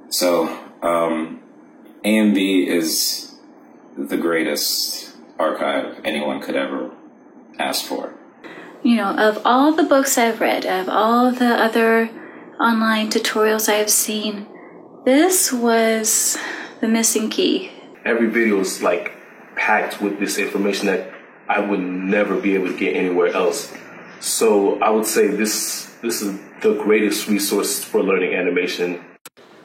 So, AMB is the greatest archive anyone could ever ask for. You know, of all the books I've read, of all the other online tutorials I've seen, this was the missing key. Every video is like packed with this information that I would never be able to get anywhere else. So I would say this is the greatest resource for learning animation.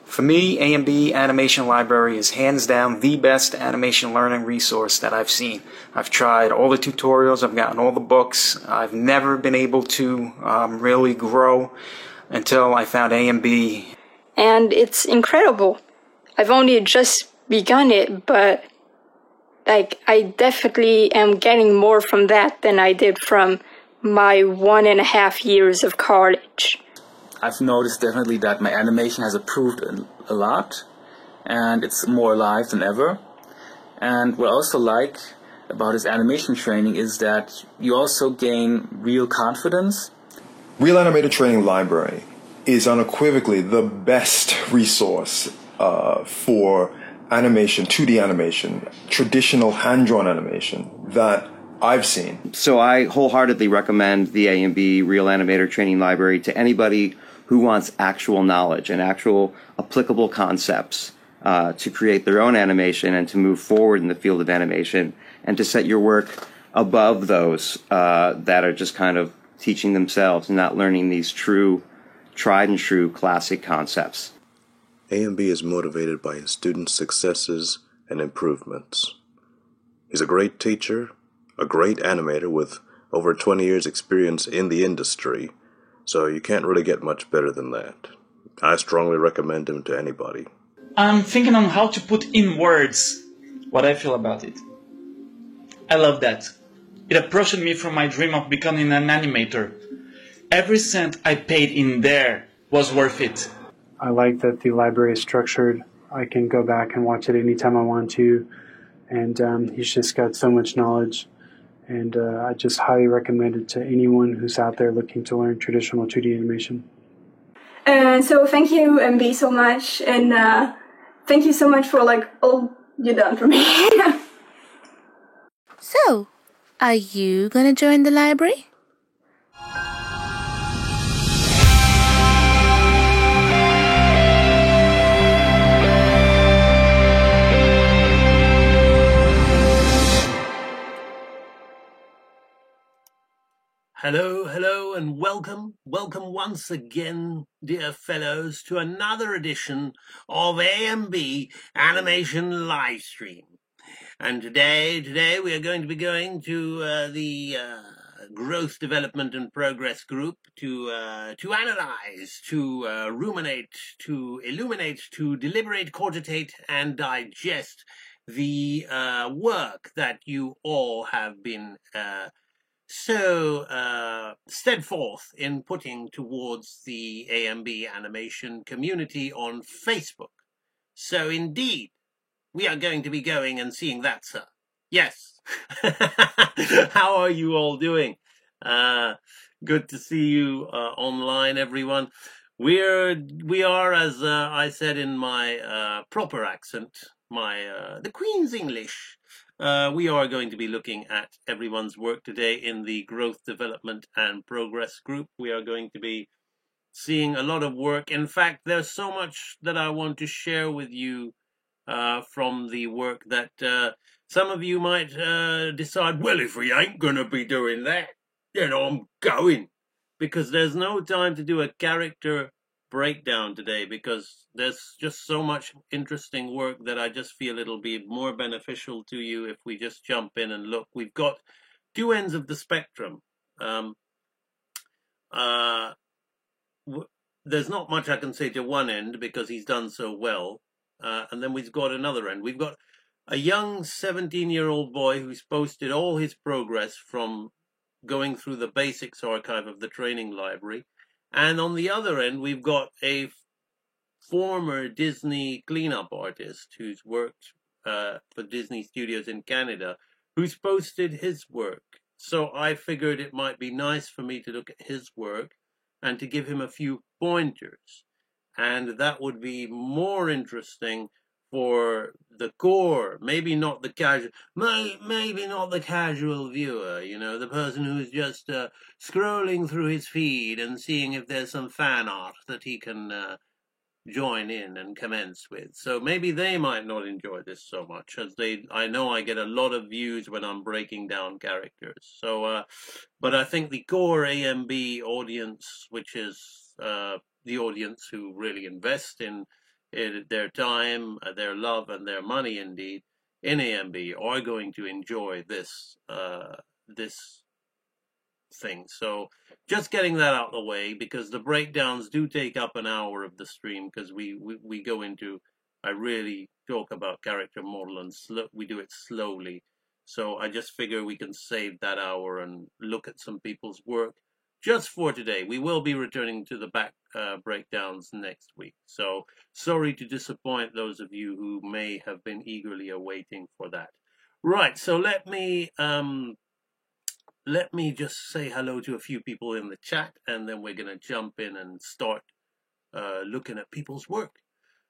For me, AMB Animation Library is hands down the best animation learning resource that I've seen. I've tried all the tutorials, I've gotten all the books. I've never been able to really grow until I found AMB. And it's incredible. I've only just begun it, but I definitely am getting more from that than I did from my 1.5 years of college. I've noticed definitely that my animation has improved a lot, and it's more alive than ever. And what I also like about this animation training is that you also gain real confidence. Real Animator Training Library is unequivocally the best resource for animation, 2D animation, traditional hand-drawn animation that I've seen. So I wholeheartedly recommend the AMB Real Animator Training Library to anybody who wants actual knowledge and actual applicable concepts to create their own animation and to move forward in the field of animation and to set your work above those that are just kind of teaching themselves and not learning these tried and true classic concepts. AMB is motivated by his students' successes and improvements. He's a great teacher, a great animator with over 20 years experience in the industry, so you can't really get much better than that. I strongly recommend him to anybody. I'm thinking on how to put in words what I feel about it. I love that. It approached me from my dream of becoming an animator. Every cent I paid in there was worth it. I like that the library is structured. I can go back and watch it anytime I want to, and he's just got so much knowledge. And I just highly recommend it to anyone who's out there looking to learn traditional 2D animation. So thank you, MB, so much, and thank you so much for all you done for me. So, are you gonna join the library? Hello, hello, and welcome once again, dear fellows, to another edition of AMB Animation Livestream. And today we are going to be going to the Growth, Development and Progress Group to analyze, to ruminate, to illuminate, to deliberate, cogitate, and digest the work that you all have been so steadfast in putting towards the AMB animation community on Facebook. So indeed, we are going to be going and seeing that, sir. Yes. How are you all doing? Good to see you online, everyone. We are, as I said in my proper accent, the Queen's English. We are going to be looking at everyone's work today in the Growth, Development and Progress Group. We are going to be seeing a lot of work. In fact, there's so much that I want to share with you from the work that some of you might decide, well, if we ain't going to be doing that, then I'm going. Because there's no time to do a character breakdown today, because there's just so much interesting work that I just feel it'll be more beneficial to you if we just jump in and look. We've got two ends of the spectrum. There's not much I can say to one end because he's done so well, and then we've got another end. We've got a young 17-year-old boy who's posted all his progress from going through the basics archive of the training library. And on the other end, we've got a former Disney cleanup artist who's worked for Disney Studios in Canada, who's posted his work. So I figured it might be nice for me to look at his work and to give him a few pointers. and that would be more interesting for the core, maybe not the casual viewer, you know, the person who's just scrolling through his feed and seeing if there's some fan art that he can join in and commence with. So maybe they might not enjoy this so much, as I know I get a lot of views when I'm breaking down characters. So, but I think the core AMB audience, which is the audience who really invest in their time, their love, and their money, indeed, in AMB, are going to enjoy this this thing. So just getting that out of the way, because the breakdowns do take up an hour of the stream, because we go into, I really talk about character model, and we do it slowly. So I just figure we can save that hour and look at some people's work just for today. We will be returning to the back breakdowns next week. So sorry to disappoint those of you who may have been eagerly awaiting for that. Right, so let me just say hello to a few people in the chat, and then we're going to jump in and start looking at people's work.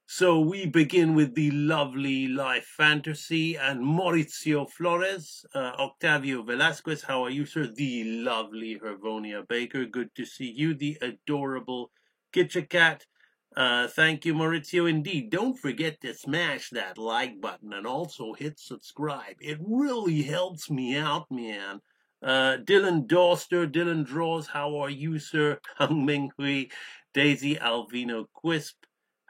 So we begin with the lovely Life Fantasy and Maurizio Flores. Octavio Velasquez, how are you, sir? The lovely Hervonia Baker, good to see you. The adorable KitchenCat. Thank you, Maurizio. Indeed, don't forget to smash that like button and also hit subscribe. It really helps me out, man. Dylan Doster, Dylan Draws, how are you, sir? Hung Ming Hui, Daisy Alvino Quisp,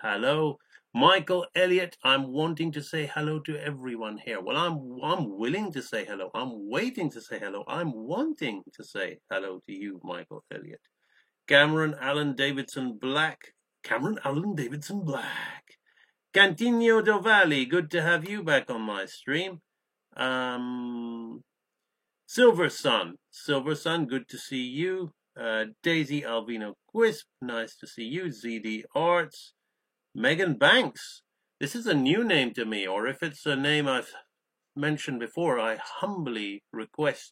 hello. Michael Elliott, I'm wanting to say hello to everyone here. Well, I'm willing to say hello. I'm waiting to say hello. I'm wanting to say hello to you, Michael Elliott. Cameron Allen Davidson Black. Cameron Allen Davidson Black. Cantinho Del Valle, good to have you back on my stream. Silver Sun, good to see you. Daisy Alvino Quisp, nice to see you. ZD Arts. Megan Banks, this is a new name to me, or if it's a name I've mentioned before, I humbly request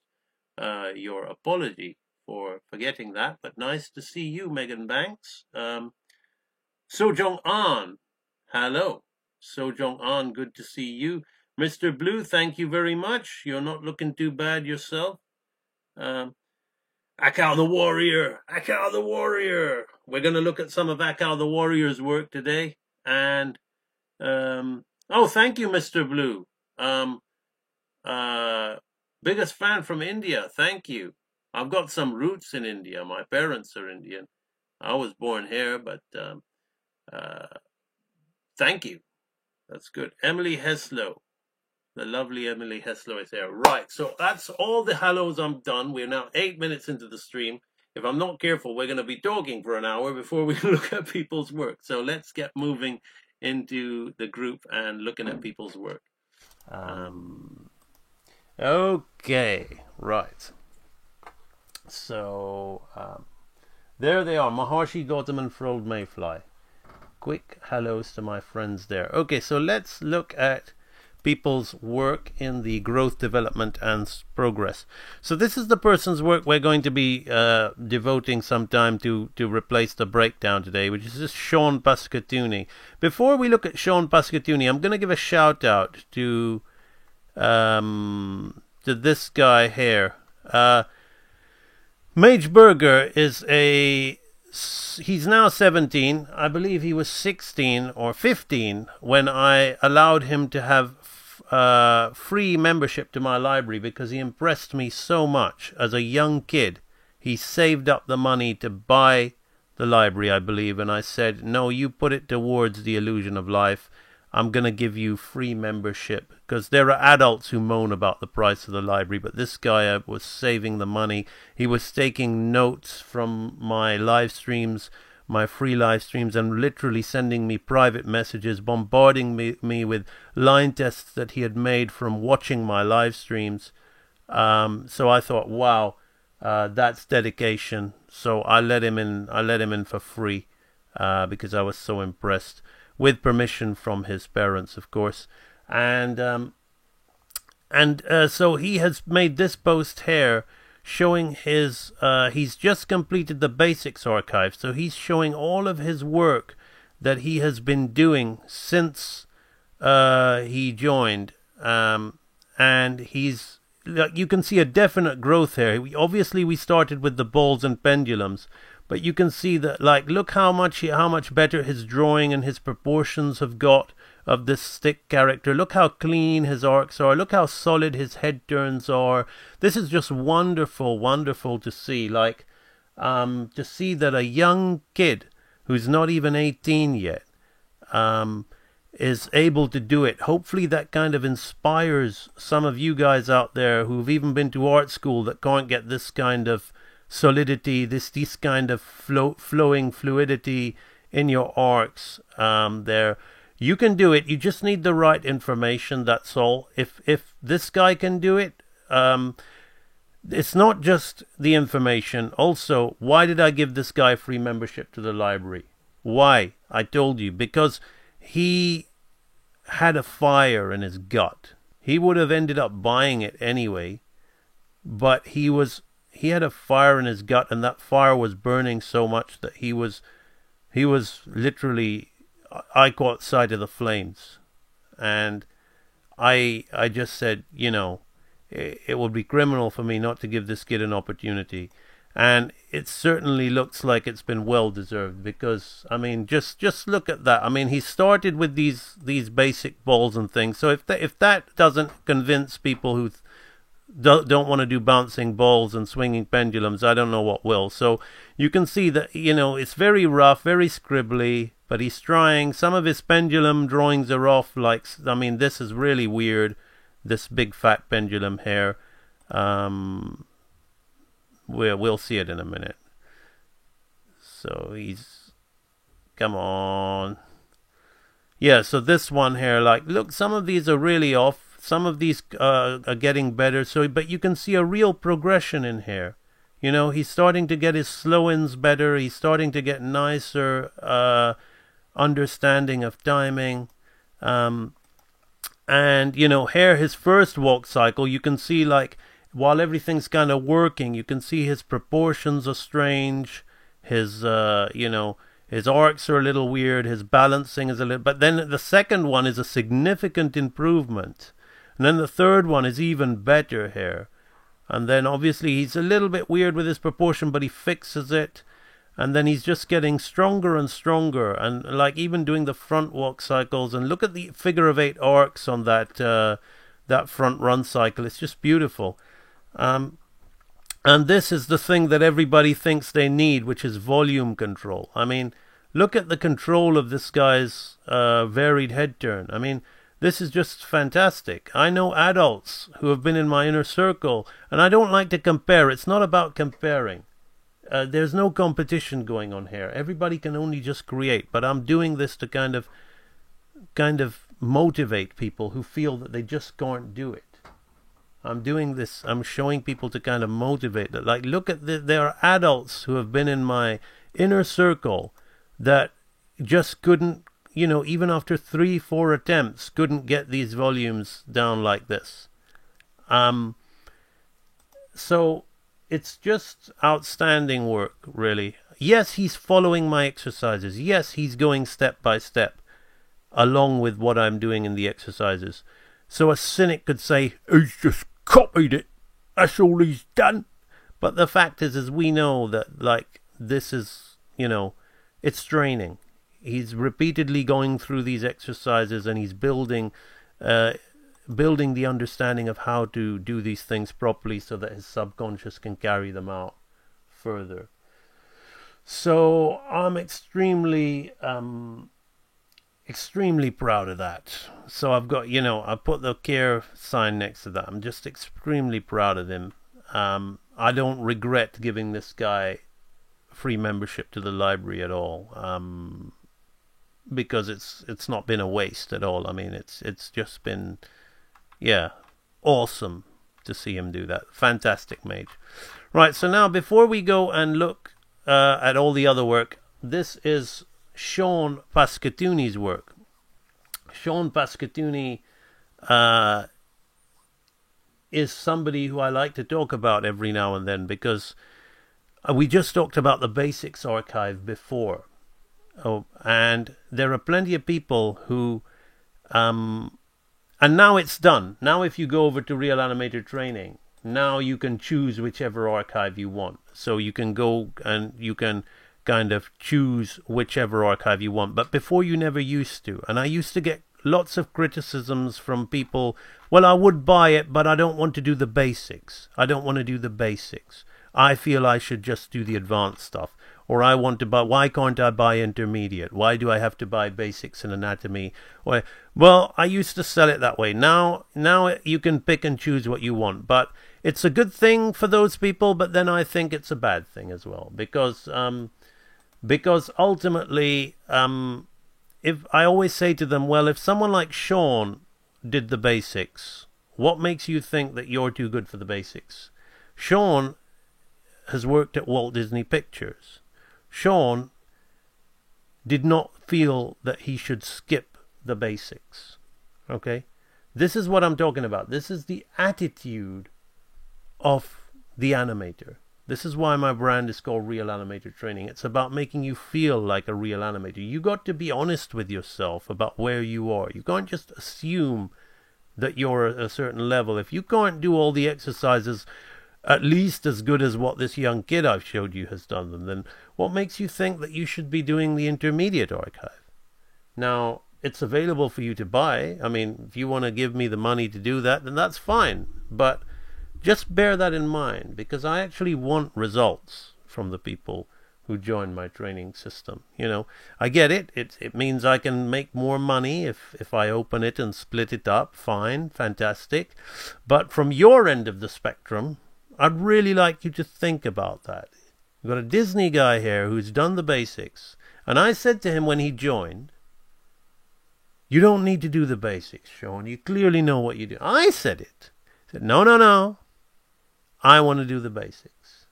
your apology for forgetting that, but nice to see you, Megan Banks. Sojong An, hello. Sojong An, good to see you. Mr. Blue, thank you very much. You're not looking too bad yourself. Akal the Warrior, Akal the Warrior. We're going to look at some of Akal the Warrior's work today. And, oh, thank you, Mr. Blue. Biggest fan from India. Thank you. I've got some roots in India. My parents are Indian. I was born here, but, thank you. That's good. Emily Heslow. The lovely Emily Heslow is there. Right, so that's all the hellos I'm done. We're now 8 minutes into the stream. If I'm not careful, we're going to be talking for an hour before we look at people's work. So let's get moving into the group and looking at people's work. Okay, right. So there they are. Maharshi Gautam and Frold Mayfly. Quick hellos to my friends there. Okay, so let's look at people's work in the growth, development, and progress. So this is the person's work we're going to be devoting some time to replace the breakdown today, which is this Sean Pascatuni. Before we look at Sean Pascatuni, I'm going to give a shout out to this guy here. Mage Berger is he's now 17. I believe he was 16 or 15 when I allowed him to have free membership to my library, because he impressed me so much as a young kid. He saved up the money to buy the library, I believe, and I said, no, you put it towards the illusion of life. I'm going to give you free membership, because there are adults who moan about the price of the library, but this guy was saving the money. He was taking notes from my live streams, my free live streams, and literally sending me private messages, bombarding me with line tests that he had made from watching my live streams. So I thought, wow, that's dedication. So I let him in for free, because I was so impressed, with permission from his parents, of course. And so he has made this post here showing his, he's just completed the basics archive, so he's showing all of his work that he has been doing since he joined, and he's, like, you can see a definite growth here. Obviously, we started with the balls and pendulums, but you can see that, like, look how much better his drawing and his proportions have got of this stick character. Look how clean his arcs are. Look how solid his head turns are. This is just wonderful, wonderful to see. Like, to see that a young kid who's not even 18 yet is able to do it. Hopefully that kind of inspires some of you guys out there who've even been to art school that can't get this kind of solidity, this kind of flowing fluidity in your arcs there. You can do it. You just need the right information, that's all. If this guy can do it, it's not just the information. Also, why did I give this guy free membership to the library? Why? I told you. Because he had a fire in his gut. He would have ended up buying it anyway, but he had a fire in his gut, and that fire was burning so much that he was literally, I caught sight of the flames, and I just said, you know, it would be criminal for me not to give this kid an opportunity. And it certainly looks like it's been well deserved, because, I mean, just look at that. I mean, he started with these basic balls and things. So if that doesn't convince people who don't want to do bouncing balls and swinging pendulums, I don't know what will. So you can see that, you know, it's very rough, very scribbly, but he's trying. Some of his pendulum drawings are off. Like, I mean, this is really weird, this big fat pendulum here. We'll see it in a minute. So come on. Yeah, so this one here, like, look, some of these are really off. Some of these are getting better. But you can see a real progression in here. You know, he's starting to get his slow-ins better. He's starting to get nicer understanding of timing. And, you know, here, his first walk cycle, you can see, like, while everything's kind of working, you can see his proportions are strange. His, you know, his arcs are a little weird. His balancing is a little... But then the second one is a significant improvement. And then the third one is even better here. And then obviously he's a little bit weird with his proportion, but he fixes it. And then he's just getting stronger and stronger. And like even doing the front walk cycles. And look at the figure of 8 arcs on that front run cycle. It's just beautiful. And this is the thing that everybody thinks they need, which is volume control. I mean, look at the control of this guy's varied head turn. I mean, this is just fantastic. I know adults who have been in my inner circle, and I don't like to compare. It's not about comparing. There's no competition going on here. Everybody can only just create, but I'm doing this to kind of motivate people who feel that they just can't do it. I'm doing this, I'm showing people to kind of motivate that. Like, look at there are adults who have been in my inner circle that just couldn't, you know, even after 3-4 attempts, couldn't get these volumes down like this. So it's just outstanding work, really. Yes, he's following my exercises. Yes, he's going step by step along with what I'm doing in the exercises. So a cynic could say, he's just copied it. That's all he's done. But the fact is we know that, like, this is, you know, it's training. He's repeatedly going through these exercises, and he's building the understanding of how to do these things properly so that his subconscious can carry them out further. So I'm extremely proud of that. So I've got, you know, I put the care sign next to that. I'm just extremely proud of him. I don't regret giving this guy free membership to the library at all, because it's not been a waste at all. I mean, it's just been, yeah, awesome to see him do that. Fantastic mage. Right, so now before we go and look at all the other work, this is Sean Pascatuni's work. Sean Pascatuni is somebody who I like to talk about every now and then, because we just talked about the Basics Archive before. and there are plenty of people who, and now it's done. Now if you go over to Real Animator Training, now you can choose whichever archive you want. So you can go and you can kind of choose whichever archive you want. But before you never used to. And I used to get lots of criticisms from people, well, I would buy it, but I don't want to do the basics. I don't want to do the basics. I feel I should just do the advanced stuff. Or I want to buy, why can't I buy intermediate? Why do I have to buy basics and anatomy? Well, I used to sell it that way. Now you can pick and choose what you want. But it's a good thing for those people, but then I think it's a bad thing as well. Because ultimately, if I always say to them, well, if someone like Sean did the basics, what makes you think that you're too good for the basics? Sean has worked at Walt Disney Pictures. Sean did not feel that he should skip the basics. Okay? This is what I'm talking about. This is the attitude of the animator. This is why my brand is called Real Animator Training. It's about making you feel like a real animator. You got to be honest with yourself about where you are. You can't just assume that you're at a certain level. If you can't do all the exercises at least as good as what this young kid I've showed you has done them, then what makes you think that you should be doing the intermediate archive? Now, it's available for you to buy. I mean, if you want to give me the money to do that, then that's fine. But just bear that in mind, because I actually want results from the people who join my training system. You know, I get it. It means I can make more money if I open it and split it up. Fine, fantastic. But from your end of the spectrum, I'd really like you to think about that. You've got a Disney guy here who's done the basics. And I said to him when he joined, you don't need to do the basics, Sean. You clearly know what you do. I said it. I said, no. I want to do the basics.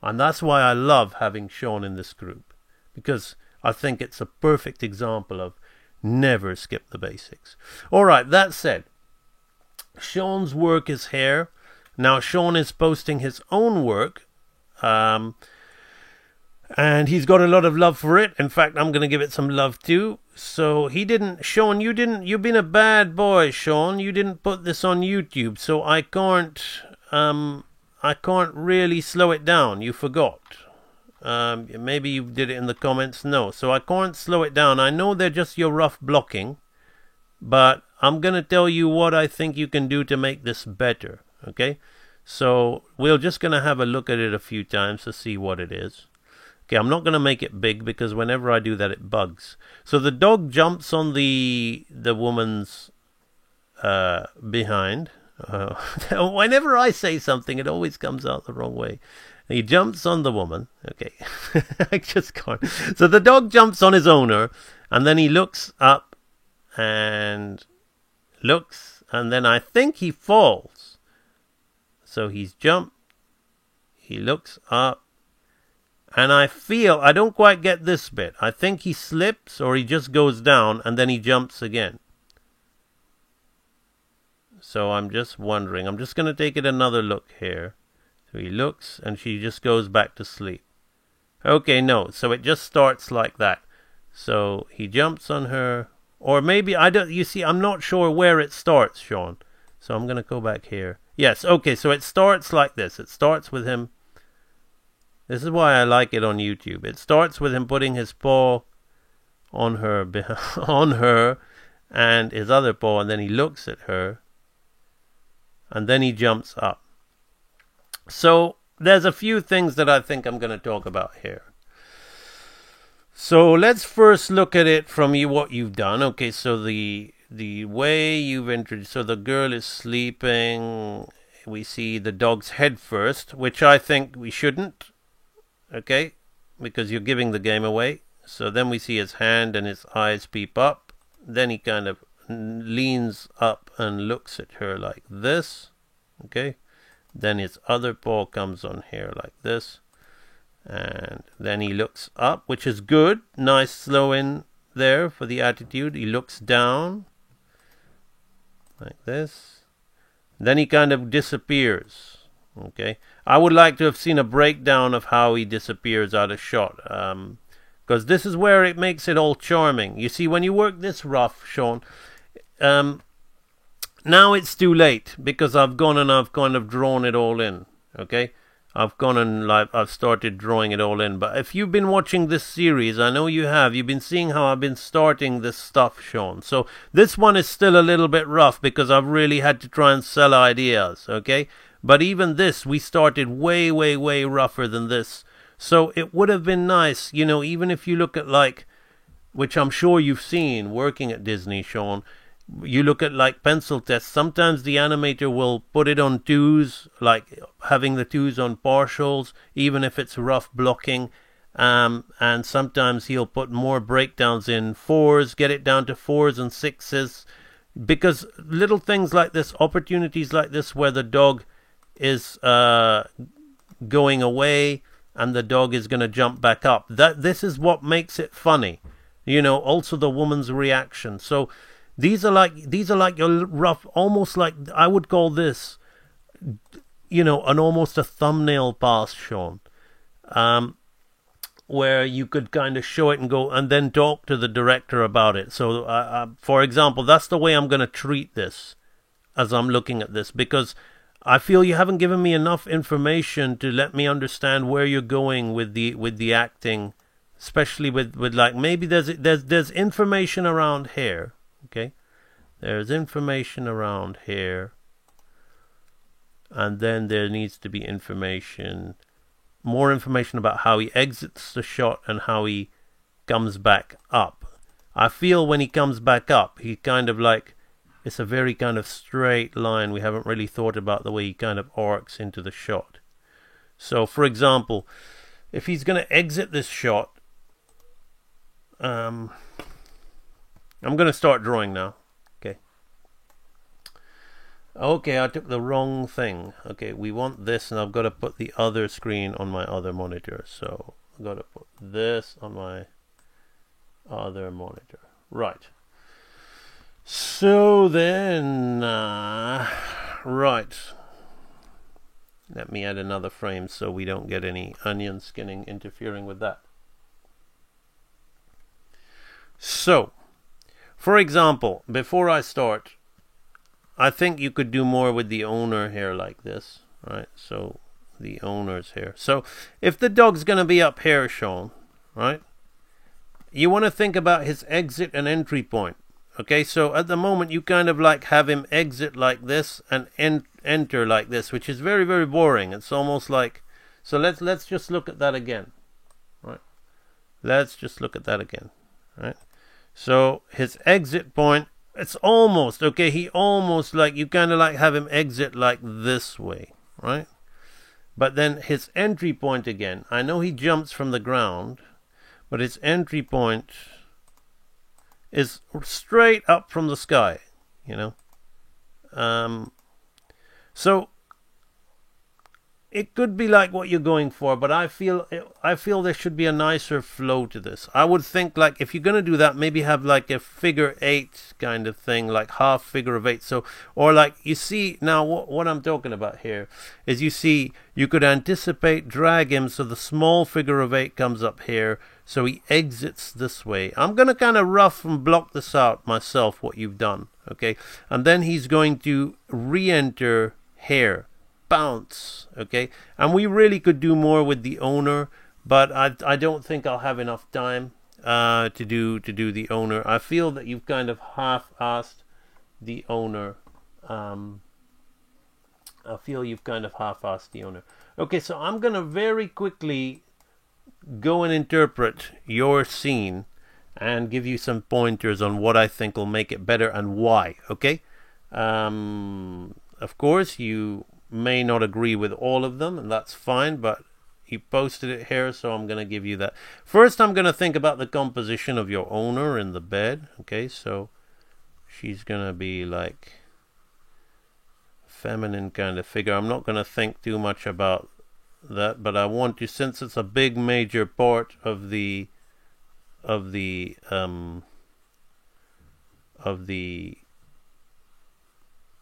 And that's why I love having Sean in this group. Because I think it's a perfect example of never skip the basics. All right, that said, Sean's work is here. Now, Sean is posting his own work, and he's got a lot of love for it. In fact, I'm going to give it some love too. So Sean, you've been a bad boy, Sean. You didn't put this on YouTube, so I can't really slow it down. You forgot. Maybe you did it in the comments. No, so I can't slow it down. I know they're just your rough blocking, but I'm going to tell you what I think you can do to make this better. Okay, so we're just going to have a look at it a few times to see what it is. Okay, I'm not going to make it big because whenever I do that it bugs. So the dog jumps on the woman's behind. Whenever I say something it always comes out the wrong way. He jumps on the woman. Okay, I just can't. So the dog jumps on his owner and then he looks up and looks and then I think he falls. So he's jumped, he looks up, and I don't quite get this bit. I think he slips or he just goes down and then he jumps again. So I'm just wondering. I'm just going to take it another look here. So he looks and she just goes back to sleep. Okay, no. So it just starts like that. So he jumps on her. Or maybe, you see, I'm not sure where it starts, Sean. So I'm going to go back here. Yes, okay, so it starts like this. It starts with him. This is why I like it on YouTube. It starts with him putting his paw on her and his other paw, and then he looks at her, and then he jumps up. So there's a few things that I think I'm going to talk about here. So let's first look at it from what you've done. Okay, so the way you've introduced, so the girl is sleeping. We see the dog's head first, which I think we shouldn't. Okay, because you're giving the game away. So then we see his hand and his eyes peep up. Then he kind of leans up and looks at her like this. Okay, then his other paw comes on here like this. And then he looks up, which is good. Nice slow in there for the attitude. He looks down like this. Then he kind of disappears. Okay, I would like to have seen a breakdown of how he disappears out of shot. because this is where it makes it all charming. You see, when you work this rough, Sean, now it's too late, because I've gone and I've kind of drawn it all in, okay? I've gone and I've started drawing it all in. But if you've been watching this series, I know you have, you've been seeing how I've been starting this stuff, Sean. So this one is still a little bit rough, because I've really had to try and sell ideas, okay? But even this, we started way, way, way rougher than this. So it would have been nice, you know, even if you look at like, which I'm sure you've seen working at Disney, Sean, you look at like pencil tests, sometimes the animator will put it on 2s, like having the 2s on partials, even if it's rough blocking, and sometimes he'll put more breakdowns in 4s, get it down to 4s and 6s, because little things like this, opportunities like this where the dog is going away and the dog is going to jump back up, this is what makes it funny, you know. Also the woman's reaction. So these are like your rough, almost like, I would call this, you know, almost a thumbnail pass, Sean, where you could kind of show it and go, and then talk to the director about it. So, for example, that's the way I'm going to treat this as I'm looking at this, because I feel you haven't given me enough information to let me understand where you're going with the acting, especially with like, maybe there's information around here. Okay, there's information around here, and then there needs to be more information about how he exits the shot and how he comes back up. I feel when he comes back up, he kind of like, it's a very kind of straight line. We haven't really thought about the way he kind of arcs into the shot. So, for example, if he's going to exit this shot, I'm going to start drawing now. Okay, I took the wrong thing. Okay, we want this, and I've got to put the other screen on my other monitor. So I've got to put this on my other monitor. Right. So then, right. Let me add another frame so we don't get any onion skinning interfering with that. So, for example, before I start, I think you could do more with the owner here like this, right? So, the owner's here. So, if the dog's going to be up here, Sean, right? You want to think about his exit and entry point. Okay, so at the moment you kind of like have him exit like this and enter like this, which is very, very boring. It's almost like, so let's just look at that again, right? Let's just look at that again, right? So his exit point, it's almost, okay, he almost like, you kind of like have him exit like this way, right? But then his entry point again, I know he jumps from the ground, but his entry point is straight up from the sky, you know. So it could be like what you're going for, but I feel there should be a nicer flow to this. I would think like if you're going to do that, maybe have like a figure 8 kind of thing, like half figure of 8. So, or like you see now what I'm talking about here is, you see you could anticipate, drag him so the small figure of 8 comes up here. So he exits this way. I'm going to kind of rough and block this out myself, what you've done. Okay. And then he's going to re-enter here. Bounce. Okay. And we really could do more with the owner, but I don't think I'll have enough time to do the owner. I feel that you've kind of half-assed the owner. I feel you've kind of half-assed the owner. Okay. So I'm going to very quickly go and interpret your scene and give you some pointers on what I think will make it better and why, okay? Of course, you may not agree with all of them, and that's fine, but he posted it here, so I'm going to give you that. First, I'm going to think about the composition of your owner in the bed, okay? So she's going to be like feminine kind of figure. I'm not going to think too much about that, but I want to, since it's a big major part of the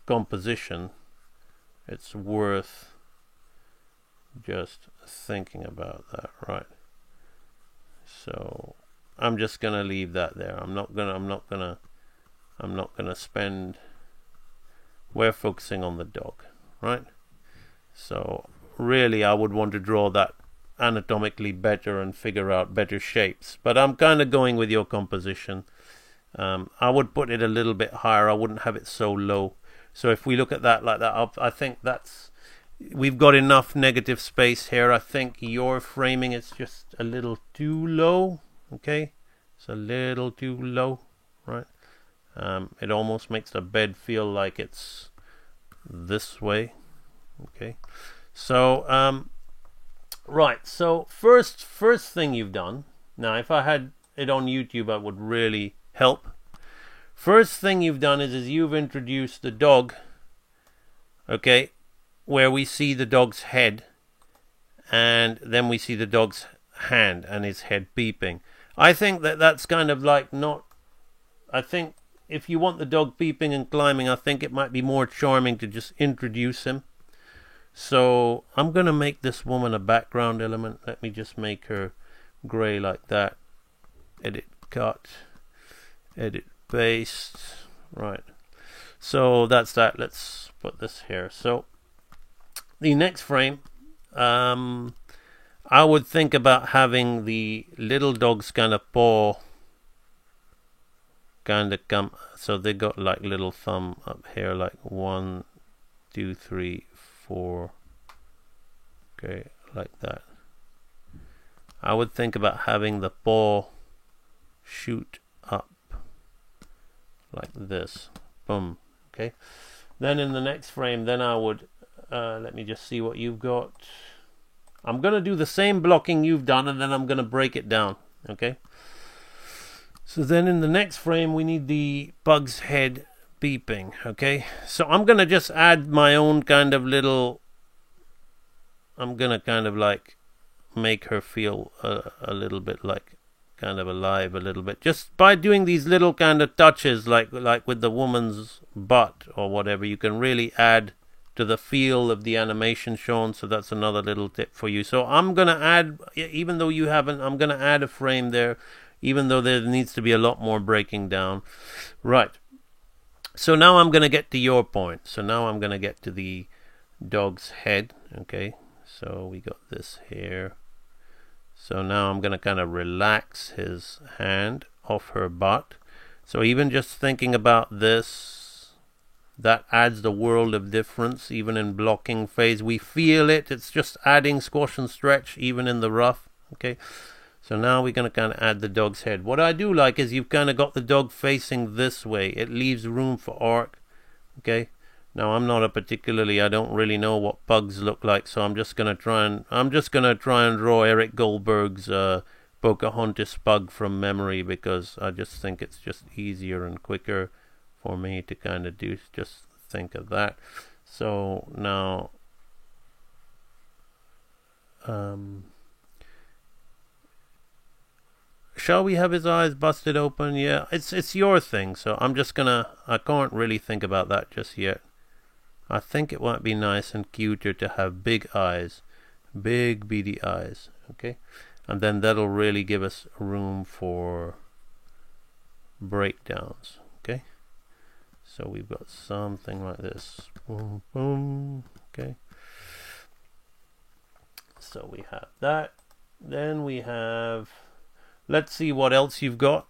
composition, it's worth just thinking about that, right? So I'm just gonna leave that there. I'm not gonna spend. We're focusing on the dog, right? So really, I would want to draw that anatomically better and figure out better shapes. But I'm kind of going with your composition. I would put it a little bit higher. I wouldn't have it so low. So if we look at that like that, I think we've got enough negative space here. I think your framing is just a little too low. Okay, it's a little too low, right? It almost makes the bed feel like it's this way. Okay, so right. So first thing you've done. Now, if I had it on YouTube, that would really help. First thing you've done is you've introduced the dog. Okay, where we see the dog's head, and then we see the dog's hand and his head beeping. I think that's kind of like not. I think if you want the dog beeping and climbing, I think it might be more charming to just introduce him. So I'm going to make this woman a background element. Let me just make her gray like that. Edit, cut, edit, paste. Right. So that's that. Let's put this here. So the next frame, I would think about having the little dog's kind of paw kind of come, so they got like little thumb up here, like 1, 2, 3, 4. Okay, like that. I would think about having the paw shoot up like this. Boom. Okay. Then in the next frame, then I would let me just see what you've got. I'm going to do the same blocking you've done, and then I'm going to break it down. Okay. So then in the next frame, we need the bug's head beeping. Okay. So I'm going to just add my own kind of little. I'm going to kind of like make her feel a little bit like kind of alive a little bit, just by doing these little kind of touches, like with the woman's butt or whatever. You can really add to the feel of the animation, Sean. So that's another little tip for you. So I'm going to add, even though you haven't, I'm going to add a frame there, even though there needs to be a lot more breaking down. Right. So now I'm going to get to your point. So now I'm going to get to the dog's head. Okay. So we got this here. So now I'm going to kind of relax his hand off her butt. So even just thinking about this, that adds the world of difference. Even in blocking phase, we feel it. It's just adding squash and stretch even in the rough. Okay. So now we're going to kind of add the dog's head. What I do like is you've kind of got the dog facing this way. It leaves room for arc. Okay. Now I'm not I don't really know what bugs look like, so I'm just gonna try and draw Eric Goldberg's Pocahontas bug from memory, because I just think it's just easier and quicker for me to kind of just think of that. So now shall we have his eyes busted open? Yeah, it's your thing, so I can't really think about that just yet. I think it might be nice and cuter to have big eyes, big beady eyes, okay? And then that'll really give us room for breakdowns, okay? So we've got something like this, boom, boom, okay? So we have that. Then we have, let's see what else you've got.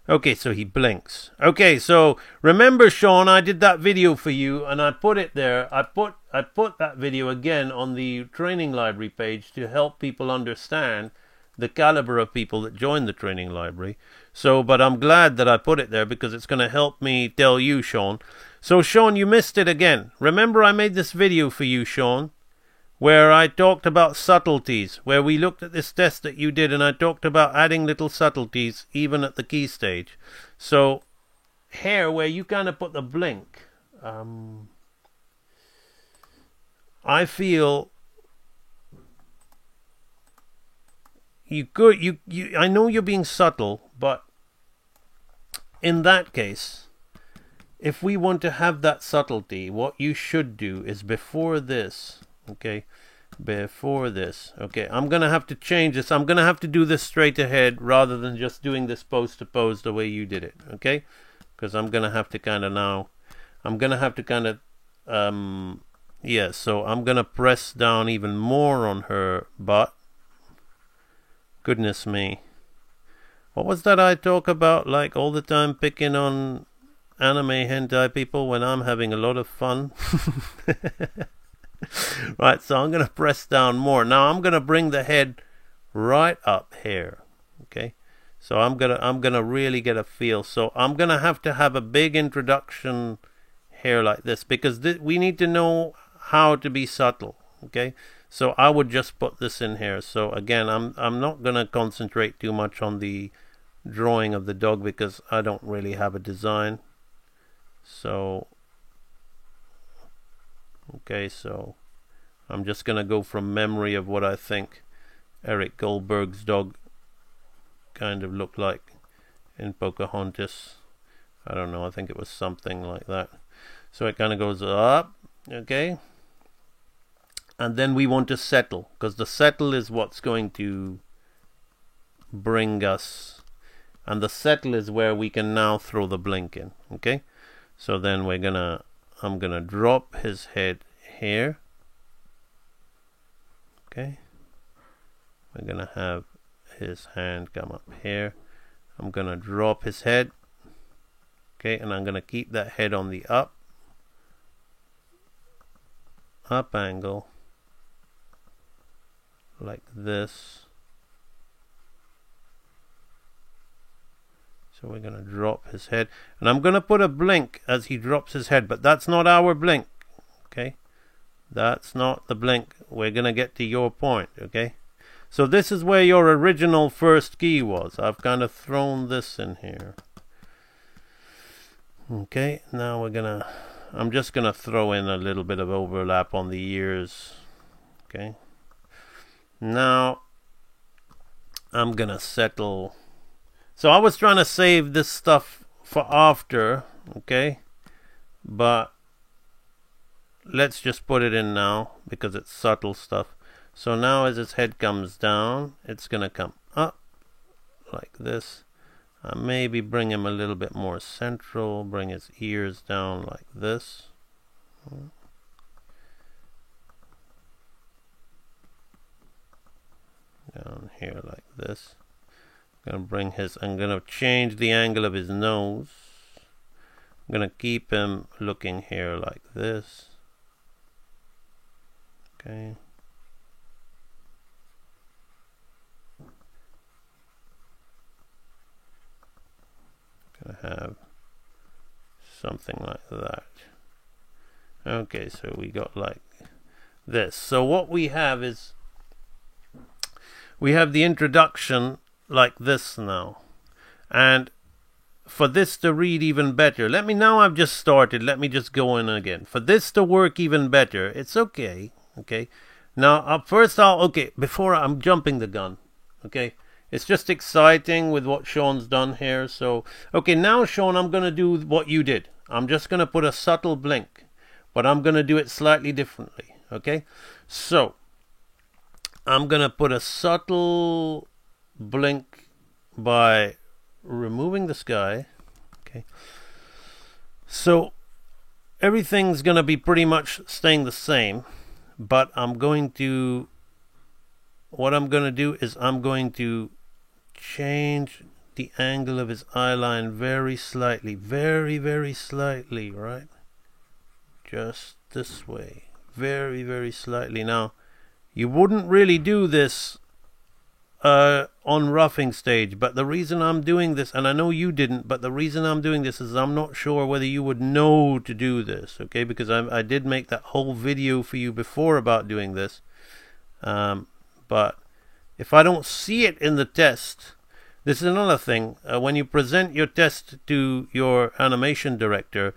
Okay, so he blinks. Okay, so remember, Sean, I did that video for you, and I put it there. I put that video again on the training library page to help people understand the caliber of people that join the training library. So, but I'm glad that I put it there, because it's going to help me tell you, Sean. So, Sean, you missed it again. Remember, I made this video for you, Sean, where I talked about subtleties, where we looked at this test that you did, and I talked about adding little subtleties even at the key stage. So here, where you kind of put the blink, I feel I know you're being subtle, but in that case, if we want to have that subtlety, what you should do is before this, okay, before this. Okay, I'm gonna have to change this. I'm gonna have to do this straight ahead rather than just doing this pose to pose the way you did it. Okay, because I'm gonna have to kind of yeah, so I'm gonna press down even more on her butt. Goodness me, what was that I talk about like all the time, picking on anime hentai people when I'm having a lot of fun? Right, so I'm gonna press down more. Now I'm gonna bring the head right up here. Okay, so I'm gonna really get a feel. So I'm gonna have to have a big introduction here like this, because we need to know how to be subtle. Okay, so I would just put this in here. So again, I'm not gonna concentrate too much on the drawing of the dog because I don't really have a design. So okay, so I'm just gonna go from memory of what I think Eric Goldberg's dog kind of looked like in Pocahontas. I don't know, I think it was something like that. So it kind of goes up, okay, and then we want to settle, because the settle is what's going to bring us, and the settle is where we can now throw the blink in. Okay, so then I'm gonna drop his head here. Okay, we're gonna have his hand come up here. I'm gonna drop his head. Okay, and I'm gonna keep that head on the up angle like this. So we're gonna drop his head, and I'm gonna put a blink as he drops his head, but that's not our blink. Okay, that's not the blink. We're gonna get to your point. Okay, so this is where your original first key was. I've kind of thrown this in here. Okay, now I'm just gonna throw in a little bit of overlap on the ears. Okay, now I'm gonna settle. So I was trying to save this stuff for after, okay, but let's just put it in now because it's subtle stuff. So now as his head comes down, it's gonna come up like this. Maybe bring him a little bit more central, bring his ears down like this. Down here like this. I'm gonna change the angle of his nose. I'm gonna keep him looking here like this. Okay. Gonna have something like that. Okay, so we got like this. So what we have is we have the introduction like this now, and for this to read even better, I've just started, let me just go in again. For this to work even better, it's okay. Now before I'm jumping the gun, okay, it's just exciting with what Sean's done here. So okay, now Sean, I'm gonna do what you did. I'm just gonna put a subtle blink, but I'm gonna do it slightly differently. Okay, so I'm gonna put a subtle blink by removing the sky. Okay, so everything's gonna be pretty much staying the same, but what I'm going to do is I'm going to change the angle of his eye line very slightly, very, very slightly, right? Just this way, very, very slightly. Now, you wouldn't really do this on roughing stage, but the reason I'm doing this, and I know you didn't, but the reason I'm doing this is I'm not sure whether you would know to do this, okay? Because I did make that whole video for you before about doing this, but if I don't see it in the test, this is another thing. When you present your test to your animation director,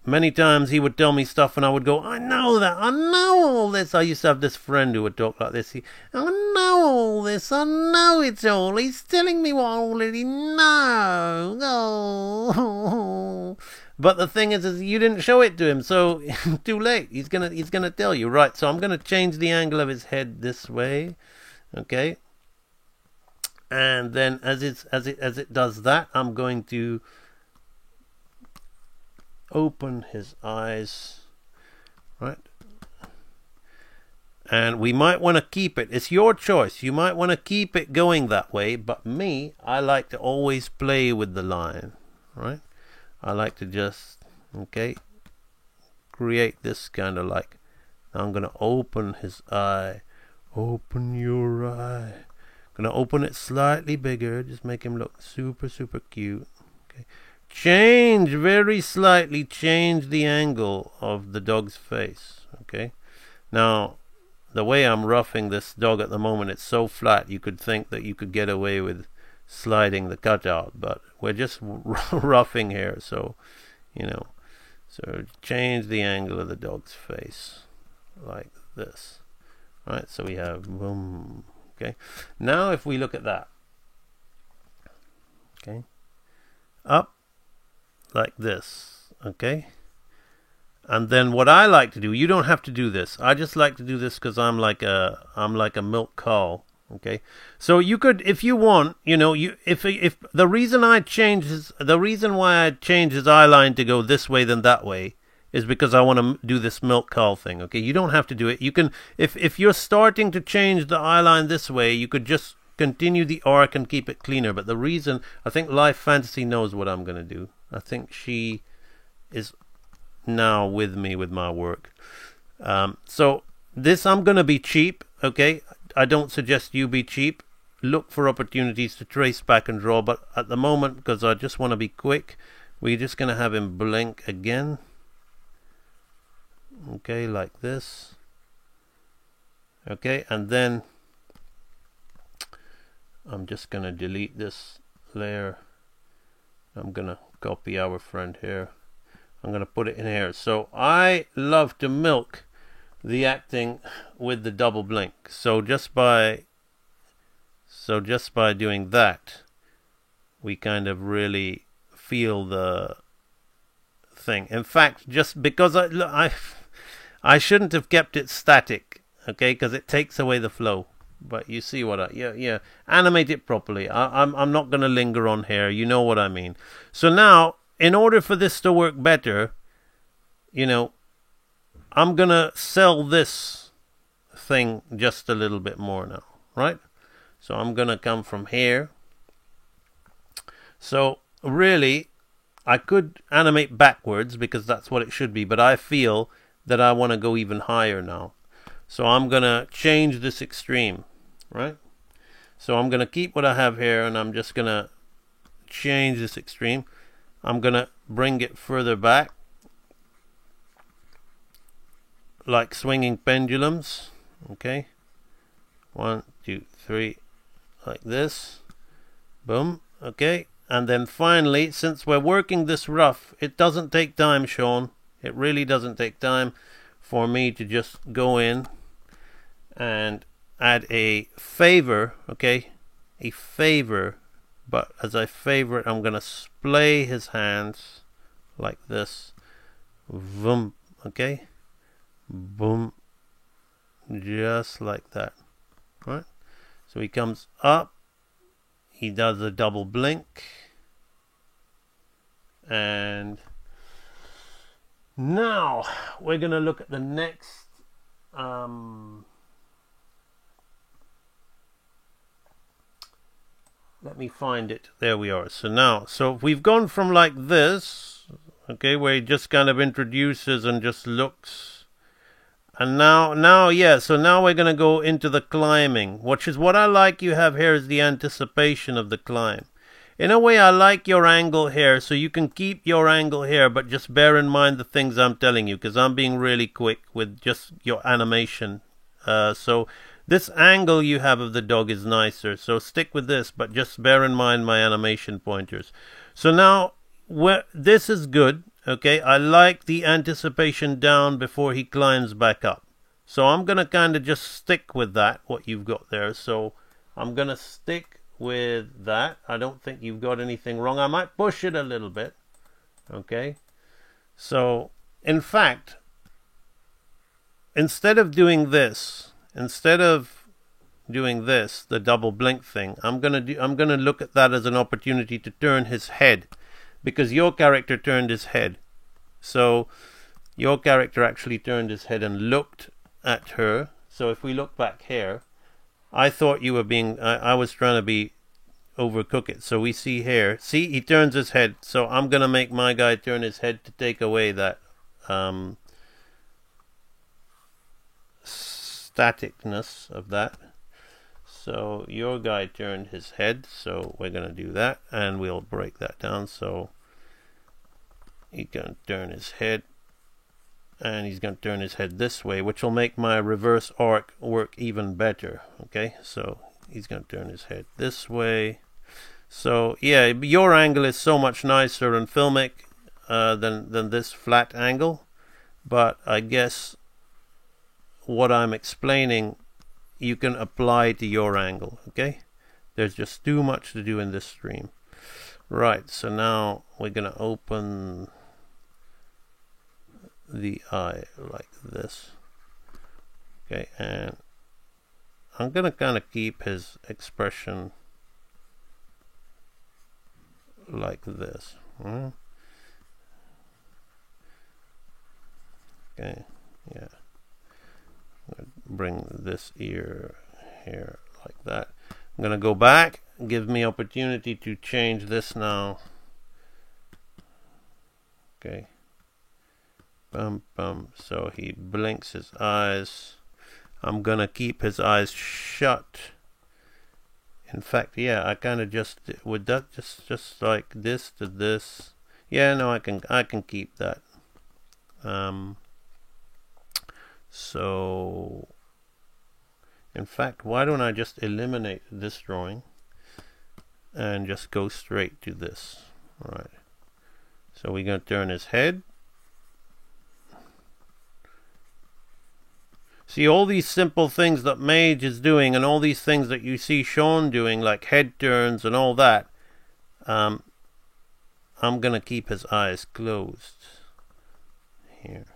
many times he would tell me stuff and I would go, I know that, I know all this. I used to have this friend who would talk like this. I know all this, I know it all. He's telling me what I already know. Oh. But the thing is you didn't show it to him, so too late. He's gonna tell you, right? So I'm gonna change the angle of his head this way, okay? And then as it does that, I'm going to open his eyes, right? And we might want to keep it. It's your choice. You might want to keep it going that way, but me, I like to always play with the line, right? I like to just, okay, create this kind of like, I'm going to open his eye. Open your eye. I'm going to open it slightly bigger, just make him look super, super cute. Okay. Change, very slightly change the angle of the dog's face, okay? Now, the way I'm roughing this dog at the moment, it's so flat, you could think that you could get away with sliding the cutout, but we're just roughing here, so you know, so change the angle of the dog's face like this, right? So we have boom. Okay, now if we look at that, okay, up like this, okay, and then what I like to do, you don't have to do this, I just like to do this because I'm like a milk cow. Okay, so you could, if you want, you know, if the reason why I changed his eye line to go this way than that way is because I want to do this milk cow thing. Okay, you don't have to do it. You can, if you're starting to change the eye line this way, you could just continue the arc and keep it cleaner. But the reason, I think Life Fantasy knows what I'm gonna do. I think she is now with me with my work. So this, I'm gonna be cheap. Okay. I don't suggest you be cheap. Look for opportunities to trace back and draw, but at the moment, because I just want to be quick, we're just going to have him blink again. Okay, like this. Okay, and then I'm just going to delete this layer. I'm going to copy our friend here. I'm going to put it in here. So I love to milk the acting with the double blink. So just by doing that, we kind of really feel the thing. In fact, just because I shouldn't have kept it static, okay, because it takes away the flow. But you see what yeah, animate it properly. I'm not going to linger on here. You know what I mean. So now, in order for this to work better, you know, I'm going to sell this thing just a little bit more now, right? So I'm going to come from here. So really, I could animate backwards because that's what it should be, but I feel that I want to go even higher now. So I'm going to change this extreme, right? So I'm going to keep what I have here, and I'm just going to change this extreme. I'm going to bring it further back, like swinging pendulums. Okay, 1, 2, 3, like this. Boom. Okay, and then finally, since we're working this rough, it doesn't take time, Sean. It really doesn't take time for me to just go in and add a favor. Okay, a favor. But as I favor it, I'm gonna splay his hands like this. Boom. Okay. Boom, just like that, right? So he comes up, he does a double blink, and now we're going to look at the next let me find it. There we are. So we've gone from like this, okay, where he just kind of introduces and just looks. And now, yeah, so now we're going to go into the climbing, which is what I like you have here is the anticipation of the climb. In a way, I like your angle here, so you can keep your angle here, but just bear in mind the things I'm telling you, because I'm being really quick with just your animation. So this angle you have of the dog is nicer, so stick with this, but just bear in mind my animation pointers. So now, this is good. Okay, I like the anticipation down before he climbs back up. So I'm going to kind of just stick with that, what you've got there. So I'm going to stick with that. I don't think you've got anything wrong. I might push it a little bit. Okay, So, in fact, instead of doing this, the double blink thing, I'm gonna look at that as an opportunity to turn his head, because your character turned his head. So your character actually turned his head and looked at her. So if we look back here, I thought you were being, I was trying to be overcook it. So we see here, see, he turns his head. So I'm gonna make my guy turn his head to take away that staticness of that. So your guy turned his head, so we're gonna do that, and we'll break that down. So he's gonna turn his head, and he's gonna turn his head this way, which will make my reverse arc work even better. Okay, so he's gonna turn his head this way. So yeah, your angle is so much nicer and filmic than this flat angle, but I guess what I'm explaining you can apply to your angle. Okay, there's just too much to do in this stream. Right, so now we're gonna open the eye like this. Okay, and I'm gonna kind of keep his expression like this. Okay, yeah. Bring this ear here like that. I'm gonna go back, give me opportunity to change this now. Okay. Bum bum. So he blinks his eyes. I'm gonna keep his eyes shut. In fact, yeah, I kind of just would that just like this to this. Yeah, no, I can keep that. So in fact, why don't I just eliminate this drawing and just go straight to this? All right. So we're going to turn his head. See, all these simple things that Mage is doing and all these things that you see Sean doing, like head turns and all that, I'm going to keep his eyes closed here.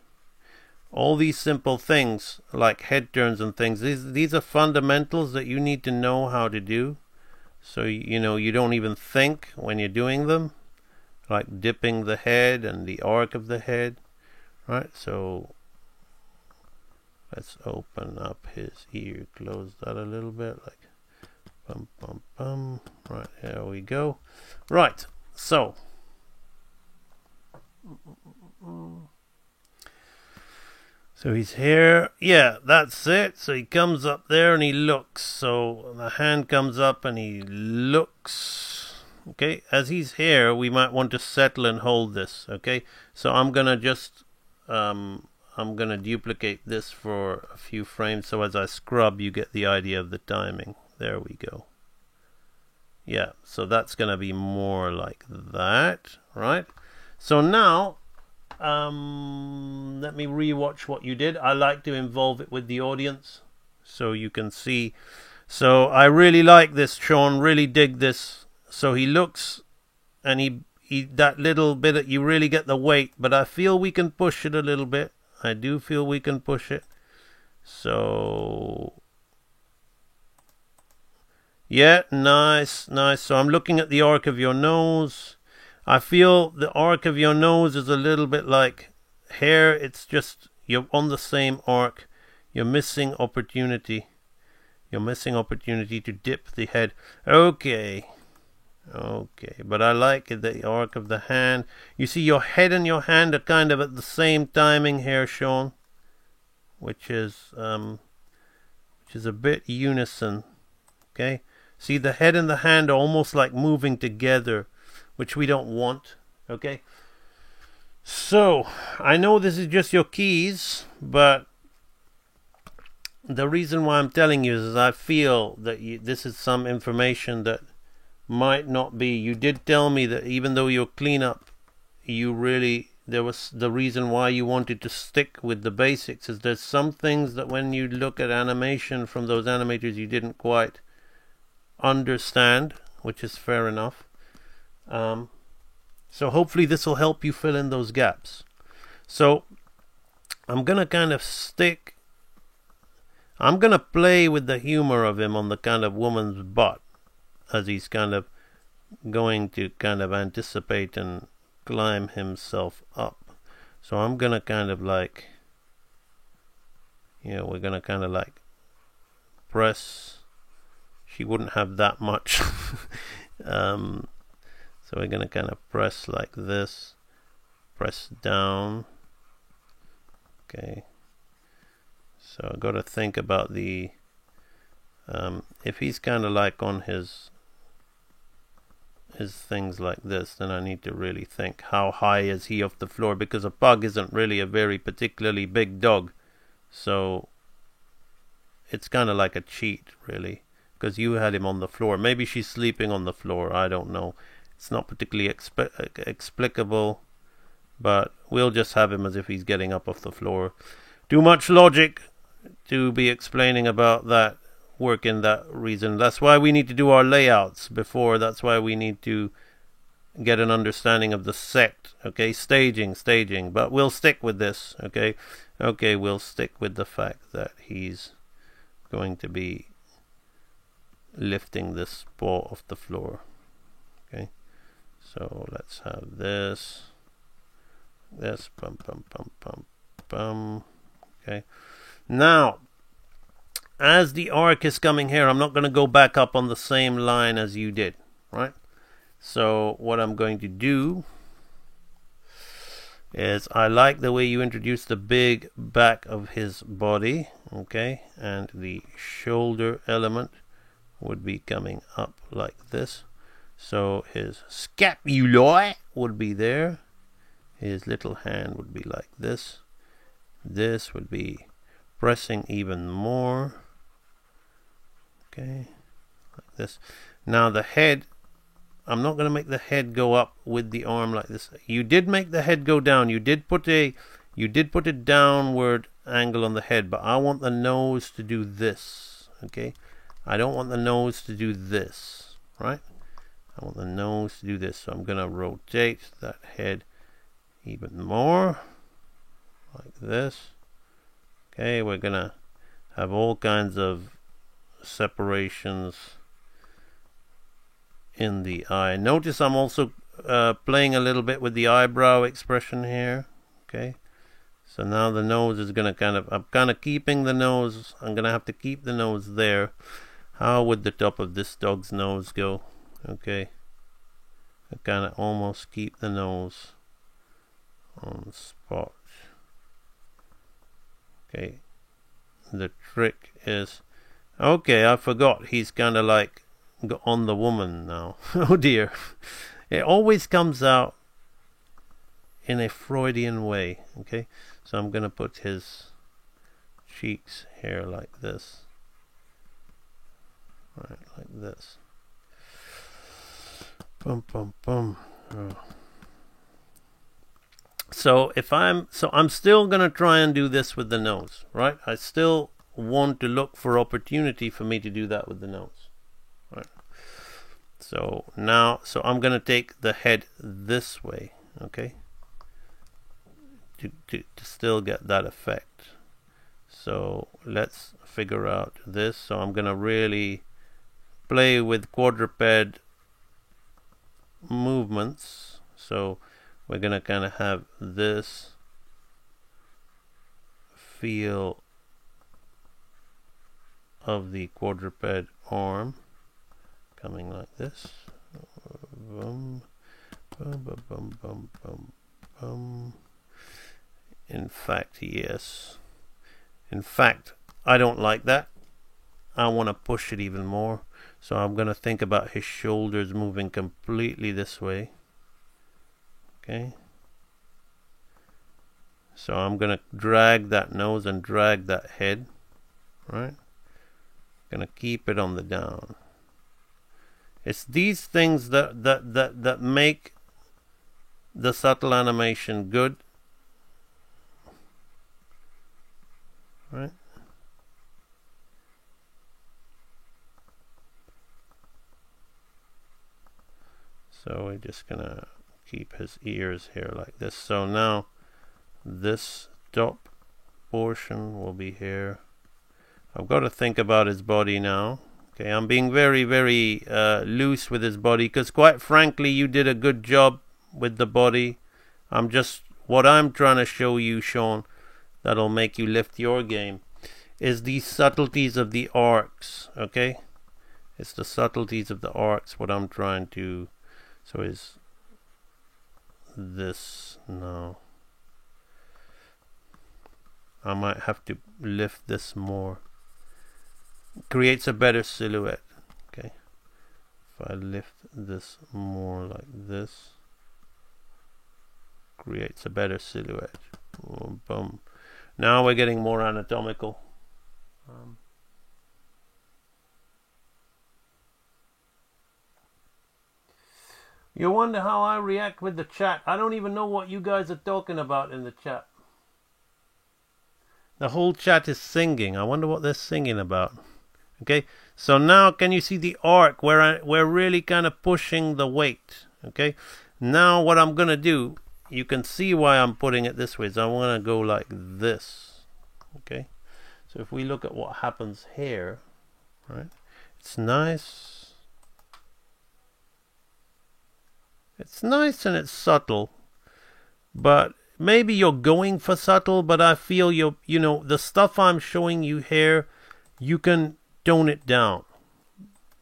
All these simple things like head turns and things, these are fundamentals that you need to know how to do. So you know, you don't even think when you're doing them, like dipping the head and the arc of the head. Right, so let's open up his ear, close that a little bit, like bum bum bum. Right, there we go. Right, so so he's here. Yeah, that's it. So he comes up there and he looks. So the hand comes up and he looks. Okay, as he's here, we might want to settle and hold this. Okay, so I'm gonna just I'm gonna duplicate this for a few frames. So as I scrub, you get the idea of the timing. There we go. Yeah, so that's gonna be more like that, right? So now let me rewatch what you did. I like to involve it with the audience so you can see. So I really like this, Sean, really dig this. So he looks and he that little bit that you really get the weight, but I feel we can push it a little bit. I do feel we can push it. So yeah, nice, nice. So I'm looking at the arc of your nose. I feel the arc of your nose is a little bit like hair. It's just you're on the same arc. You're missing opportunity. You're missing opportunity to dip the head. Okay. Okay. But I like the arc of the hand. You see your head and your hand are kind of at the same timing here, Sean. Which is a bit unison. Okay. See, the head and the hand are almost like moving together, which we don't want. Okay, so I know this is just your keys, but the reason why I'm telling you is I feel that this is some information that might not be. You did tell me that even though you're cleanup, there was the reason why you wanted to stick with the basics is there's some things that when you look at animation from those animators you didn't quite understand, which is fair enough. So hopefully this will help you fill in those gaps. So I'm gonna play with the humor of him on the kind of woman's butt as he's kind of going to kind of anticipate and climb himself up. So I'm gonna kind of like, we're gonna kind of like press. She wouldn't have that much. So we're gonna kind of press like this, press down. Okay. So I've got to think about the if he's kind of like on his things like this, then I need to really think how high is he off the floor, because a pug isn't really a very particularly big dog, so it's kind of like a cheat really, because you had him on the floor. Maybe she's sleeping on the floor, I don't know. It's not particularly explicable, but we'll just have him as if he's getting up off the floor. Too much logic to be explaining about that work in that reason. That's why we need to do our layouts before. That's why we need to get an understanding of the set. Okay, staging. But we'll stick with this. Okay, we'll stick with the fact that he's going to be lifting this paw off the floor. Okay, so let's have this. Bum. Okay. Now, as the arc is coming here, I'm not going to go back up on the same line as you did, right? So what I'm going to do is, I like the way you introduced the big back of his body, okay? And the shoulder element would be coming up like this. So his scapula would be there. His little hand would be like this. This would be pressing even more. Okay, like this. Now the head, I'm not going to make the head go up with the arm like this. You did make the head go down. You did put a downward angle on the head, but I want the nose to do this. Okay, I don't want the nose to do this, right? I want the nose to do this. So I'm going to rotate that head even more, like this. Okay, we're going to have all kinds of separations in the eye. Notice I'm also playing a little bit with the eyebrow expression here. Okay, so now the nose is going to I'm kind of keeping the nose. I'm going to have to keep the nose there. How would the top of this dog's nose go? Okay, I kind of almost keep the nose on the spot. Okay, the trick is, okay, I forgot he's kind of like on the woman now. Oh dear, it always comes out in a Freudian way. Okay, so I'm gonna put his cheeks here like this, right, like this. Bum. Oh. So I'm still going to try and do this with the nose, right? I still want to look for opportunity for me to do that with the nose, right? So I'm going to take the head this way, okay? To still get that effect. So let's figure out this. So I'm going to really play with quadruped movements. So we're going to kind of have this feel of the quadruped arm coming like this. In fact, yes. In fact, I don't like that. I want to push it even more. So I'm going to think about his shoulders moving completely this way. Okay. So I'm going to drag that nose and drag that head. Right? Going to keep it on the down. It's these things that make the subtle animation good. Right? So we're just gonna keep his ears here like this. So now This top portion will be here. I've got to think about his body now. Okay, I'm being very, very loose with his body, because quite frankly, you did a good job with the body. What I'm trying to show you, Sean, that'll make you lift your game, is the subtleties of the arcs, okay? It's the subtleties of the arcs, what I'm trying to... So is this now. I might have to lift this more. Creates a better silhouette, okay? If I lift this more like this, creates a better silhouette. Boom, boom. Now we're getting more anatomical. You wonder how I react with the chat. I don't even know what you guys are talking about in the chat. The whole chat is singing. I wonder what they're singing about. Okay, so now can you see the arc where we're really kind of pushing the weight? Okay, now what I'm going to do, you can see why I'm putting it this way. So I want to go like this. Okay, so if we look at what happens here, right, it's nice. It's nice and it's subtle, but maybe you're going for subtle, but I feel you know, the stuff I'm showing you here, you can tone it down,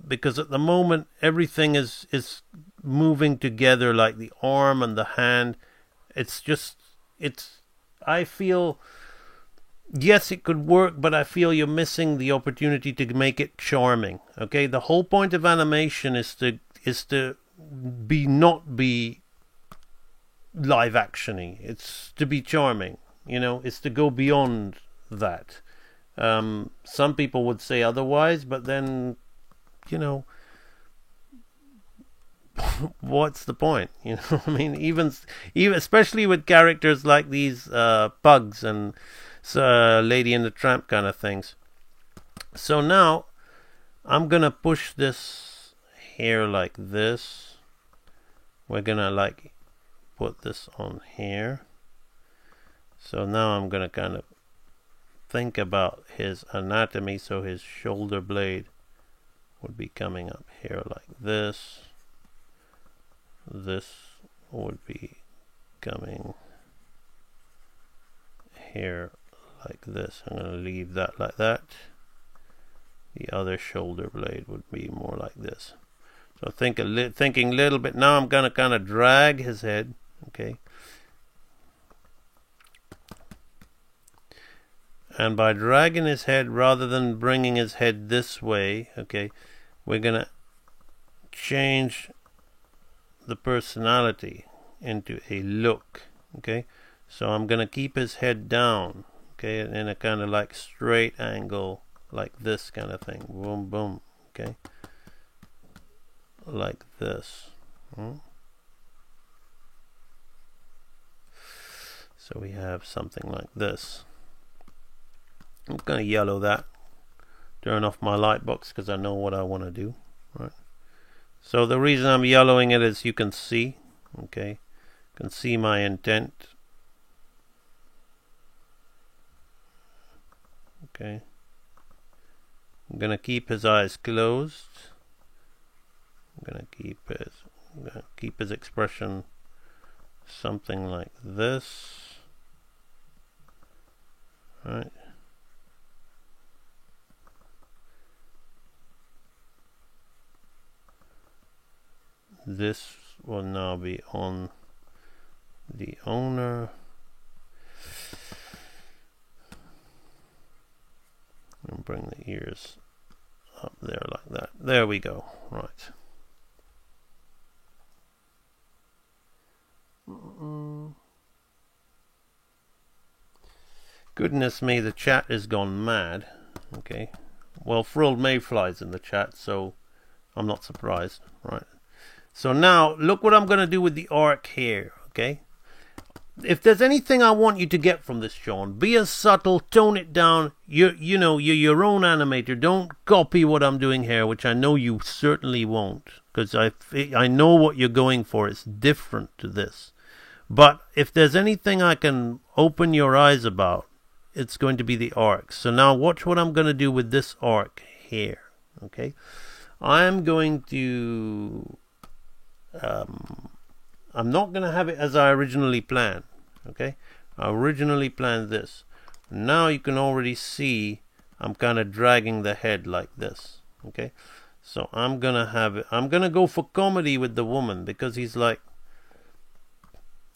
because at the moment everything is moving together, like the arm and the hand. I feel, yes, it could work, but I feel you're missing the opportunity to make it charming. Okay, the whole point of animation is to not be live actiony. It's to be charming. You know, it's to go beyond that. Some people would say otherwise, but then, you know, what's the point? You know, I mean, even especially with characters like these pugs and Lady and the Tramp kind of things. So now I'm gonna push this here like this. We're gonna like put this on here. So now I'm gonna kind of think about his anatomy. So his shoulder blade would be coming up here like this. This would be coming here like this. I'm going to leave that like that. The other shoulder blade would be more like this. So thinking a little bit. Now I'm going to kind of drag his head. Okay. And by dragging his head, rather than bringing his head this way, okay, we're going to change the personality into a look. Okay, so I'm going to keep his head down, okay, in a kind of like straight angle, like this kind of thing. Boom, boom. Okay, like this. So we have something like this. I'm going to yellow that, turn off my light box because I know what I want to do. Right. So the reason I'm yellowing it is you can see, okay, you can see my intent. Okay. I'm going to keep his eyes closed. I'm going to keep his expression something like this. Right. This will now be on the owner. And bring the ears up there like that. There we go. Right. Goodness me, the chat has gone mad. Okay. Well, Frilled Mayfly's in the chat, so I'm not surprised. Right. So now, look what I'm going to do with the arc here, okay? If there's anything I want you to get from this, Sean, be as subtle, tone it down. You're your own animator. Don't copy what I'm doing here, which I know you certainly won't, because I know what you're going for. It's different to this. But if there's anything I can open your eyes about, it's going to be the arc. So now watch what I'm going to do with this arc here. Okay, I'm going to I'm not going to have it as I originally planned. Okay, I originally planned this. Now you can already see I'm kind of dragging the head like this. Okay, so I'm gonna have it. I'm gonna go for comedy with the woman, because he's like,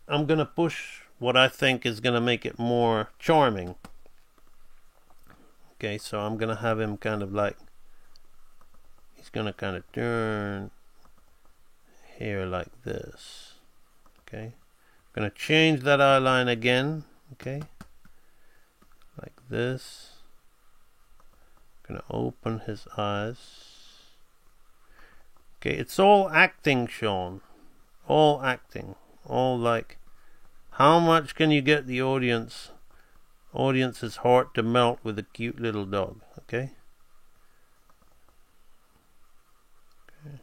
I'm gonna push what I think is gonna make it more charming. Okay, so I'm gonna have him kind of like, he's gonna kind of turn here like this. Okay, gonna change that eye line again. Okay, like this. Gonna open his eyes. Okay, it's all acting, Sean. All acting. All like, how much can you get the audience's heart to melt with a cute little dog? Okay. Okay.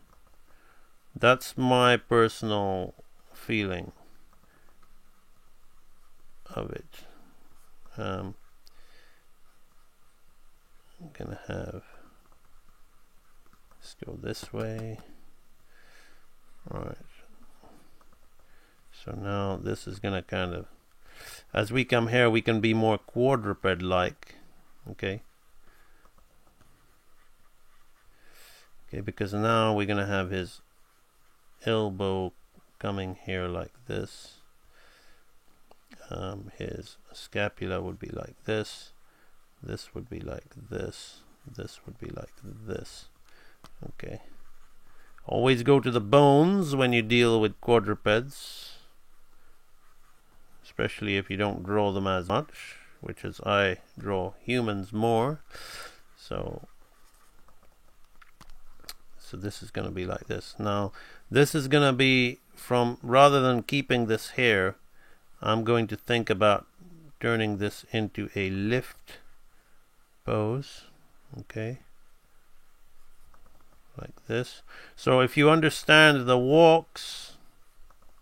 That's my personal feeling of it. I'm gonna have, let's go this way. Alright, so now this is gonna kind of, as we come here, we can be more quadruped like. Okay, because now we're gonna have his elbow coming here like this. His scapula would be like this. This would be like this. This would be like this. Okay. Always go to the bones when you deal with quadrupeds, especially if you don't draw them as much, which is I draw humans more. So this is going to be like this. Now this is going to be from, rather than keeping this here, I'm going to think about turning this into a lift pose. Okay, like this. So if you understand the walks,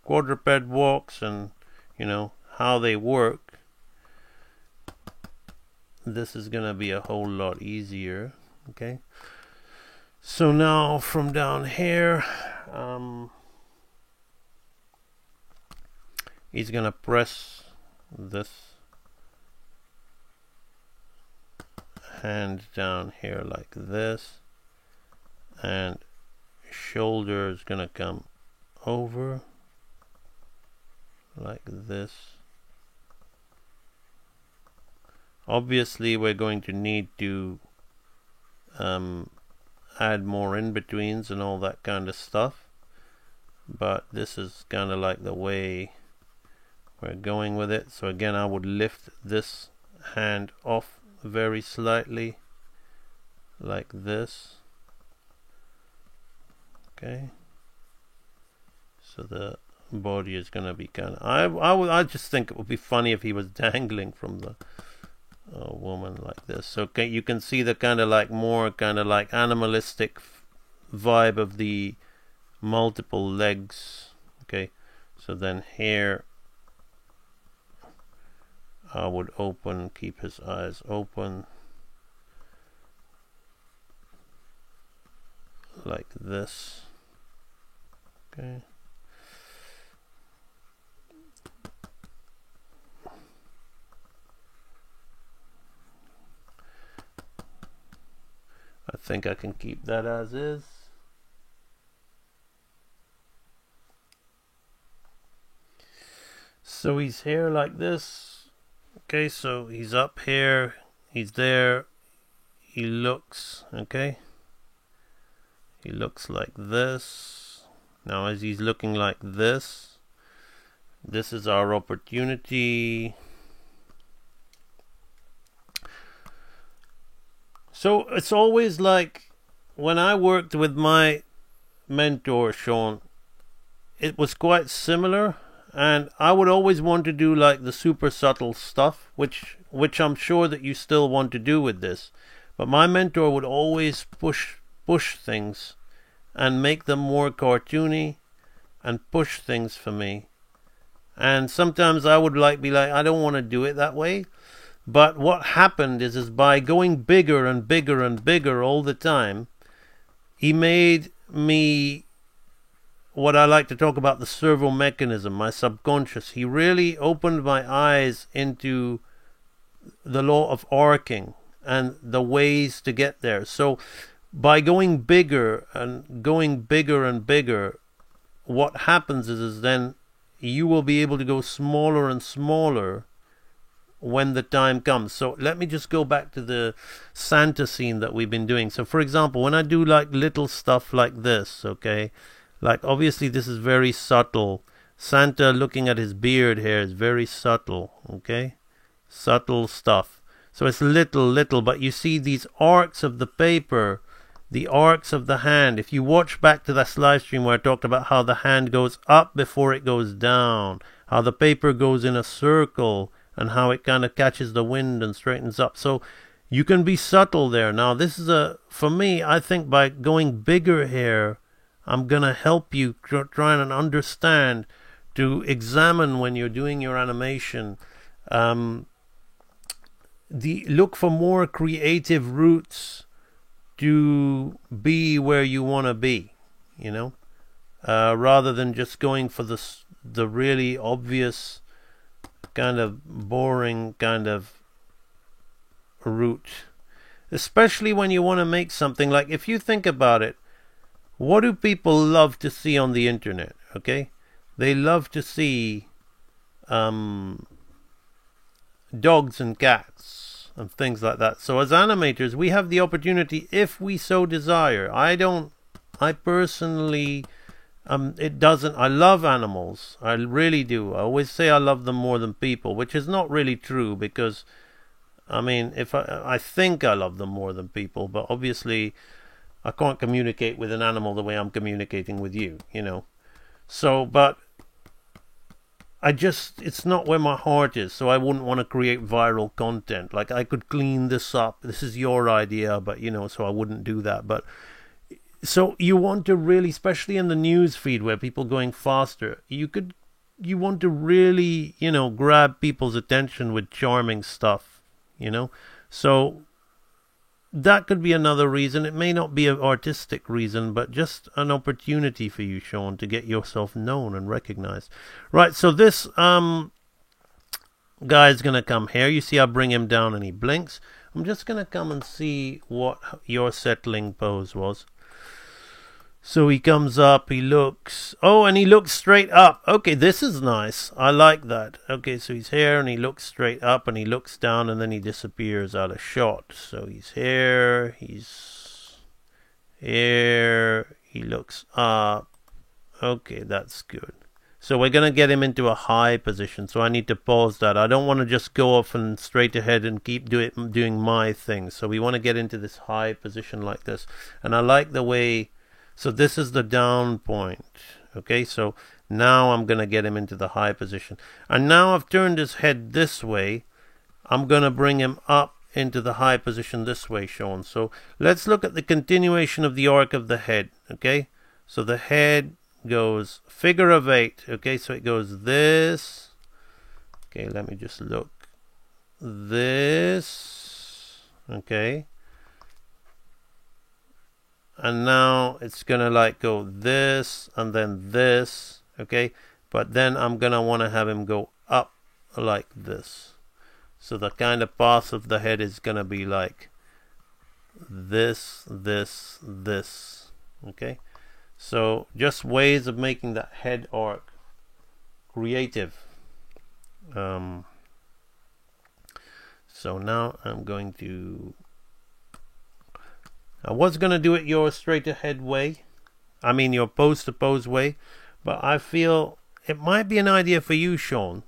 quadruped walks, and you know how they work, this is gonna be a whole lot easier. Okay, so now from down here, he's gonna press this hand down here like this, and shoulder is gonna come over like this. Obviously we're going to need to add more in-betweens and all that kind of stuff, but this is kind of like the way we're going with it. So again, I would lift this hand off very slightly like this. Okay, so the body is going to be kind of, I just think it would be funny if he was dangling from the woman like this. So okay, you can see the kind of like more kind of like animalistic vibe of the multiple legs. Okay, so then here I would open, keep his eyes open like this. Okay. I think I can keep that as is. So he's here like this. Okay, so he's up here, he's there, he looks, okay? He looks like this. Now as he's looking like this, this is our opportunity. So it's always like when I worked with my mentor, Sean, it was quite similar, and I would always want to do like the super subtle stuff, which I'm sure that you still want to do with this. But my mentor would always push things and make them more cartoony and push things for me. And sometimes I would be like, I don't want to do it that way. But what happened is by going bigger and bigger and bigger all the time, he made me what I like to talk about, the servo mechanism, my subconscious. He really opened my eyes into the law of arcing and the ways to get there. So by going bigger and bigger, what happens is then you will be able to go smaller and smaller when the time comes. So let me just go back to the Santa scene that we've been doing. So for example, when I do like little stuff like this, okay, like obviously this is very subtle. Santa looking at his beard here is very subtle, okay, subtle stuff. So it's little, but you see these arcs of the paper, the arcs of the hand. If you watch back to this live stream where I talked about how the hand goes up before it goes down, how the paper goes in a circle, and how it kind of catches the wind and straightens up. So you can be subtle there. Now this is for me, I think by going bigger here, I'm going to help you try and understand, to examine when you're doing your animation, look for more creative routes to be where you want to be, you know, rather than just going for the really obvious kind of boring kind of route. Especially when you want to make something, like if you think about it, what do people love to see on the internet? Okay, they love to see dogs and cats and things like that. So as animators, we have the opportunity, if we so desire. I personally, I love animals. I really do. I always say I love them more than people, which is not really true, because I mean, if I think I love them more than people, but obviously I can't communicate with an animal the way I'm communicating with you, you know. So, but it's not where my heart is, so I wouldn't want to create viral content. Like, I could clean this up. This is your idea, but, you know, so I wouldn't do that. But, so you want to really, especially in the news feed where people going faster, you want to really, you know, grab people's attention with charming stuff, you know. So that could be another reason. It may not be an artistic reason, but just an opportunity for you, Sean, to get yourself known and recognized. Right, so this guy's going to come here. You see I bring him down and he blinks. I'm just going to come and see what your settling pose was. So he comes up, he looks. Oh, and he looks straight up. Okay, this is nice. I like that. Okay, so he's here and he looks straight up and he looks down and then he disappears out of shot. So he's here, he's here, he looks up. Okay, that's good. So we're going to get him into a high position. So I need to pause that. I don't want to just go off and straight ahead and keep doing my thing. So we want to get into this high position like this. And I like the way... So this is the down point. Okay, so now I'm going to get him into the high position. And now I've turned his head this way. I'm going to bring him up into the high position this way, Sean. So let's look at the continuation of the arc of the head. Okay, so the head goes figure of 8. Okay, so it goes this. Okay, let me just look. This. Okay. And now it's going to like go this and then this, okay? But then I'm going to want to have him go up like this. So the kind of path of the head is going to be like this, okay? So just ways of making that head arc creative. So now I'm going to... I was going to do it your straight ahead way. I mean your pose to pose way. But I feel it might be an idea for you, Sean.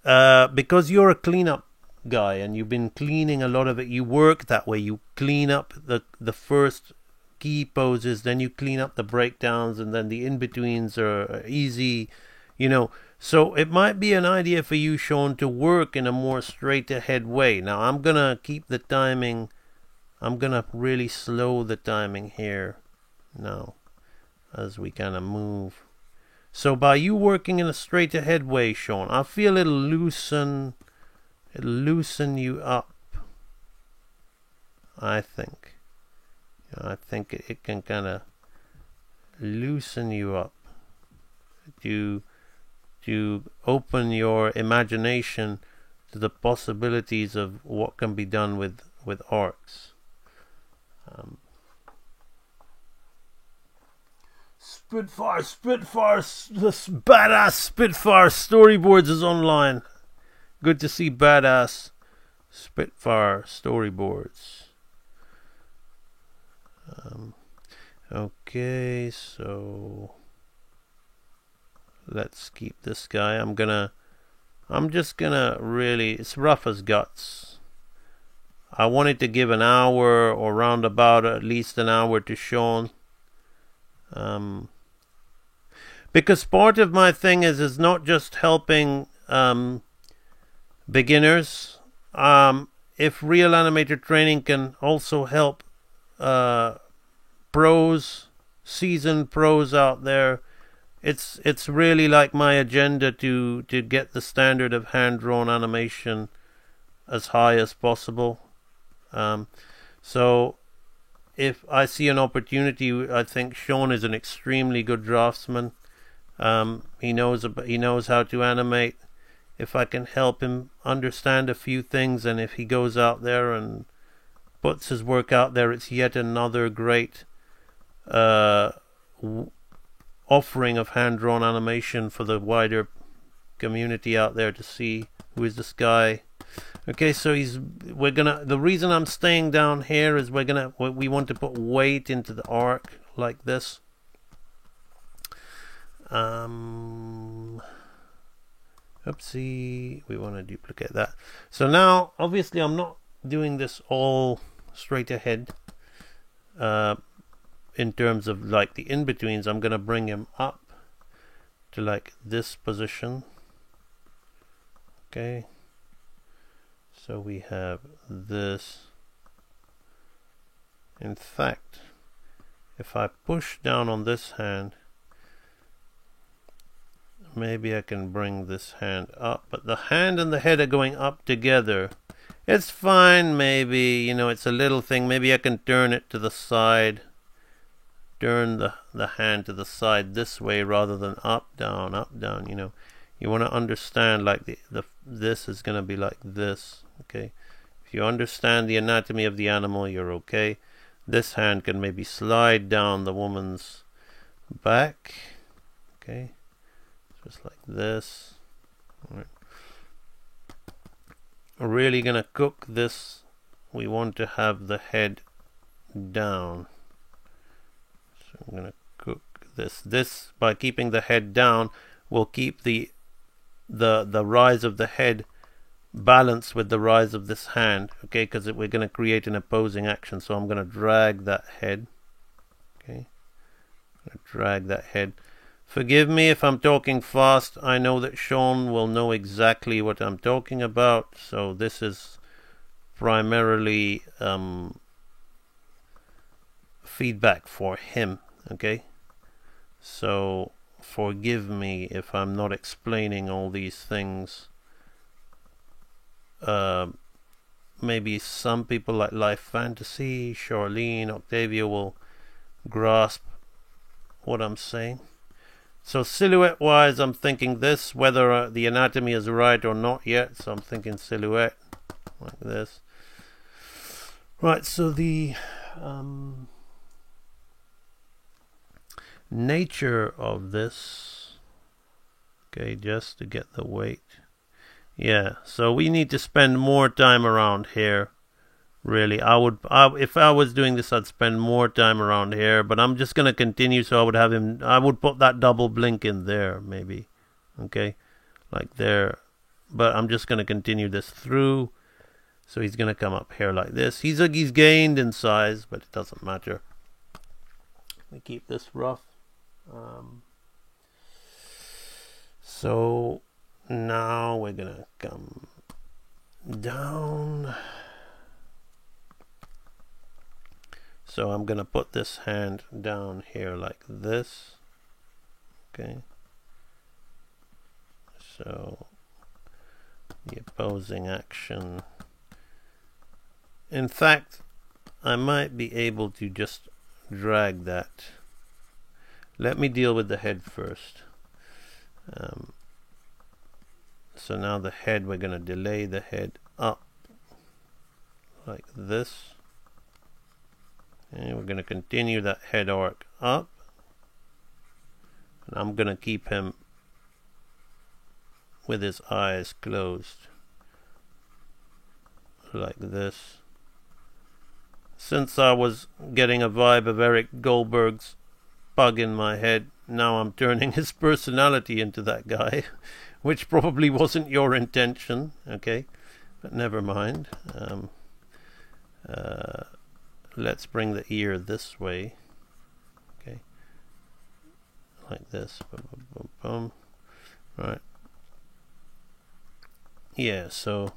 Because you're a cleanup guy and you've been cleaning a lot of it. You work that way. You clean up the first key poses. Then you clean up the breakdowns. And then the in-betweens are easy. You know. So it might be an idea for you, Sean, to work in a more straight ahead way. Now I'm going to keep the timing... I'm going to really slow the timing here now as we kind of move. So by you working in a straight ahead way, Sean, I feel it'll loosen you up. I think. I think it can kind of loosen you up. To open your imagination to the possibilities of what can be done with arcs. Spitfire, this badass Spitfire storyboards is online. Good to see badass Spitfire storyboards. Okay, so let's keep this guy. I'm just gonna really, it's rough as guts. I wanted to give an hour or roundabout at least an hour to Sean. Because part of my thing is not just helping beginners. If Real Animator Training can also help pros, seasoned pros out there, it's really like my agenda to get the standard of hand-drawn animation as high as possible. So if I see an opportunity, I think Sean is an extremely good draftsman. He knows how to animate. If I can help him understand a few things, and if he goes out there and puts his work out there, it's yet another great offering of hand-drawn animation for the wider community out there to see. Who is this guy? Okay, so the reason I'm staying down here is we want to put weight into the arc like this. Oopsie, we want to duplicate that. So now, obviously, I'm not doing this all straight ahead. In terms of like the in-betweens, I'm gonna bring him up to like this position. Okay. So we have this. In fact, if I push down on this hand, maybe I can bring this hand up, but the hand and the head are going up together. It's fine, maybe, it's a little thing. Maybe I can turn it to the side. Turn the hand to the side this way rather than up, down, You want to understand like this is going to be like this, okay? If you understand the anatomy of the animal, you're okay. This hand can maybe slide down the woman's back, okay? Just like this. All right. We're really going to cook this. We want to have the head down. So I'm going to cook this. This, by keeping the head down, will keep the rise of the head balanced with the rise of this hand, okay? Because we're going to create an opposing action. So I'm going to drag that head, okay? I'm going to drag that head. Forgive me if I'm talking fast. I know that Sean will know exactly what I'm talking about. So this is primarily feedback for him, okay? So forgive me if I'm not explaining all these things. Maybe some people like Life Fantasy, Charlene, Octavia will grasp what I'm saying. So silhouette wise, I'm thinking this, whether the anatomy is right or not yet. So I'm thinking silhouette like this. Right, so the nature of this, okay, just to get the weight. Yeah, so we need to spend more time around here. Really, if I was doing this, I'd spend more time around here, but I'm just going to continue, so I would put that double blink in there, maybe, okay, like there, but I'm just going to continue this through, so he's going to come up here like this. He's gained in size, but it doesn't matter. We keep this rough. So now we're going to come down. So I'm going to put this hand down here like this. Okay. So the opposing action. In fact, I might be able to just drag that. Let me deal with the head first. So now the head, we're going to delay the head up like this. And we're going to continue that head arc up. And I'm going to keep him with his eyes closed like this. Since I was getting a vibe of Eric Goldberg's bug in my head, now I'm turning his personality into that guy, which probably wasn't your intention, okay? But never mind. Let's bring the ear this way, okay? Like this. Boom, boom, boom, boom. Right. Yeah, so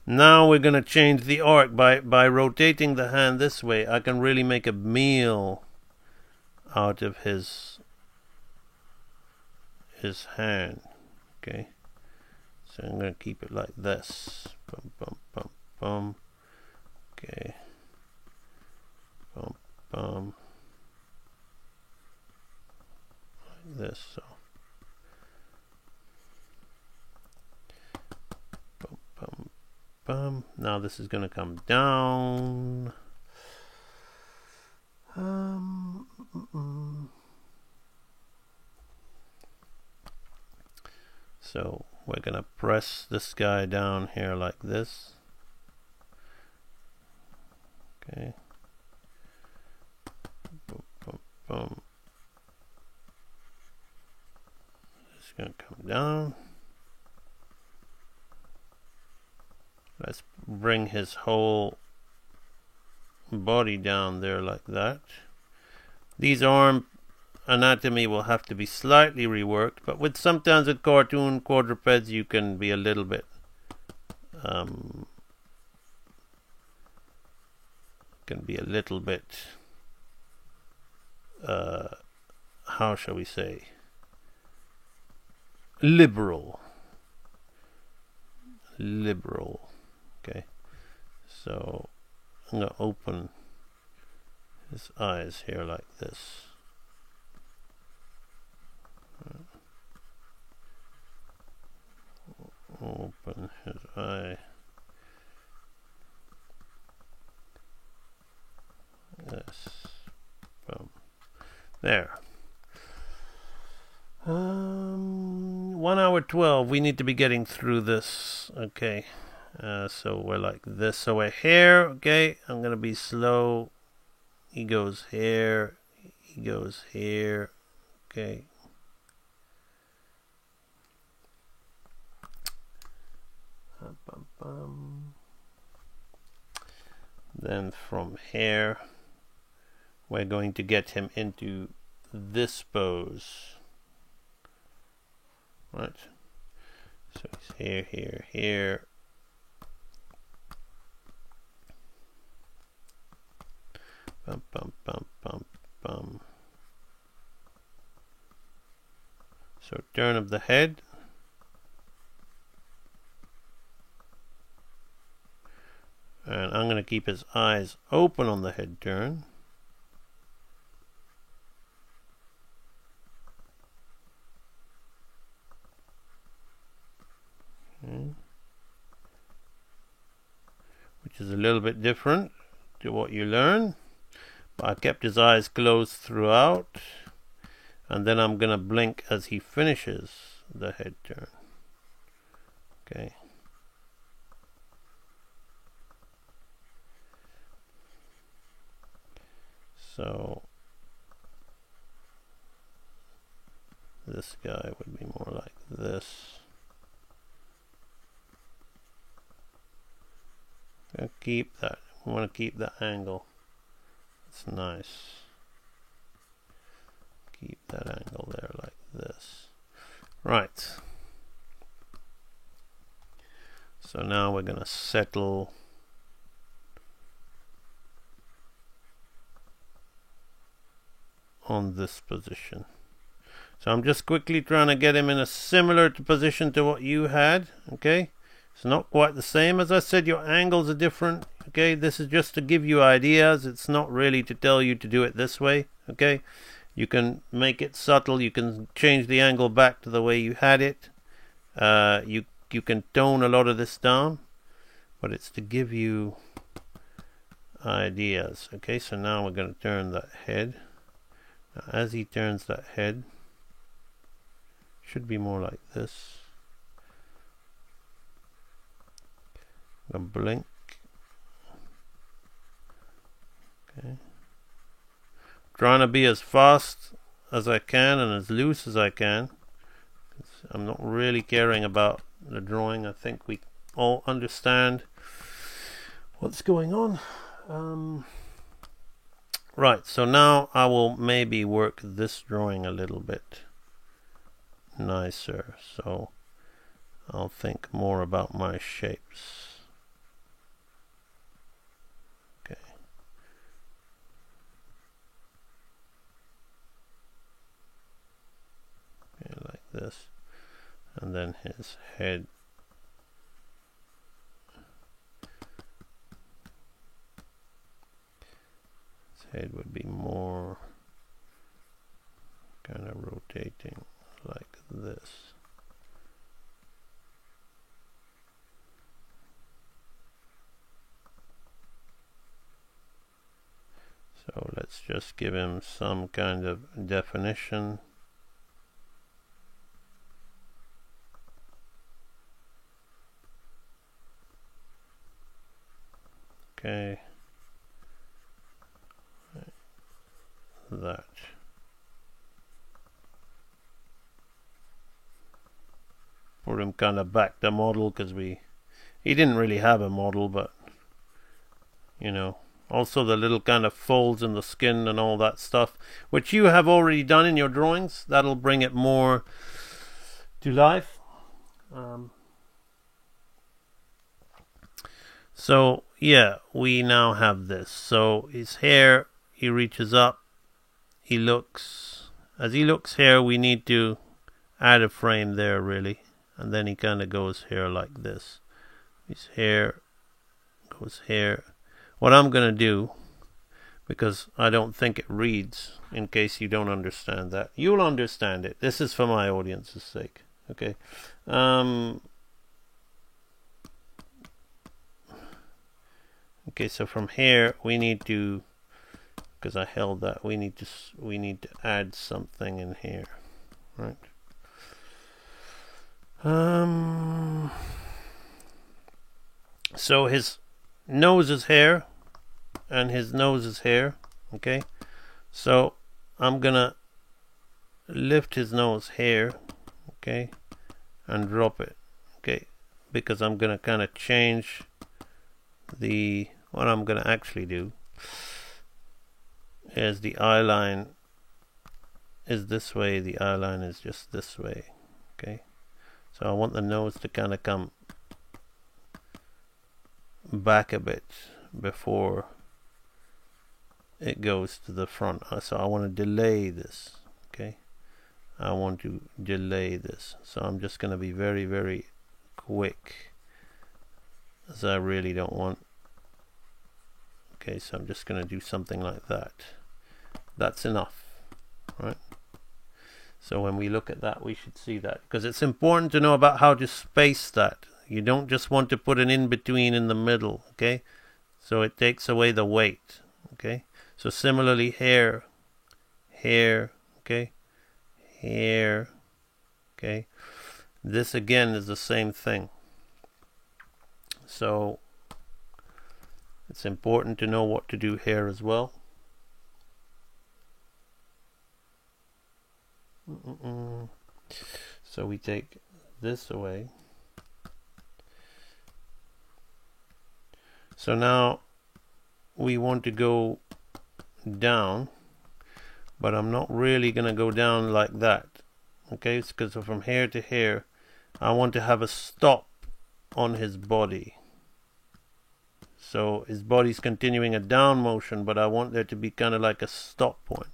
now we're going to change the arc by rotating the hand this way. I can really make a meal out of his hand. Okay, so I'm going to keep it like this. Bum, bum, bum, bum. Okay. Bum, bum. Like this. So. Bum, bum, bum. Now this is going to come down. So we're going to press this guy down here like this. Okay. Boom, boom, boom. It's going to come down. Let's bring his whole body down there like that. These arm anatomy will have to be slightly reworked, but sometimes with cartoon quadrupeds you can be a little bit how shall we say, liberal. Okay, so I'm going to open his eyes here like this. Open his eye. Yes. Boom. There. 1 hour 12. We need to be getting through this. Okay. So we're like this. So we're here. Okay. I'm gonna be slow. He goes here. He goes here. Okay. Then from here we're going to get him into this pose, right? So he's here. Bum, bum, bum, bum, bum. So turn of the head. And I'm going to keep his eyes open on the head turn. Okay. Which is a little bit different to what you learn. But I kept his eyes closed throughout. And then I'm going to blink as he finishes the head turn. Okay. So this guy would be more like this. I'll keep that. I want to keep the angle. It's nice. Keep that angle there like this. Right. So now we're going to settle on this position. So I'm just quickly trying to get him in a similar position to what you had. Okay, it's not quite the same. As I said, your angles are different. Okay, this is just to give you ideas. It's not really to tell you to do it this way. Okay, you can make it subtle. You can change the angle back to the way you had it. You can tone a lot of this down, but it's to give you ideas. Okay, so now we're going to turn that head. Now, as he turns that head, should be more like this. I'm going to blink. Okay. Trying to be as fast as I can and as loose as I can. I'm not really caring about the drawing. I think we all understand what's going on. Right, so now I will maybe work this drawing a little bit nicer. So I'll think more about my shapes. Okay. Okay, like this. And then his head. His head would be more kind of rotating like this. So let's just give him some kind of definition. Okay. That. Put him kind of back to model because he didn't really have a model, but you know, also the little kind of folds in the skin and all that stuff, which you have already done in your drawings. That'll bring it more to life. So yeah, we now have this. So his hair, he reaches up, he looks, as he looks here, we need to add a frame there really, and then he kind of goes here like this. His hair goes here. What I'm gonna do, because I don't think it reads, in case you don't understand that, you'll understand it. This is for my audience's sake. Okay. Okay, so from here we need to, because I held that, we need to add something in here, right? So his nose is here, and his nose is here. Okay, so I'm gonna lift his nose here, okay, and drop it, okay, because I'm gonna kind of change the, what I'm gonna actually do is the eye line is this way, the eye line is just this way. Okay, so I want the nose to kind of come back a bit before it goes to the front. So I want to delay this. Okay, I want to delay this, so I'm just going to be very, very quick, as I really don't want. Okay, so I'm just going to do something like that. That's enough, right? So when we look at that, we should see that, because it's important to know about how to space that. You don't just want to put an in-between in the middle, okay? So it takes away the weight, okay? So similarly, hair, okay? Hair, okay? This again is the same thing. So it's important to know what to do here as well. So we take this away. So now we want to go down, but I'm not really going to go down like that. Okay, it's because from here to here, I want to have a stop on his body. So his body's continuing a down motion, but I want there to be kind of like a stop point.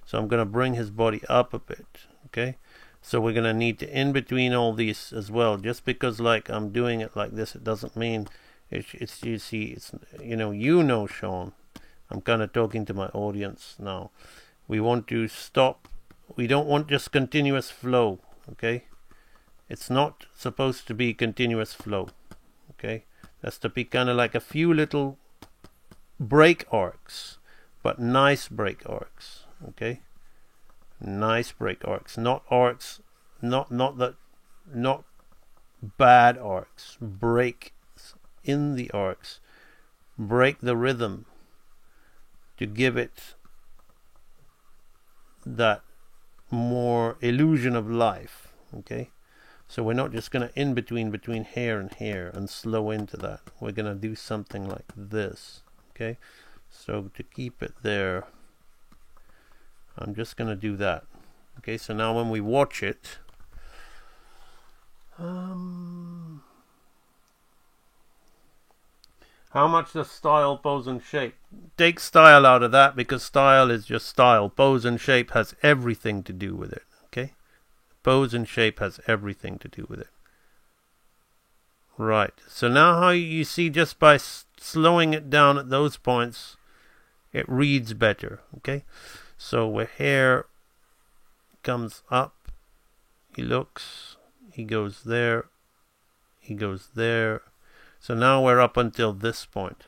So I'm going to bring his body up a bit, okay? So we're going to need to in between all these as well. Just because like I'm doing it like this, it doesn't mean it's you see, it's, you know, Sean, I'm kind of talking to my audience now. We want to stop. We don't want just continuous flow, okay? It's not supposed to be continuous flow, okay? That's to be kind of like a few little break arcs, but nice break arcs, okay? Nice break arcs, not bad arcs. Break in the arcs, break the rhythm to give it that more illusion of life, okay? So we're not just going to in between hair and hair and slow into that. We're going to do something like this, okay? So to keep it there, I'm just going to do that. Okay, so now when we watch it, how much does style, pose, and shape? Take style out of that, because style is just style. Pose and shape has everything to do with it, okay? Pose and shape has everything to do with it. Right, so now how you see, just by slowing it down at those points, it reads better, okay? So where hair comes up, he looks, he goes there, he goes there. So now we're up until this point.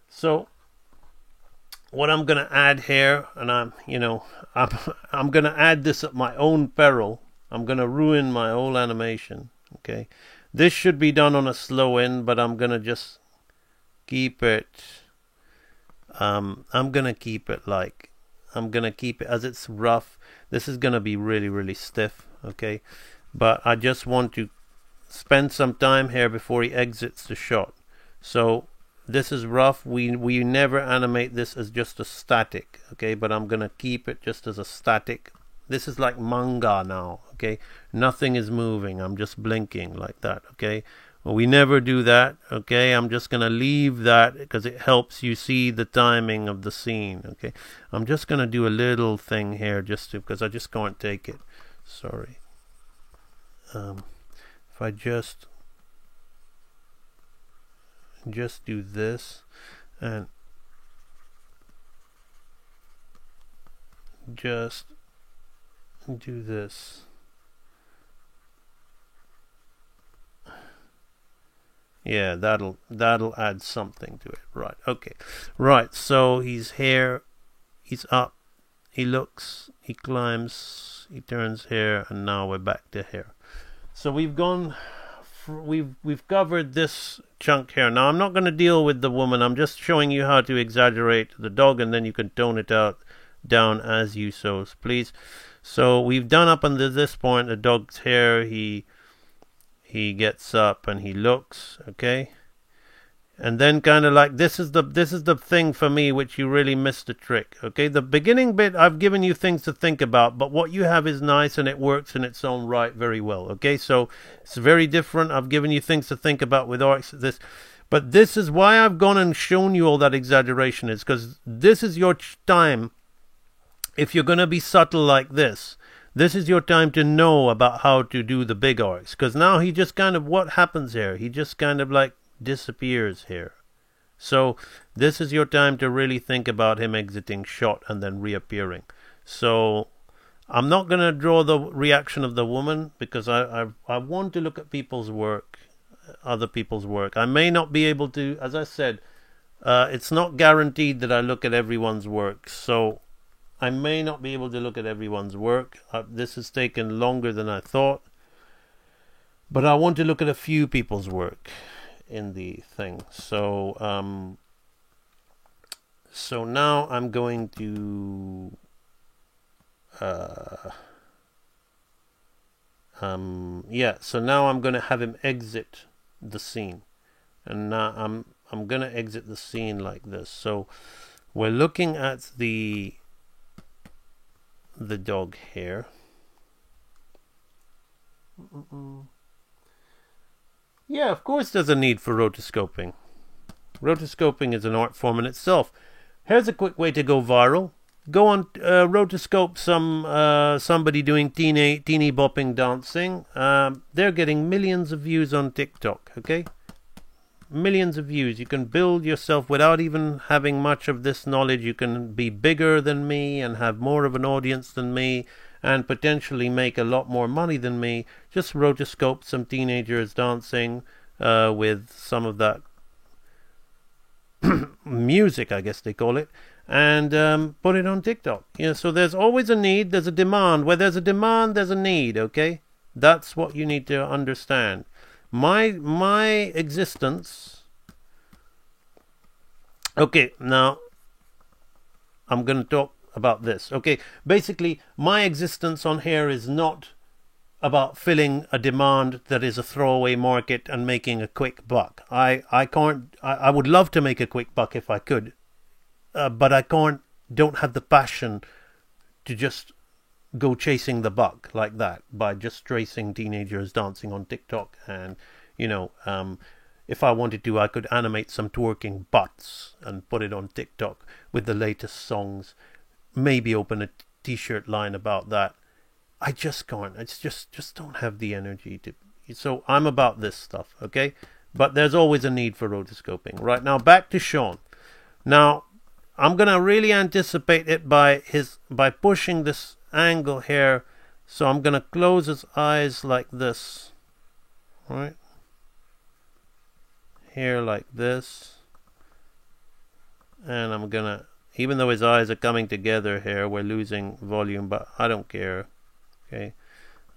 So what I'm going to add here, and I'm going to add this at my own peril. I'm going to ruin my whole animation, okay? This should be done on a slow end, but I'm going to just keep it, I'm going to keep it as it's rough. This is going to be really, really stiff, okay? But I just want to spend some time here before he exits the shot. So this is rough. We never animate this as just a static, okay? But I'm going to keep it just as a static. This is like manga now, okay? Nothing is moving. I'm just blinking like that, okay? Well, we never do that, okay? I'm just going to leave that because it helps you see the timing of the scene, okay? I'm just going to do a little thing here because I just can't take it. Sorry. If I just do this and just do this. Yeah, that'll add something to it. Right, okay. Right, so he's here, he's up, he looks, he climbs, he turns here, and now we're back to here. So we've covered this chunk here. Now I'm not going to deal with the woman. I'm just showing you how to exaggerate the dog, and then you can tone it down as you so please. So we've done up until this point. The dog's here. He gets up and he looks, okay, and then kind of like this is the thing for me which you really missed the trick, okay? The beginning bit I've given you things to think about, but what you have is nice and it works in its own right very well, okay? So it's very different. I've given you things to think about with arcs. But this is why I've gone and shown you all that exaggeration, is because this is your time. If you're going to be subtle like this is your time to know about how to do the big arcs. Because now he just kind of, what happens here? He just kind of like disappears here. So this is your time to really think about him exiting shot and then reappearing. So I'm not going to draw the reaction of the woman because I want to look at people's work, other people's work. I may not be able to, as I said, it's not guaranteed that I look at everyone's work. So I may not be able to look at everyone's work. This has taken longer than I thought. But I want to look at a few people's work in the thing. So now I'm going to so now I'm going to have him exit the scene. And now I'm going to exit the scene like this. So we're looking at the dog here. Yeah, of course there's a need for rotoscoping. Rotoscoping is an art form in itself. Here's a quick way to go viral. Go on, rotoscope somebody doing teeny bopping dancing. They're getting millions of views on TikTok, okay? Millions of views. You can build yourself without even having much of this knowledge. You can be bigger than me and have more of an audience than me and potentially make a lot more money than me. Just rotoscope some teenagers dancing with some of that music, I guess they call it, and put it on TikTok. So there's always a need, there's a demand. Where there's a demand, there's a need, okay? That's what you need to understand. My existence... Okay, now I'm going to talk about this. Okay, basically, my existence on here is not about filling a demand that is a throwaway market and making a quick buck. I would love to make a quick buck if I could, but I don't have the passion to just go chasing the buck like that by just tracing teenagers dancing on TikTok. And if I wanted to, I could animate some twerking butts and put it on TikTok with the latest songs, maybe open a t-shirt line about that. I just can't. It's just don't have the energy to. So I'm about this stuff, okay? But there's always a need for rotoscoping. Right, now back to Sean. Now I'm gonna really anticipate it by pushing this angle here. So I'm gonna close his eyes like this, right? Here like this, and I'm gonna, even though his eyes are coming together here, we're losing volume, but I don't care. Okay,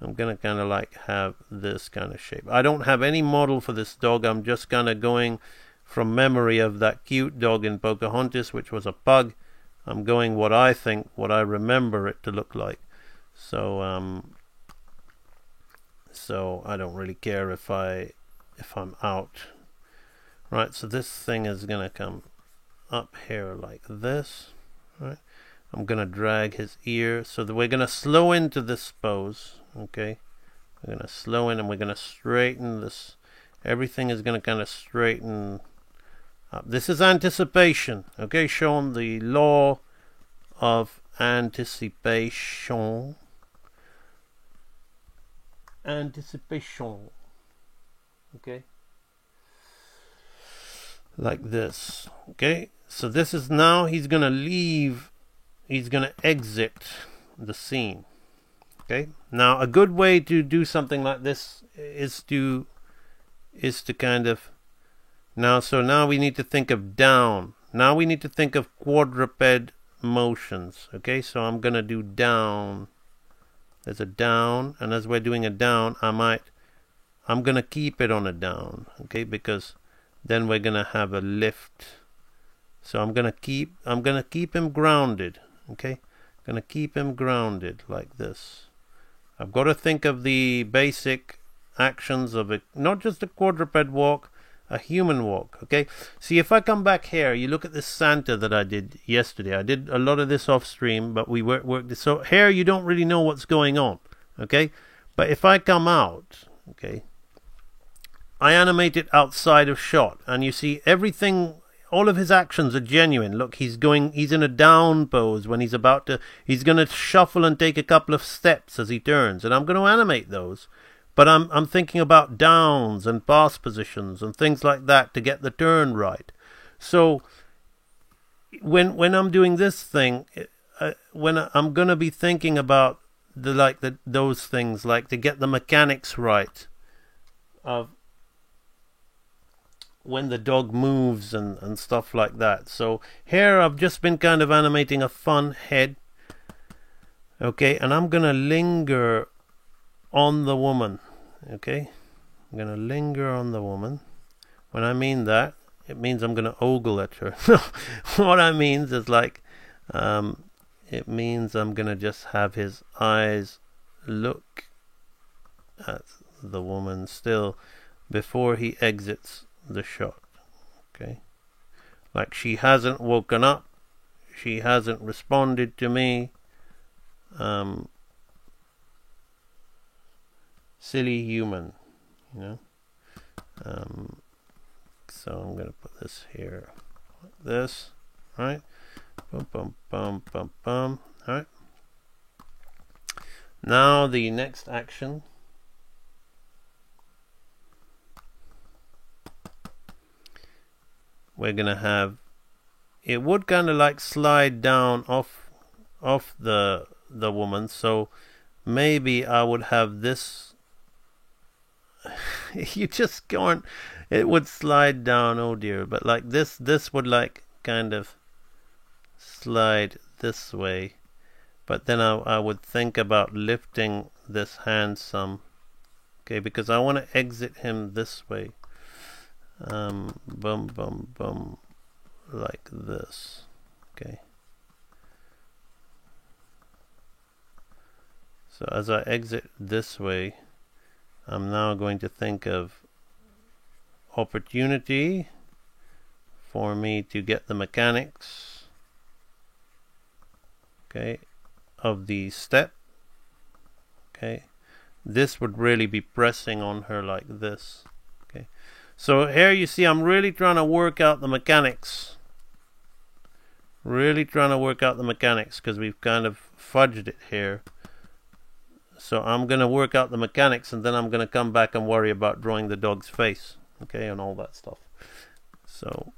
I'm gonna kind of like have this kind of shape. I don't have any model for this dog. I'm just kind of going from memory of that cute dog in Pocahontas, which was a pug. I'm going what I remember it to look like. So I don't really care if I'm out. Right, so this thing is gonna come up here like this, right? I'm gonna drag his ear so that we're gonna slow into this pose, okay? We're gonna slow in and we're gonna straighten this. Everything is gonna kind of straighten up. This is anticipation, okay, Sean? The law of anticipation. Anticipation, okay? Like this, okay? So this is now, he's gonna exit the scene, okay? Now a good way to do something like this is to kind of, now we need to think of down. Now we need to think of quadruped motions, okay? So I'm gonna do down. There's a down, and as we're doing a down, I'm gonna keep it on a down, okay? Because then we're gonna have a lift. So I'm gonna keep him grounded, okay? Gonna keep him grounded like this. I've got to think of the basic actions of it, not just a quadruped walk, a human walk, okay? See, if I come back here, you look at this Santa that I did yesterday. I did a lot of this off stream, but we worked this. So here you don't really know what's going on, okay? But if I come out, okay, I animate it outside of shot, and you see everything, all of his actions are genuine. Look, he's in a down pose when he's going to shuffle and take a couple of steps as he turns, and I'm going to animate those. But I'm thinking about downs and pass positions and things like that to get the turn right. So when I'm doing this thing, when I'm going to be thinking about those things, like to get the mechanics right of when the dog moves and stuff like that. So here I've just been kind of animating a fun head, okay, and I'm gonna linger on the woman, okay? I'm gonna linger on the woman. When I mean that, it means I'm gonna ogle at her. What I mean is it means I'm gonna just have his eyes look at the woman still before he exits the shot, okay? Like she hasn't woken up, she hasn't responded to me. Silly human, you know. So I'm gonna put this here like this, right? Bum, bum, bum, bum, bum. Alright. Now the next action. We're gonna have, it would kind of like slide down off the woman, so maybe I would have this. You just can't. It would slide down. Oh dear! But like this would like kind of slide this way. But then I would think about lifting this hand some. Okay, because I want to exit him this way. Bum bum bum, like this. Okay. So as I exit this way, I'm now going to think of opportunity for me to get the mechanics, okay, of the step. Okay, this would really be pressing on her like this. Okay, so here you see I'm really trying to work out the mechanics. Really trying to work out the mechanics because we've kind of fudged it here. So I'm going to work out the mechanics, and then I'm going to come back and worry about drawing the dog's face, okay, and all that stuff. So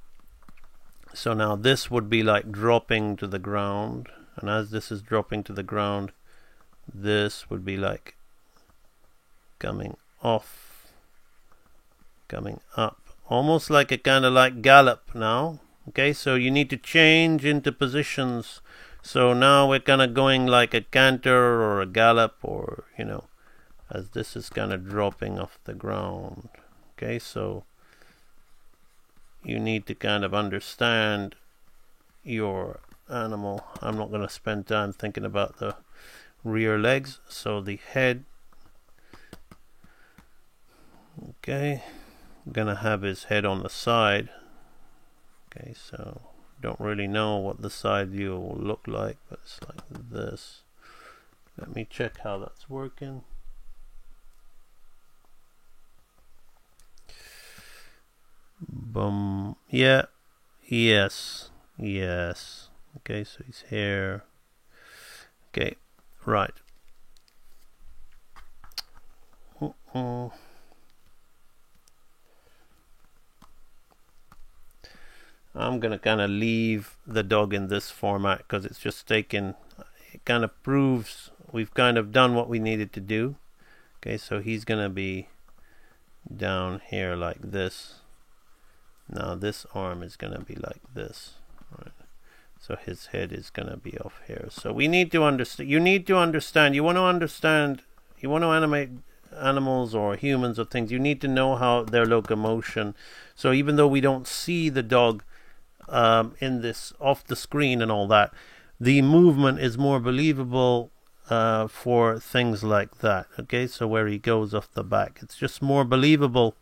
now this would be like dropping to the ground, and as this is dropping to the ground, this would be like coming off, coming up, almost like a kind of like gallop now. Okay, so you need to change into positions. So now we're kind of going like a canter or a gallop, or, you know, as this is kind of dropping off the ground. Okay, so you need to kind of understand your animal. I'm not going to spend time thinking about the rear legs. So the head. Okay, I'm going to have his head on the side. Okay, so don't really know what the side view will look like, but it's like this. Let me check how that's working. Boom. Yeah. Yes. Yes. Okay, so he's here. Okay, right. I'm going to kind of leave the dog in this format because it's just taken, it kind of proves we've kind of done what we needed to do. Okay, so he's going to be down here like this. Now this arm is going to be like this. Right. So his head is going to be off here. So we need to understand, you want to animate animals or humans or things, you need to know how their locomotion. So even though we don't see the dog in this off the screen and all that, the movement is more believable for things like that. Okay, so where he goes off the back, it's just more believable.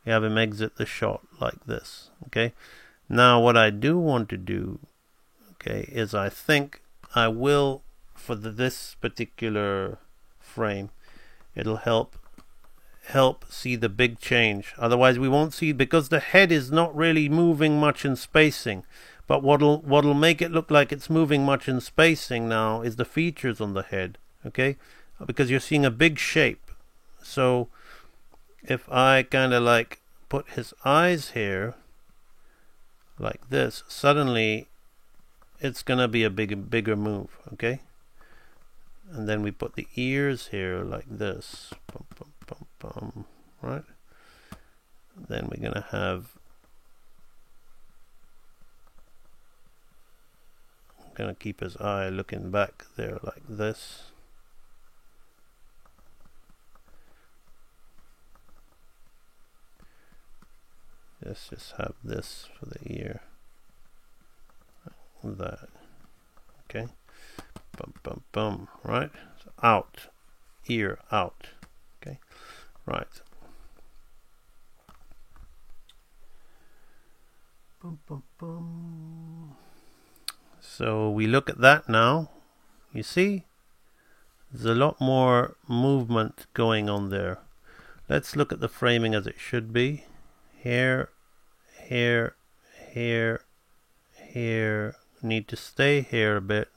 We have him exit the shot like this. Okay, now what I do want to do, okay, is I think I will, for this particular frame, it'll help see the big change. Otherwise we won't see, because the head is not really moving much in spacing. But what'll make it look like it's moving much in spacing now is the features on the head. Okay, because you're seeing a big shape. So if I kind of like put his eyes here like this, suddenly it's gonna be a bigger move. Okay, and then we put the ears here like this. Bum, bum, bum, bum. Right, then we're gonna have, I'm gonna keep his eye looking back there like this. Let's just have this for the ear. That. Okay. Bum bum bum. Right. So out. Ear out. Okay. Right. Bum bum bum. So we look at that now. You see? There's a lot more movement going on there. Let's look at the framing as it should be. Here, here, here, here, need to stay here a bit,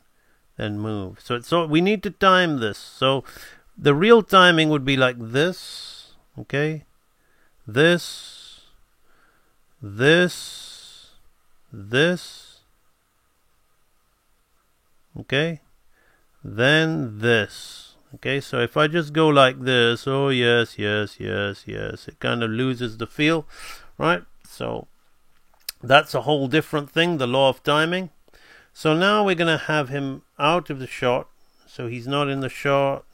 then move. So we need to time this. So the real timing would be like this, okay? This, okay? Then this, okay? So if I just go like this, oh yes, it kind of loses the feel, right? So that's a whole different thing, the law of timing. So now we're going to have him out of the shot. So he's not in the shot.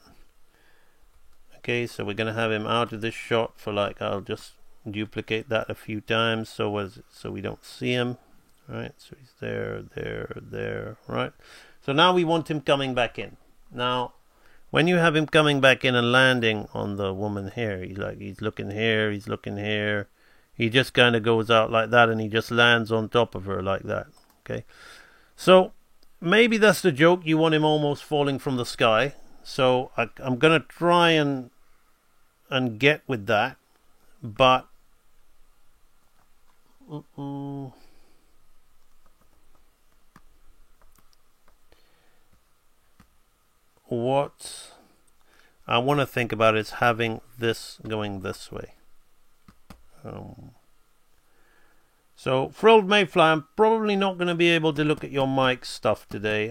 Okay, so we're going to have him out of this shot for like, I'll just duplicate that a few times so we don't see him. Right, so he's there, right? So now we want him coming back in. Now, when you have him coming back in and landing on the woman here, he's looking here. He just kind of goes out like that and he just lands on top of her like that. Okay. So maybe that's the joke. You want him almost falling from the sky. So I'm going to try and get with that. But what I want to think about is having this going this way. So, Frilled Mayfly, I'm probably not going to be able to look at your mic stuff today.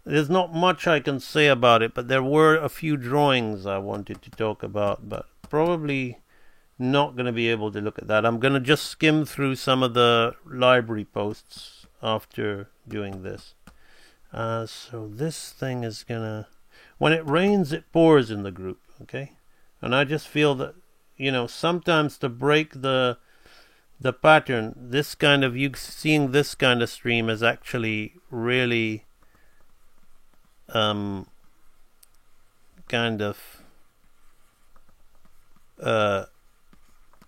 There's not much I can say about it, but there were a few drawings I wanted to talk about, but probably not going to be able to look at that. I'm going to just skim through some of the library posts after doing this. So this thing is going to... When it rains, it pours in the group, okay? And I just feel that, sometimes to break the pattern, this kind of, seeing this kind of stream is actually really kind of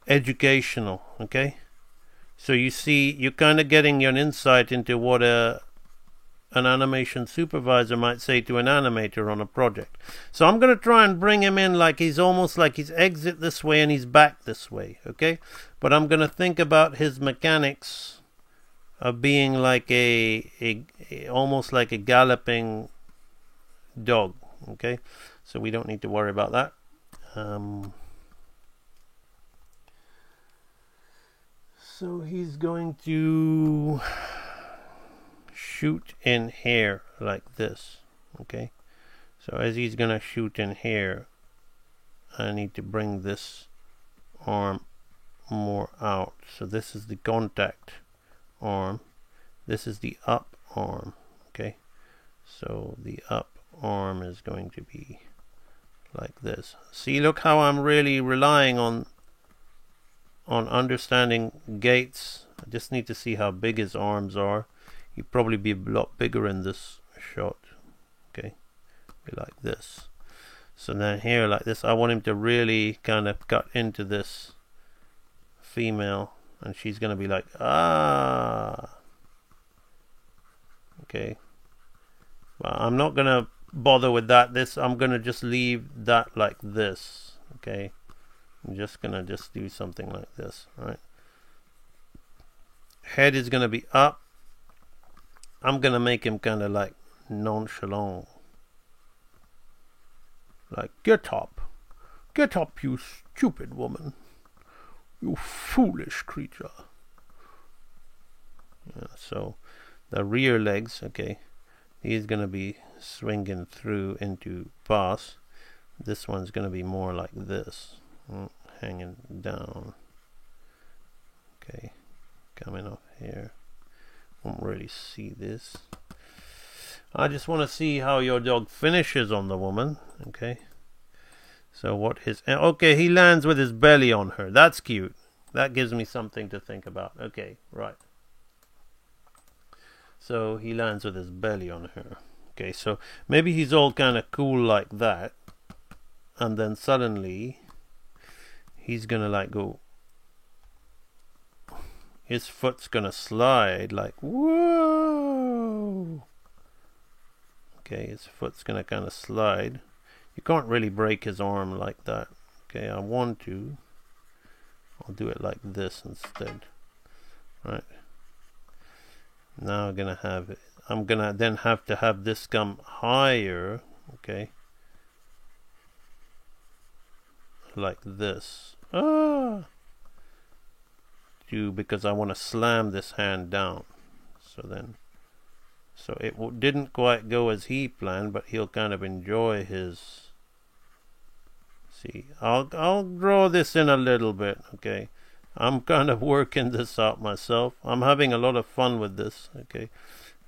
educational, okay? So you're kind of getting an insight into what an animation supervisor might say to an animator on a project. So I'm going to try and bring him in like he's almost like he's exit this way and he's back this way, okay? But I'm going to think about his mechanics of being like almost like a galloping dog, okay? So we don't need to worry about that. So he's going to shoot in here like this, okay? So as he's gonna shoot in here, I need to bring this arm more out. So this is the contact arm, this is the up arm, okay? So the up arm is going to be like this. See, look how I'm really relying on understanding gaits. I just need to see how big his arms are. He'd probably be a lot bigger in this shot. Okay, be like this. So now here like this, I want him to really kind of cut into this female, and she's gonna be like, ah. Okay, but I'm not gonna bother with that. I'm gonna just leave that like this. Okay, I'm just gonna do something like this, right? Head is gonna be up. I'm gonna make him kind of like nonchalant, like get up, you stupid woman, you foolish creature. Yeah, so the rear legs, okay, he's gonna be swinging through into pass. This one's gonna be more like this, hanging down. Okay, coming up here. Won't really see this. I just want to see how your dog finishes on the woman. Okay, so what okay, he lands with his belly on her. That's cute. That gives me something to think about. Okay, right. So he lands with his belly on her. Okay, so maybe he's all kind of cool like that, and then suddenly he's gonna like go, his foot's gonna slide like, whoa. Okay, his foot's gonna kind of slide. You can't really break his arm like that. Okay, I want to. I'll do it like this instead. Right. Now I'm gonna then have to have this come higher, okay, like this. Because I want to slam this hand down. So it didn't quite go as he planned, but he'll kind of enjoy his. See, I'll draw this in a little bit, okay. I'm kind of working this out myself. I'm having a lot of fun with this, okay,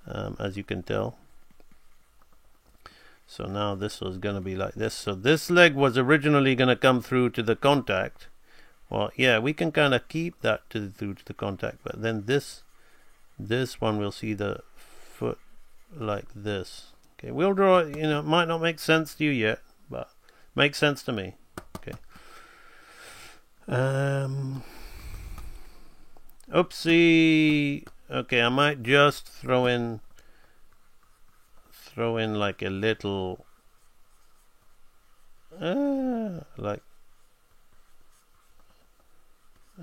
as you can tell. So now this was going to be like this. So this leg was originally going to come through to the contact. Well, yeah, we can kind of keep that through to the contact, but then this one we'll see the foot like this. Okay, we'll draw it. It might not make sense to you yet, but makes sense to me. Okay. Oopsie. Okay, I might just throw in like a little like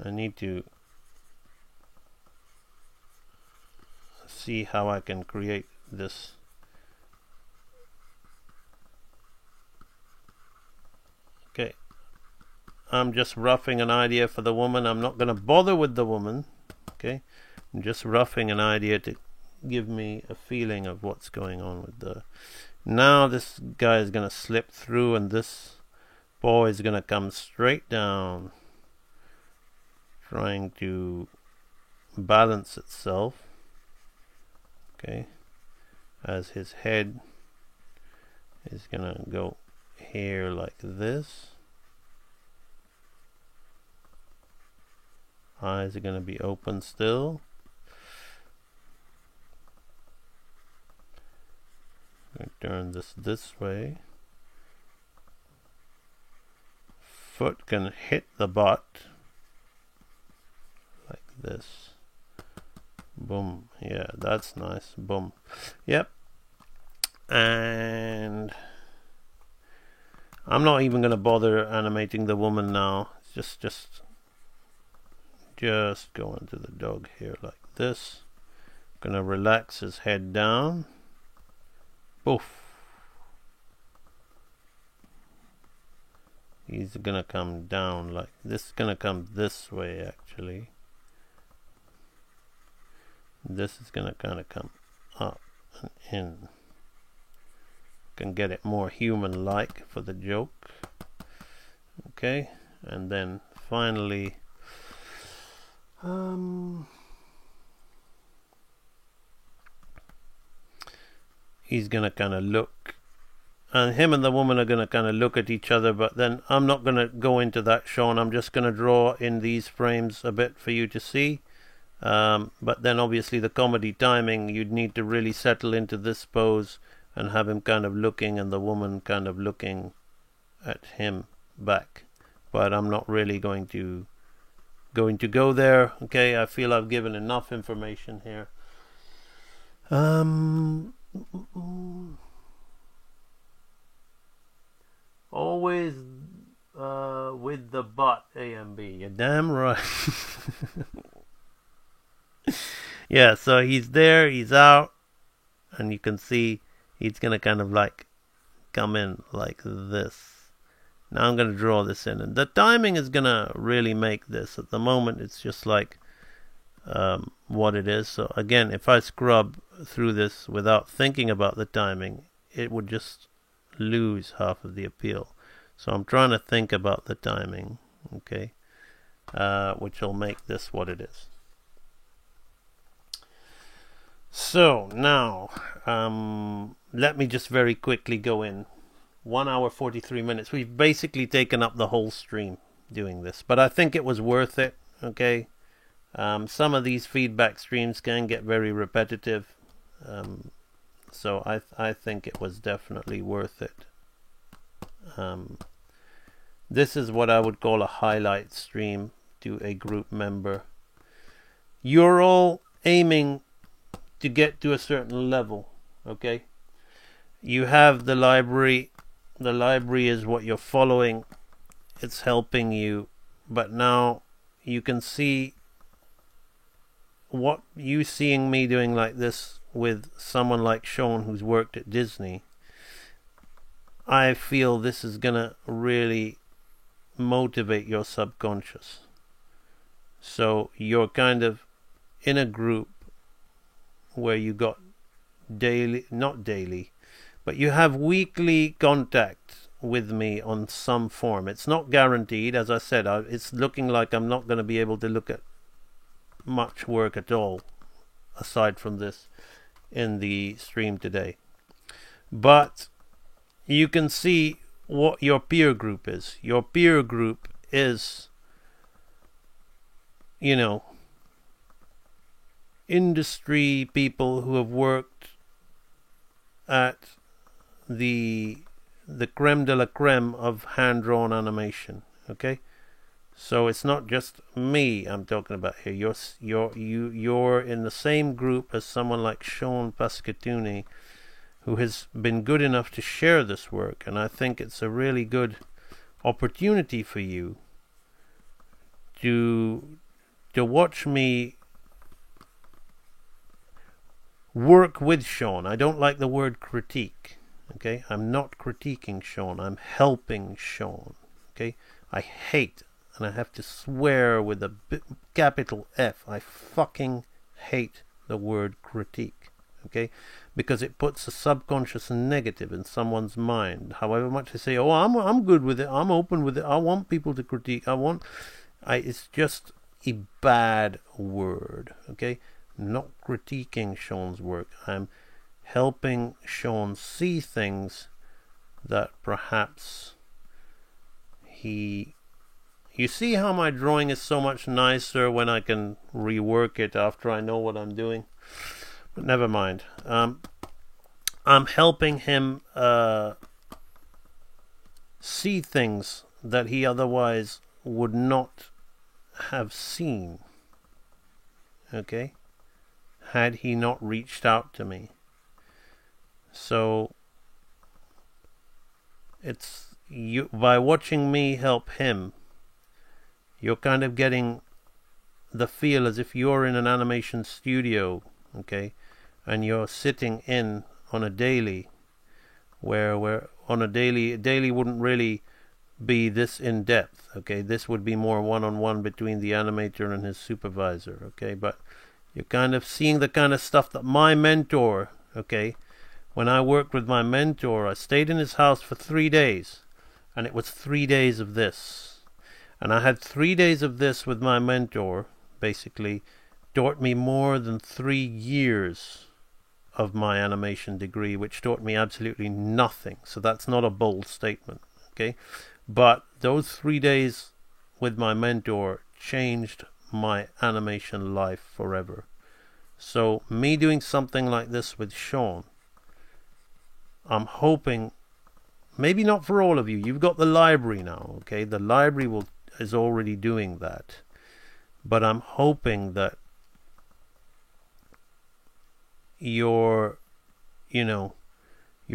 I need to see how I can create this. Okay, I'm just roughing an idea for the woman. I'm not going to bother with the woman. Okay, I'm just roughing an idea to give me a feeling of what's going on with the. Now this guy is going to slip through, and this boy is going to come straight down, trying to balance itself. Okay, as his head is going to go here like this. Eyes are going to be open still. I'm going to turn this way. Foot can hit the butt like this. Boom. Yeah, that's nice. Boom. Yep. And I'm not even going to bother animating the woman now. It's just go into the dog here like this. Gonna relax his head down. Poof. He's gonna come down like this. Gonna come this way actually. This is gonna kind of come up and in. Can get it more human-like for the joke. Okay, and then finally, he's gonna kind of look, and him and the woman are gonna kind of look at each other. But then I'm not gonna go into that, Sean. I'm just gonna draw in these frames a bit for you to see. But then obviously the comedy timing, you'd need to really settle into this pose and have him kind of looking and the woman kind of looking at him back. But I'm not really going to go there. Okay, I feel I've given enough information here. Always with the butt, AMB. You're damn right. Yeah, so he's there, he's out, and you can see he's gonna kind of like come in like this. Now I'm gonna draw this in, and the timing is gonna really make this. At the moment it's just like what it is. So again, if I scrub through this without thinking about the timing, it would just lose half of the appeal. So I'm trying to think about the timing, okay, which will make this what it is. So now, let me just very quickly go in. 1 hour 43 minutes. We've basically taken up the whole stream doing this, but I think it was worth it. Okay, some of these feedback streams can get very repetitive, so I think it was definitely worth it. This is what I would call a highlight stream to a group member. You're all aiming to get to a certain level, okay? You have the library. The library is what you're following. It's helping you, but now you can see what you seeing me doing like this with someone like Sean who's worked at Disney, I feel this is gonna really motivate your subconscious. So you're kind of in a group where you got not daily, but you have weekly contact with me on some form. It's not guaranteed, as I said. It's looking like I'm not going to be able to look at much work at all aside from this in the stream today. But you can see what your peer group is. Your peer group is, you know, industry people who have worked at the creme de la creme of hand-drawn animation. Okay, so it's not just me I'm talking about here. You're in the same group as someone like Sean Pascatuni, who has been good enough to share this work, and I think it's a really good opportunity for you to watch me work with Sean. I don't like the word critique. Okay, I'm not critiquing Sean. I'm helping Sean. Okay, I hate, and I have to swear with a capital F, I fucking hate the word critique. Okay, because it puts a subconscious negative in someone's mind. However much they say, "Oh, I'm good with it. I'm open with it. I want people to critique. It's just a bad word." Okay, I'm not critiquing Sean's work. I'm helping Sean see things that perhaps you see how my drawing is so much nicer when I can rework it after I know what I'm doing. But never mind. I'm helping him see things that he otherwise would not have seen. Okay? Had he not reached out to me. So it's you, by watching me help him, you're kind of getting the feel as if you're in an animation studio, okay, and you're sitting in on a daily, where on a daily wouldn't really be this in depth, okay. This would be more one-on-one between the animator and his supervisor, okay. But you're kind of seeing the kind of stuff that my mentor, okay. When I worked with my mentor, I stayed in his house for 3 days, and it was 3 days of this. And I had 3 days of this with my mentor, basically, taught me more than 3 years of my animation degree, which taught me absolutely nothing. So that's not a bold statement, okay? But those 3 days with my mentor changed my animation life forever. So me doing something like this with Sean, I'm hoping, maybe not for all of you. You've got the library now, okay? The library is already doing that. But I'm hoping that you're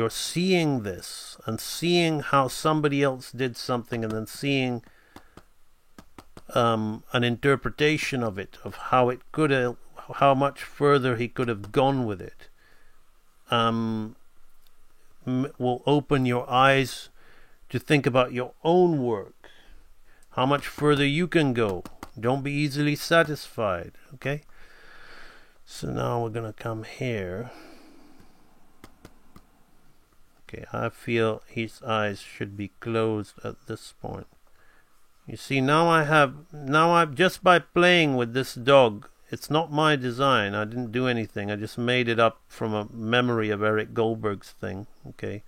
seeing this and seeing how somebody else did something, and then seeing an interpretation of it, of how it could have, how much further he could have gone with it. Will open your eyes to think about your own work, how much further you can go. Don't be easily satisfied, okay? So now we're gonna come here. Okay, I feel his eyes should be closed at this point. You see, now I've just by playing with this dog, it's not my design. I didn't do anything. I just made it up from a memory of Eric Goldberg's thing. Okay,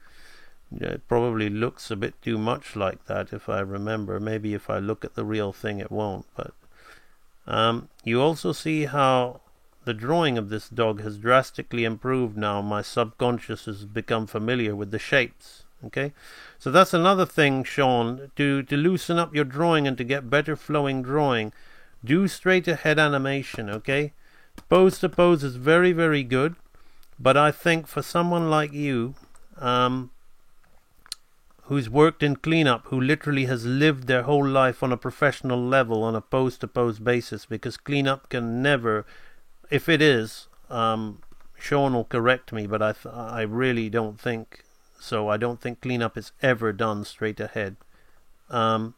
it probably looks a bit too much like that if I remember. Maybe if I look at the real thing, it won't. But you also see how the drawing of this dog has drastically improved now. My subconscious has become familiar with the shapes. Okay, so that's another thing, Sean, to loosen up your drawing and to get better flowing drawing. Do straight ahead animation, okay? Pose to pose is very, very good, but I think for someone like you, who's worked in cleanup, who literally has lived their whole life on a professional level on a pose to pose basis, because cleanup can never if it is, Sean will correct me, but I really don't think so. I don't think cleanup is ever done straight ahead, unless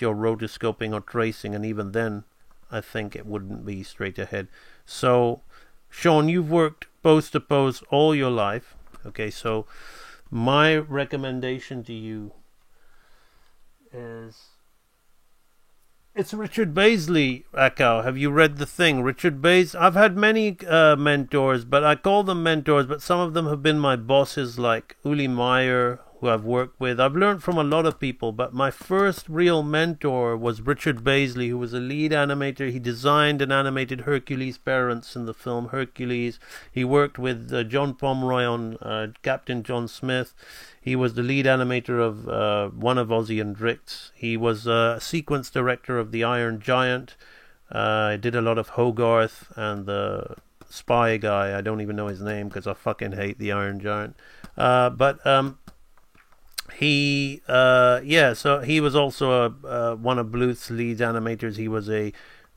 you're rotoscoping or tracing, and even then, I think it wouldn't be straight ahead. So, Sean, you've worked pose to pose all your life. Okay, so my recommendation to you is, it's Richard Baisley, Akau. Have you read The Thing? Richard Baisley. I've had many mentors, but I call them mentors, but some of them have been my bosses, like Uli Meyer, who I've worked with. I've learned from a lot of people, but my first real mentor was Richard Baisley, who was a lead animator. He designed and animated Hercules' parents in the film Hercules. He worked with John Pomeroy on Captain John Smith. He was the lead animator of one of Ozzy and Drix. He was a sequence director of The Iron Giant. I did a lot of Hogarth and the spy guy. I don't even know his name because I fucking hate The Iron Giant. So he was also one of Bluth's lead animators. He was a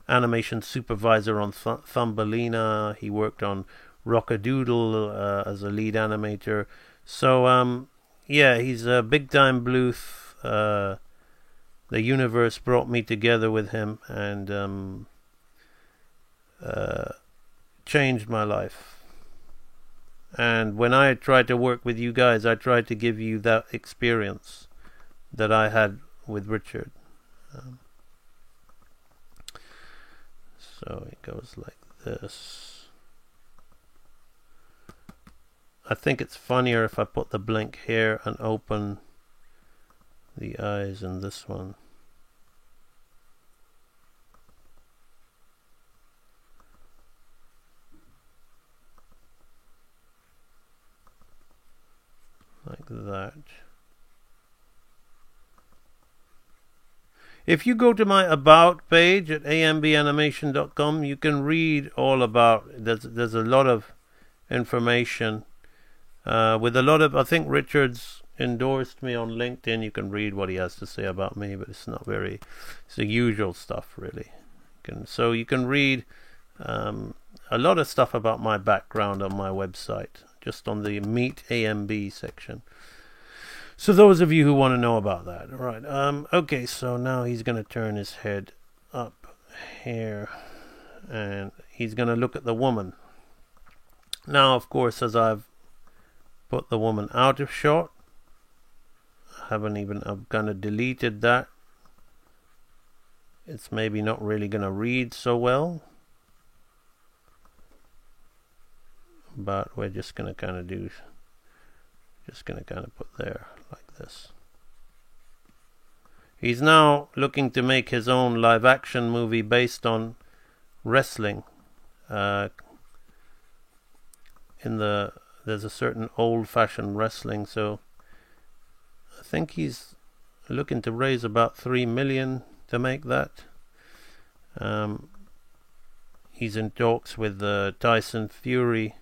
animation supervisor on Thumbelina. He worked on Rockadoodle as a lead animator. So he's a big time Bluth. The universe brought me together with him and changed my life. And when I tried to work with you guys, I tried to give you that experience that I had with Richard. So it goes like this. I think it's funnier if I put the blink here and open the eyes in this one. Like that. If you go to my About page at ambanimation.com, you can read all about, there's a lot of information with a lot of, I think Richard's endorsed me on LinkedIn. You can read what he has to say about me, but it's not very, it's the usual stuff really. So you can read a lot of stuff about my background on my website, just on the Meet AMB section. So those of you who want to know about that. Right. Okay, so now he's going to turn his head up here and he's going to look at the woman. Now, of course, as I've put the woman out of shot, I've kind of deleted that. It's maybe not really going to read so well. But we're just going to kind of put there like this. He's now looking to make his own live action movie based on wrestling. There's a certain old fashioned wrestling, so I think he's looking to raise about 3 million to make that. He's in talks with Tyson Fury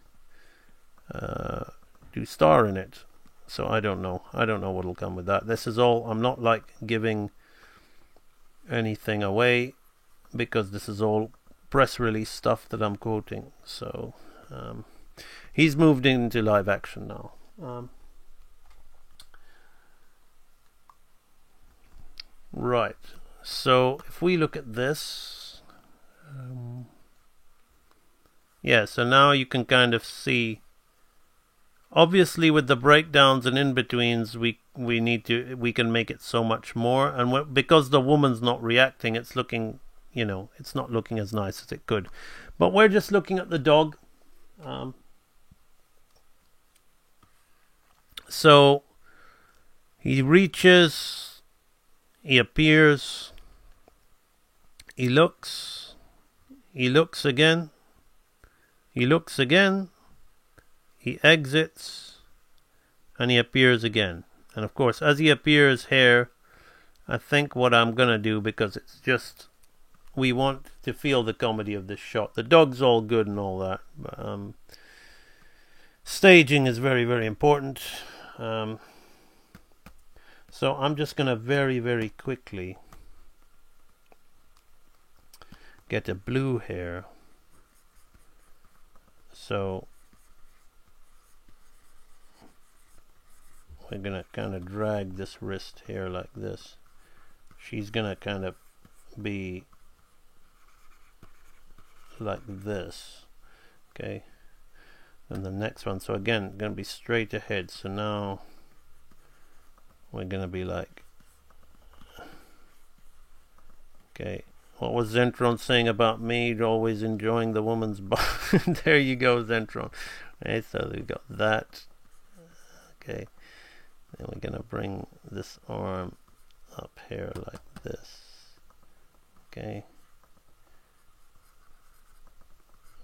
to star in it, so I don't know what'll come with that. This is all, I'm not like giving anything away because this is all press release stuff that I'm quoting. So he's moved into live action now. Right, so if we look at this, so now you can kind of see. Obviously, with the breakdowns and in-betweens, we can make it so much more. And because the woman's not reacting, it's looking, it's not looking as nice as it could. But we're just looking at the dog. So he reaches, he appears, he looks again, he looks again. He exits and he appears again. And of course, as he appears here, I think what I'm going to do, because it's just, we want to feel the comedy of this shot. The dog's all good and all that. But, staging is very, very important. So I'm just going to very, very quickly get a blue here. So we're gonna kind of drag this wrist here like this. She's gonna kind of be like this, okay? And the next one, so again, gonna be straight ahead. So now we're gonna be like, okay, what was Zentron saying about me always enjoying the woman's body? There you go, Zentron. Okay, so we got that. Okay, then we're gonna bring this arm up here like this. Okay.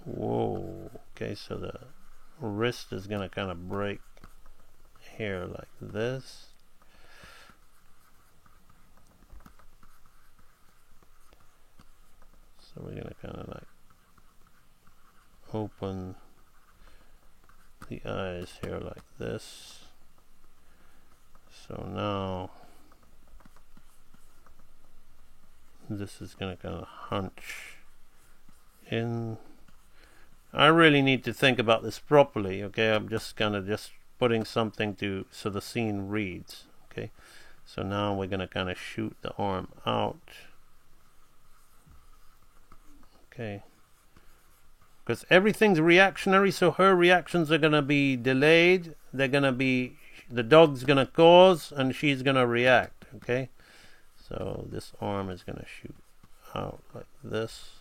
Whoa. Okay, so the wrist is gonna kind of break here like this. So we're gonna kind of like open the eyes here like this. So now this is gonna kind of hunch in. I really need to think about this properly, okay? I'm just kind of just putting something to so the scene reads, okay? So now we're gonna kind of shoot the arm out, okay? Because everything's reactionary, so her reactions are gonna be delayed. They're gonna be, the dog's gonna cause and she's gonna react, okay? So this arm is gonna shoot out like this.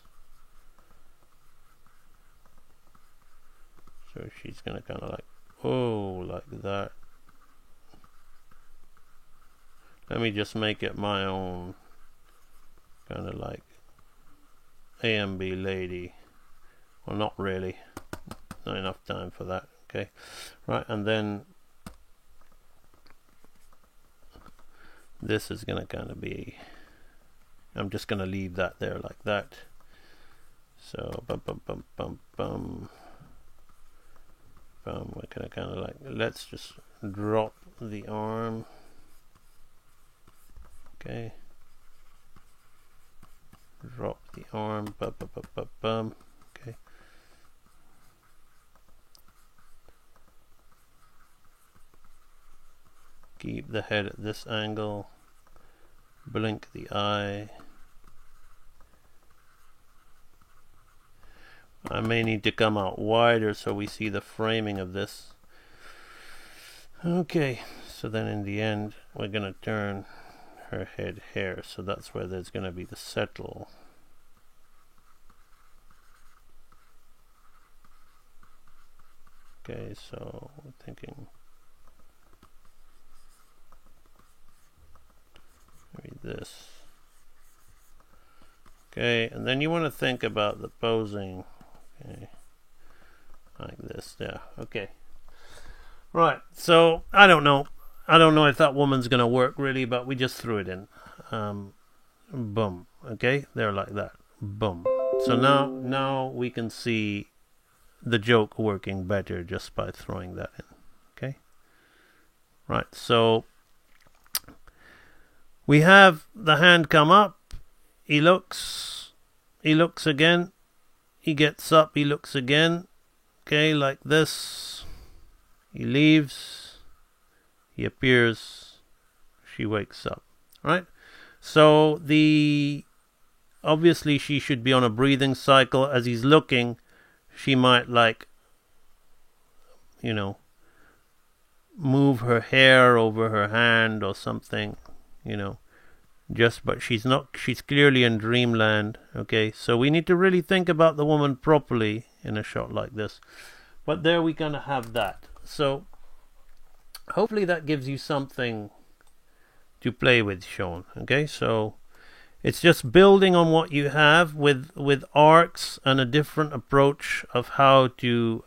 So she's gonna kind of like, oh, like that. Let me just make it my own kind of like AMB lady. Well, not really. Not enough time for that. Okay, right, and then this is gonna kind of be. I'm just gonna leave that there like that. So bum bum bum bum bum. We're gonna kind of like, let's just drop the arm. Okay, drop the arm. Bum, bum, bum, bum, bum. Okay, keep the head at this angle. Blink the eye. I may need to come out wider so we see the framing of this. Okay, so then in the end we're gonna turn her head here, so that's where there's gonna be the settle. Okay, so we're thinking maybe this. Okay, and then you want to think about the posing. Okay, like this there. Okay, right. So I don't know if that woman's gonna work really, but we just threw it in. Boom. Okay, there like that. Boom. So now we can see the joke working better just by throwing that in. Okay. Right. So we have the hand come up. He looks again. He gets up, he looks again. Okay, like this. He leaves. He appears. She wakes up. Right? So obviously she should be on a breathing cycle. As he's looking, she might like, move her hair over her hand or something, but she's clearly in dreamland. Okay, so we need to really think about the woman properly in a shot like this. But there we're gonna have that. So hopefully that gives you something to play with, Sean. Okay, so it's just building on what you have with arcs and a different approach of how to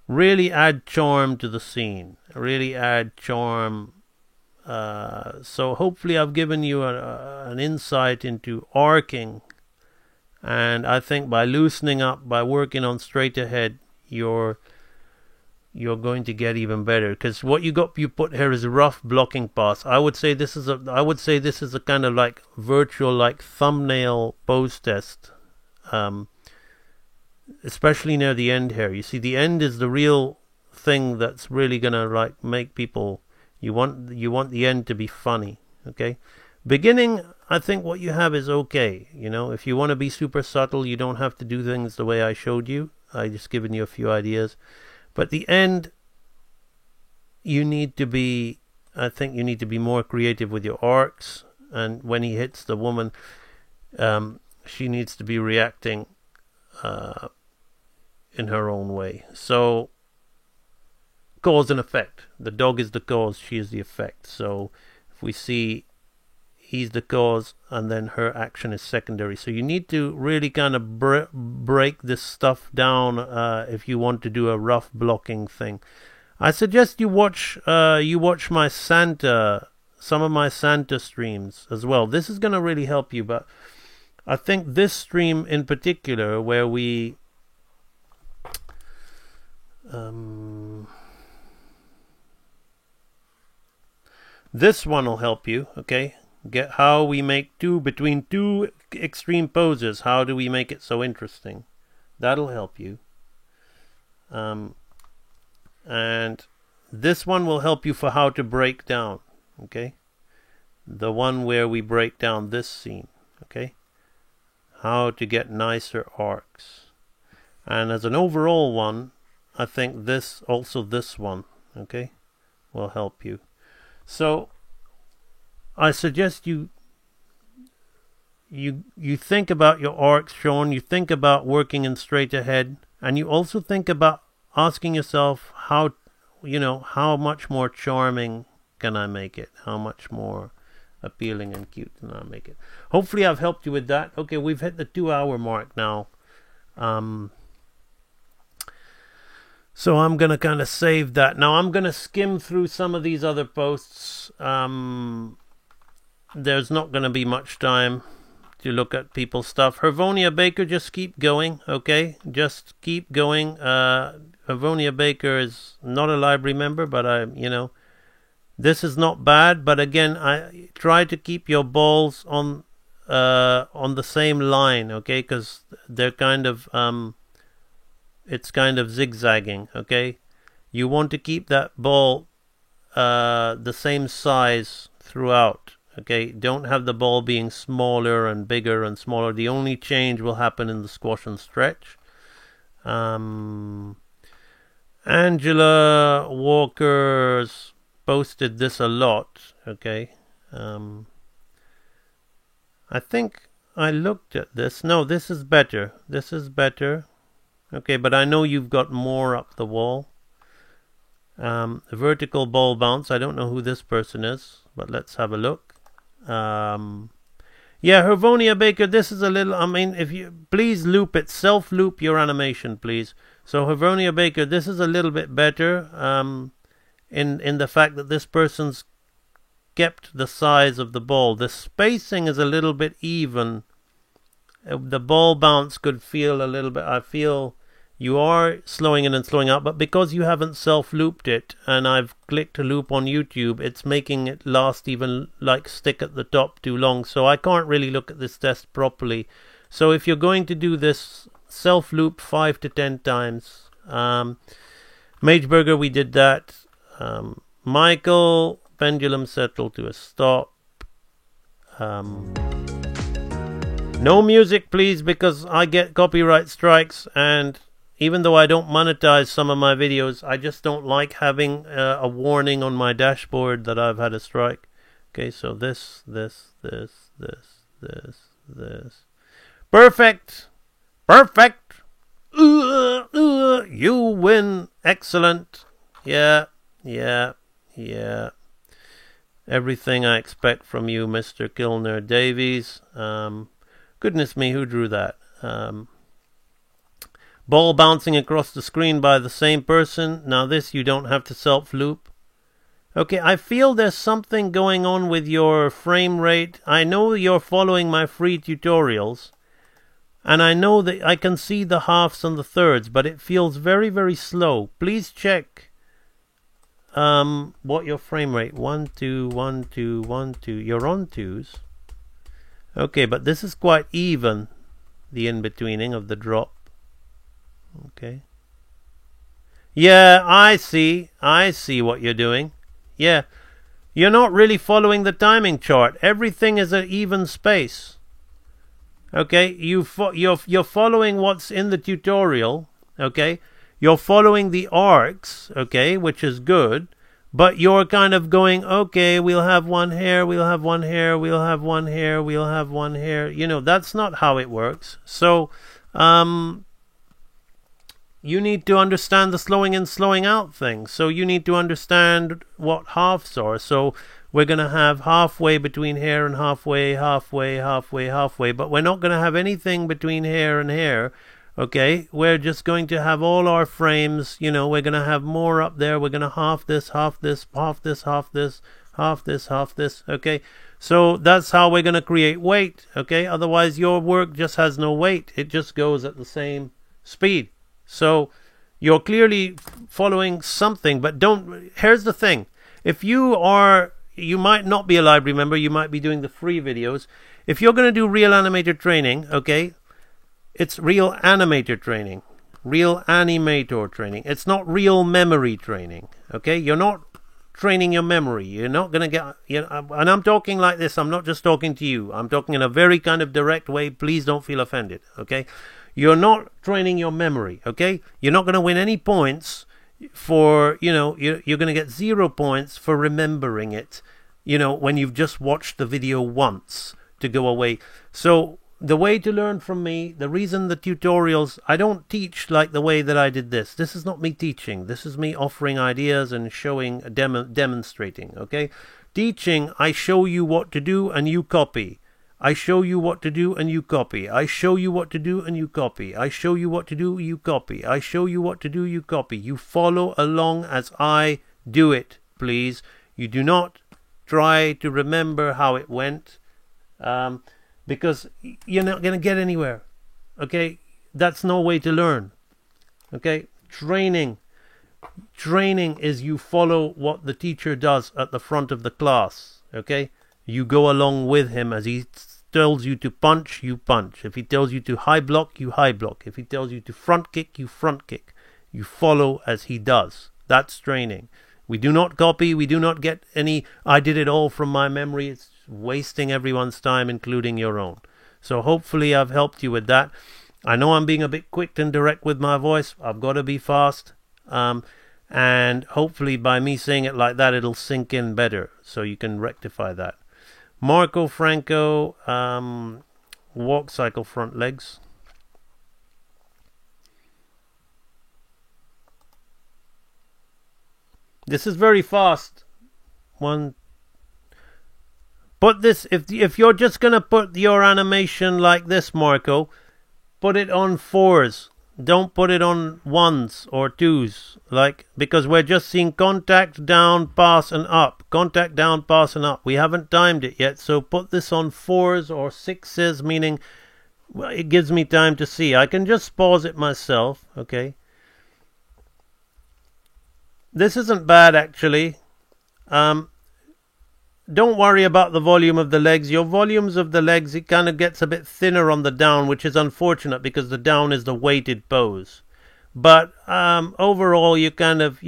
really add charm to the scene, really add charm. So hopefully I've given you an insight into arcing, and I think by loosening up, by working on straight ahead, you're going to get even better. Because what you put here is a rough blocking pass. I would say this is a kind of like virtual like thumbnail pose test. especially near the end here. You see, the end is the real thing that's really gonna like make people. You want the end to be funny. Okay, beginning, I think what you have is okay. You know, if you want to be super subtle, you don't have to do things the way I showed you. I just given you a few ideas, but the end, you need to be. I think you need to be more creative with your arcs, and when he hits the woman, she needs to be reacting in her own way. So, cause and effect. The dog is the cause, she is the effect. So, if we see he's the cause and then her action is secondary. So you need to really kind of break this stuff down if you want to do a rough blocking thing. I suggest you watch my Santa, some of my Santa streams as well. This is going to really help you, but I think this stream in particular, where we this one will help you, okay? Get how we make between two extreme poses. How do we make it so interesting? That'll help you. And this one will help you for how to break down, okay? The one where we break down this scene, okay? How to get nicer arcs. And as an overall one, I think this one, okay, will help you. So I suggest you think about your arcs, Sean. You think about working in straight ahead, and you also think about asking yourself how much more charming can I make it? How much more appealing and cute can I make it? Hopefully I've helped you with that. Okay, we've hit the 2-hour mark now. So I'm going to kind of save that. Now I'm going to skim through some of these other posts. There's not going to be much time to look at people's stuff. Hervonia Baker, just keep going, okay? Just keep going. Hervonia Baker is not a library member, but this is not bad. But again, I try to keep your balls on the same line, okay? Because they're kind of it's kind of zigzagging, okay? You want to keep that ball the same size throughout, okay? Don't have the ball being smaller and bigger and smaller. The only change will happen in the squash and stretch. Angela Walker's posted this a lot, okay? I think I looked at this. No, this is better. This is better. Okay, but I know you've got more up the wall. Vertical ball bounce. I don't know who this person is, but let's have a look. Yeah, Hervonia Baker, this is a little... if you... Please loop it. Self-loop your animation, please. So, Hervonia Baker, this is a little bit better in the fact that this person's kept the size of the ball. The spacing is a little bit even. The ball bounce could feel a little bit... I feel... You are slowing in and slowing out, but because you haven't self-looped it, and I've clicked a loop on YouTube, it's making it last even stick at the top too long, so I can't really look at this test properly. So if you're going to do this, self-loop 5 to 10 times. Mageburger, we did that. Michael, pendulum settled to a stop. No music, please, because I get copyright strikes, and even though I don't monetize some of my videos, I just don't like having a warning on my dashboard that I've had a strike. Okay, so this. Perfect! Perfect! You win! Excellent! Yeah. Everything I expect from you, Mr. Kilner Davies. Goodness me, who drew that? Ball bouncing across the screen by the same person. Now this you don't have to self-loop. Okay, I feel there's something going on with your frame rate. I know you're following my free tutorials, and I know that I can see the halves and the thirds, but it feels very, very slow. Please check what your frame rate. 1, 2, 1, 2, 1, 2. You're on 2s. Okay, but this is quite even, the in-betweening of the drop. Okay. Yeah, I see what you're doing. Yeah. You're not really following the timing chart. Everything is an even space. Okay, you're following what's in the tutorial, okay? You're following the arcs, okay, which is good, but you're kind of going, okay, we'll have one here, we'll have one here, we'll have one here, we'll have one here. You know, that's not how it works. So, you need to understand the slowing in, slowing out thing. So you need to understand what halves are. So we're going to have halfway between here and halfway, halfway, halfway, halfway. But we're not going to have anything between here and here. Okay? We're just going to have all our frames. You know, we're going to have more up there. We're going to half this, half this, half this, half this, half this, half this. Okay? So that's how we're going to create weight. Okay? Otherwise, your work just has no weight. It just goes at the same speed. So you're clearly following something, but here's the thing. If you might not be a library member, you might be doing the free videos. If you're going to do real animator training, okay, it's real animator training, real animator training. It's not real memory training, okay? You're not training your memory. You're not going to get, and I'm talking like this. I'm not just talking to you. I'm talking in a very kind of direct way. Please don't feel offended, okay? You're not training your memory, okay? You're not going to win any points for, you're going to get 0 points for remembering it, when you've just watched the video once to go away. So the way to learn from me, the reason the tutorials, I don't teach like the way that I did this. This is not me teaching. This is me offering ideas and showing, demonstrating, okay? Teaching, I show you what to do and you copy. I show you what to do and you copy. I show you what to do and you copy. I show you what to do, you copy. I show you what to do, you copy. You follow along as I do it, please. You do not try to remember how it went, because you're not going to get anywhere. Okay? That's no way to learn. Okay? Training is you follow what the teacher does at the front of the class. Okay? You go along with him. As he tells you to punch, you punch. If he tells you to high block, you high block. If he tells you to front kick, you front kick. You follow as he does. That's training. We do not copy. We do not get any, I did it all from my memory. It's wasting everyone's time, including your own. So hopefully I've helped you with that. I know I'm being a bit quick and direct with my voice. I've got to be fast. And hopefully by me saying it like that, it'll sink in better. So you can rectify that. Marco Franco, walk, cycle, front legs. This is very fast. Put this, if you're just going to put your animation like this, Marco, put it on 4s. Don't put it on 1s or 2s, because we're just seeing contact, down, pass, and up. Contact, down, pass, and up. We haven't timed it yet, so put this on 4s or 6s, meaning it gives me time to see. I can just pause it myself, okay? This isn't bad, actually. Don't worry about the volume of the legs. Your volumes of the legs, it kind of gets a bit thinner on the down, which is unfortunate because the down is the weighted pose. But overall, you're kind of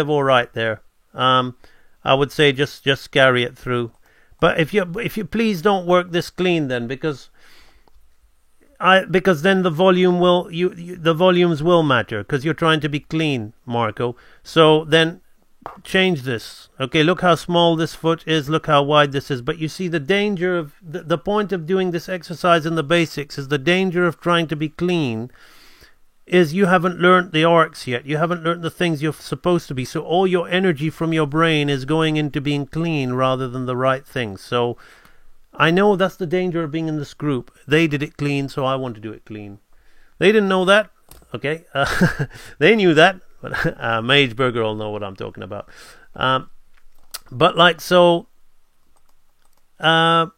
all right there. I would say just carry it through. But if you please don't work this clean then, because then the volume will the volumes will matter because you're trying to be clean, Marco. So then change this. Okay, look how small this foot is, look how wide this is. But you see the danger of the point of doing this exercise in the basics is the danger of trying to be clean is you haven't learned the arcs yet. You haven't learned the things you're supposed to be. So all your energy from your brain is going into being clean rather than the right things. So I know that's the danger of being in this group. They did it clean, so I want to do it clean. They didn't know that. Okay, they knew that. But Mageburger will know what I'm talking about. But on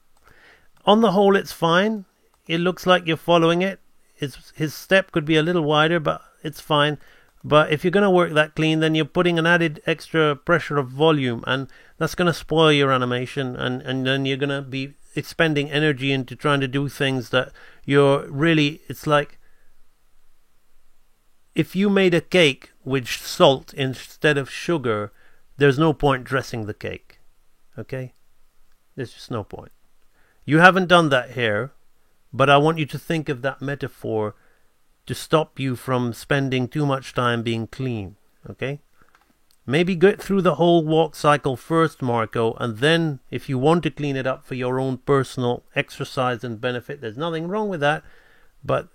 the whole, it's fine. It looks like you're following it. His step could be a little wider, but it's fine. But if you're going to work that clean, then you're putting an added extra pressure of volume, and that's going to spoil your animation, and then you're going to be expending energy into trying to do things that you're really, it's like if you made a cake with salt instead of sugar, there's no point dressing the cake. Okay? There's just no point. You haven't done that here, but I want you to think of that metaphor to stop you from spending too much time being clean. Okay? Maybe get through the whole walk cycle first, Marco, and then if you want to clean it up for your own personal exercise and benefit, there's nothing wrong with that, but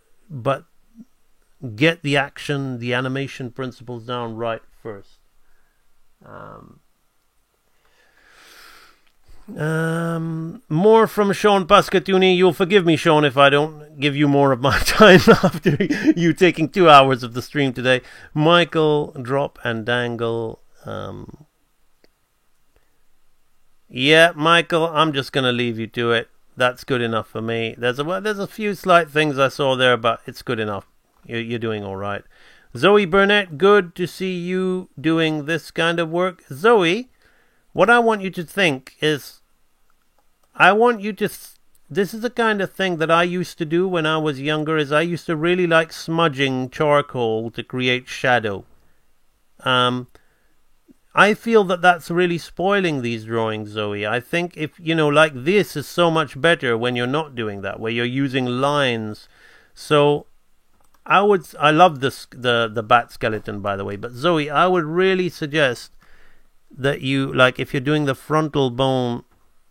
get the action, the animation principles down right first. More from Sean Pascatuni. You'll forgive me, Sean, if I don't give you more of my time after you taking 2 hours of the stream today. Michael, Drop and Dangle. Yeah, Michael, I'm just going to leave you to it. That's good enough for me. There's a few slight things I saw there, but it's good enough. You're doing all right. Zoe Burnett, good to see you doing this kind of work. Zoe, what I want you to think is, this is the kind of thing that I used to do when I was younger, is I used to really like smudging charcoal to create shadow. I feel that that's really spoiling these drawings, Zoe. I think if, like this is so much better when you're not doing that, where you're using lines. So I love this, the bat skeleton, by the way, but Zoe, I would really suggest that you, like if you're doing the frontal bone,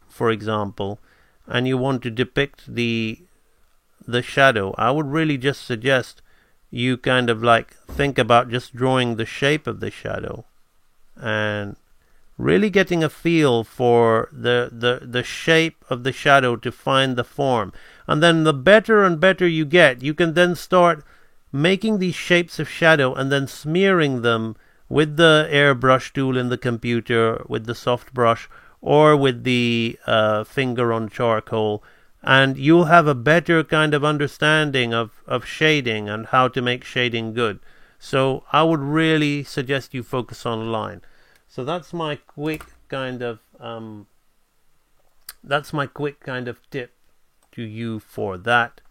for example, and you want to depict the shadow, I would really just suggest you kind of like think about just drawing the shape of the shadow and really getting a feel for the shape of the shadow to find the form. And then the better and better you get, you can then start making these shapes of shadow and then smearing them with the airbrush tool in the computer, with the soft brush, or with the finger on charcoal, and you'll have a better kind of understanding of shading and how to make shading good. So I would really suggest you focus on line. So that's my quick kind of tip to you for that.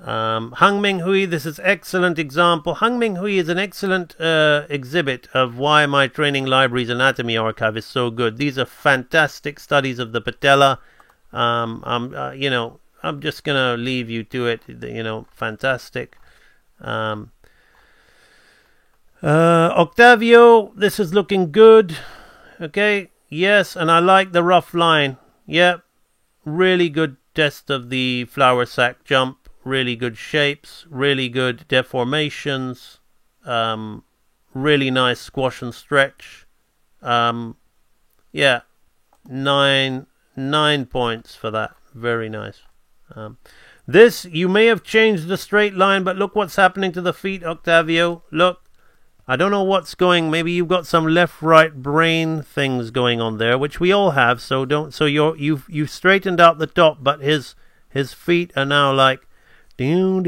Hung Ming Hui, this is excellent example. Hung Ming Hui is an excellent exhibit of why my training library's anatomy archive is so good. These are fantastic studies of the patella. I'm just gonna leave you to it. Fantastic. Octavio, this is looking good. Okay, yes, and I like the rough line. Yep, really good test of the flower sac jump. Really good shapes, really good deformations, really nice squash and stretch. Yeah, 9 points for that. Very nice. This, you may have changed the straight line, but look what's happening to the feet, Octavio. Look, I don't know what's going. Maybe you've got some left-right brain things going on there, which we all have. So you've straightened out the top, but his feet are now like. He's kind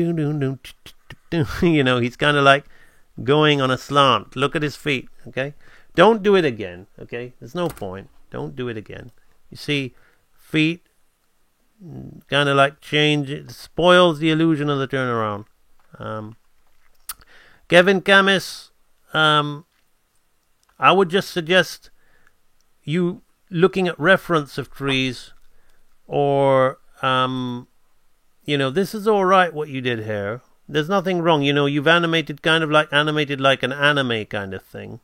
of like going on a slant. Look at his feet, okay? Don't do it again, okay? There's no point. Don't do it again. You see, feet kind of like change. It spoils the illusion of the turnaround. Kevin Camis, I would just suggest you looking at reference of trees, or this is all right what you did here. There's nothing wrong. You've animated like an anime kind of thing.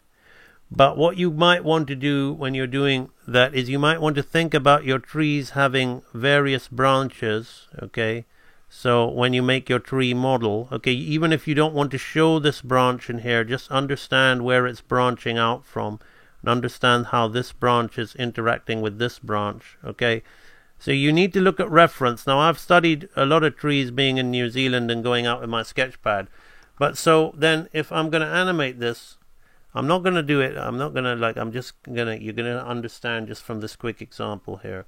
But what you might want to do when you're doing that is you might want to think about your trees having various branches, okay? So when you make your tree model, okay, even if you don't want to show this branch in here, just understand where it's branching out from and understand how this branch is interacting with this branch, okay? So you need to look at reference. Now, I've studied a lot of trees being in New Zealand and going out with my sketch pad. But so then if I'm going to animate this, I'm not going to do it. I'm not going to you're going to understand just from this quick example here.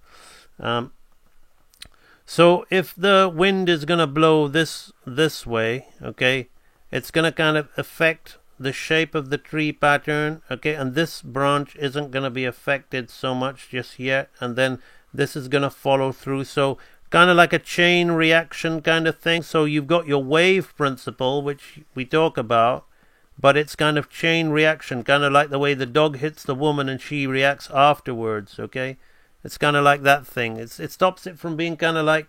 So if the wind is going to blow this way, okay, it's going to kind of affect the shape of the tree pattern, okay, and this branch isn't going to be affected so much just yet, and then this is going to follow through. So kind of like a chain reaction kind of thing. So you've got your wave principle, which we talk about, but it's kind of chain reaction, kind of like the way the dog hits the woman and she reacts afterwards, okay? It's kind of like that thing. It stops it from being kind of like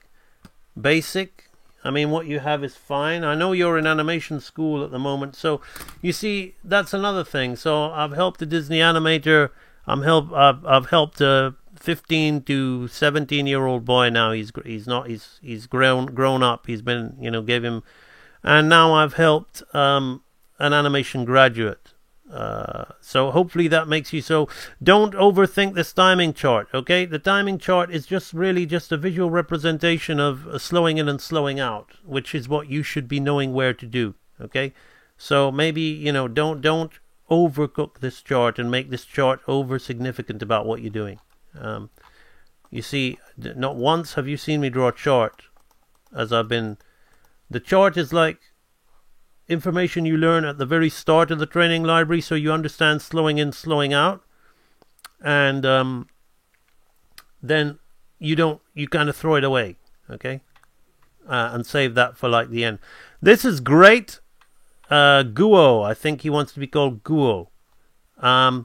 basic. I mean, what you have is fine. I know you're in animation school at the moment, so you see, that's another thing. So I've helped a Disney animator. I've helped a 15 to 17-year-old boy now. He's grown up. He's been, gave him, and now I've helped an animation graduate. So hopefully that makes you so. Don't overthink this timing chart, okay? The timing chart is just really just a visual representation of slowing in and slowing out, which is what you should be knowing where to do, okay? So maybe, don't overcook this chart and make this chart over significant about what you're doing. You see, not once have you seen me draw a chart the chart is like information you learn at the very start of the training library, so you understand slowing in, slowing out, and then you kind of throw it away, okay, and save that for like the end. This is great. Guo, I think he wants to be called Guo. I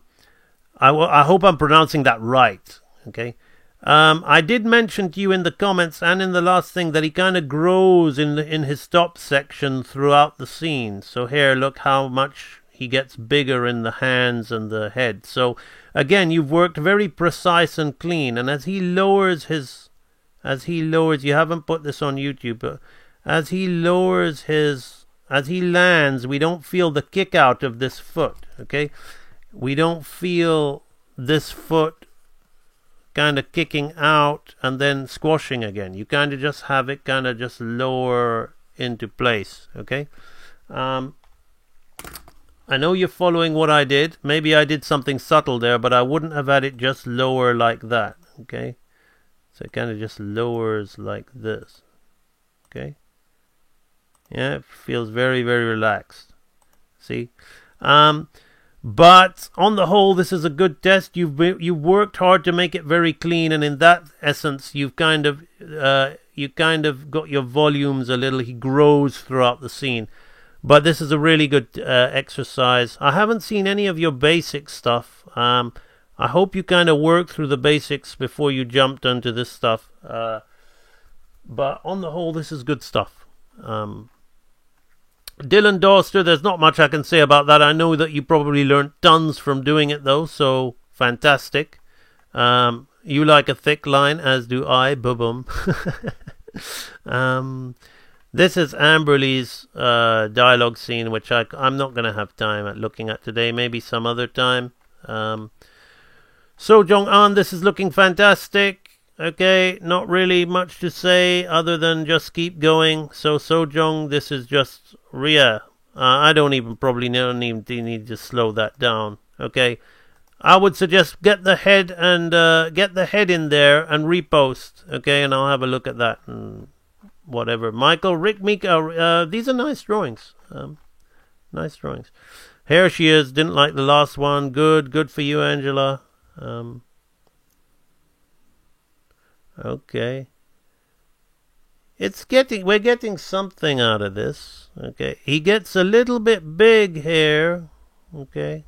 hope I'm pronouncing that right, okay. I did mention to you in the comments and in the last thing that he kind of grows in his stop section throughout the scene. So here, look how much he gets bigger in the hands and the head. So again, you've worked very precise and clean. And as he lowers, you haven't put this on YouTube, but as he lands, we don't feel the kick out of this foot, okay? We don't feel this foot kind of kicking out and then squashing again. You kind of just have it kind of just lower into place, okay? I know you're following what I did. Maybe I did something subtle there, but I wouldn't have had it just lower like that, okay? So it kind of just lowers like this, okay? Yeah, it feels very, very relaxed. See? But on the whole, this is a good test. You've worked hard to make it very clean, and in that essence, you've kind of got your volumes a little. He grows throughout the scene, but this is a really good exercise. I haven't seen any of your basic stuff. I hope you kind of worked through the basics before you jumped onto this stuff. But on the whole, this is good stuff. Dylan Dorster, there's not much I can say about that. I know that you probably learned tons from doing it, though, so fantastic. You like a thick line, as do I. Boom. This is Amberly's dialogue scene, which I'm not going to have time at looking at today. Maybe some other time. So Jong-an, this is looking fantastic. Okay, not really much to say other than just keep going. So Sojong, this is just Ria. I don't even need to slow that down. Okay, I would suggest get the head in there and repost. Okay, and I'll have a look at that and whatever. Michael, Rick, Mika, these are nice drawings. Nice drawings. Here she is. Didn't like the last one. Good for you, Angela. Okay. We're getting something out of this. Okay. He gets a little bit big here. Okay.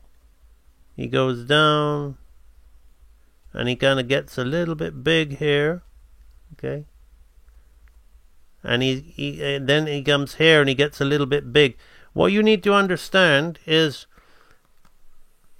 He goes down. And he kind of gets a little bit big here. Okay. And then he comes here and he gets a little bit big. What you need to understand is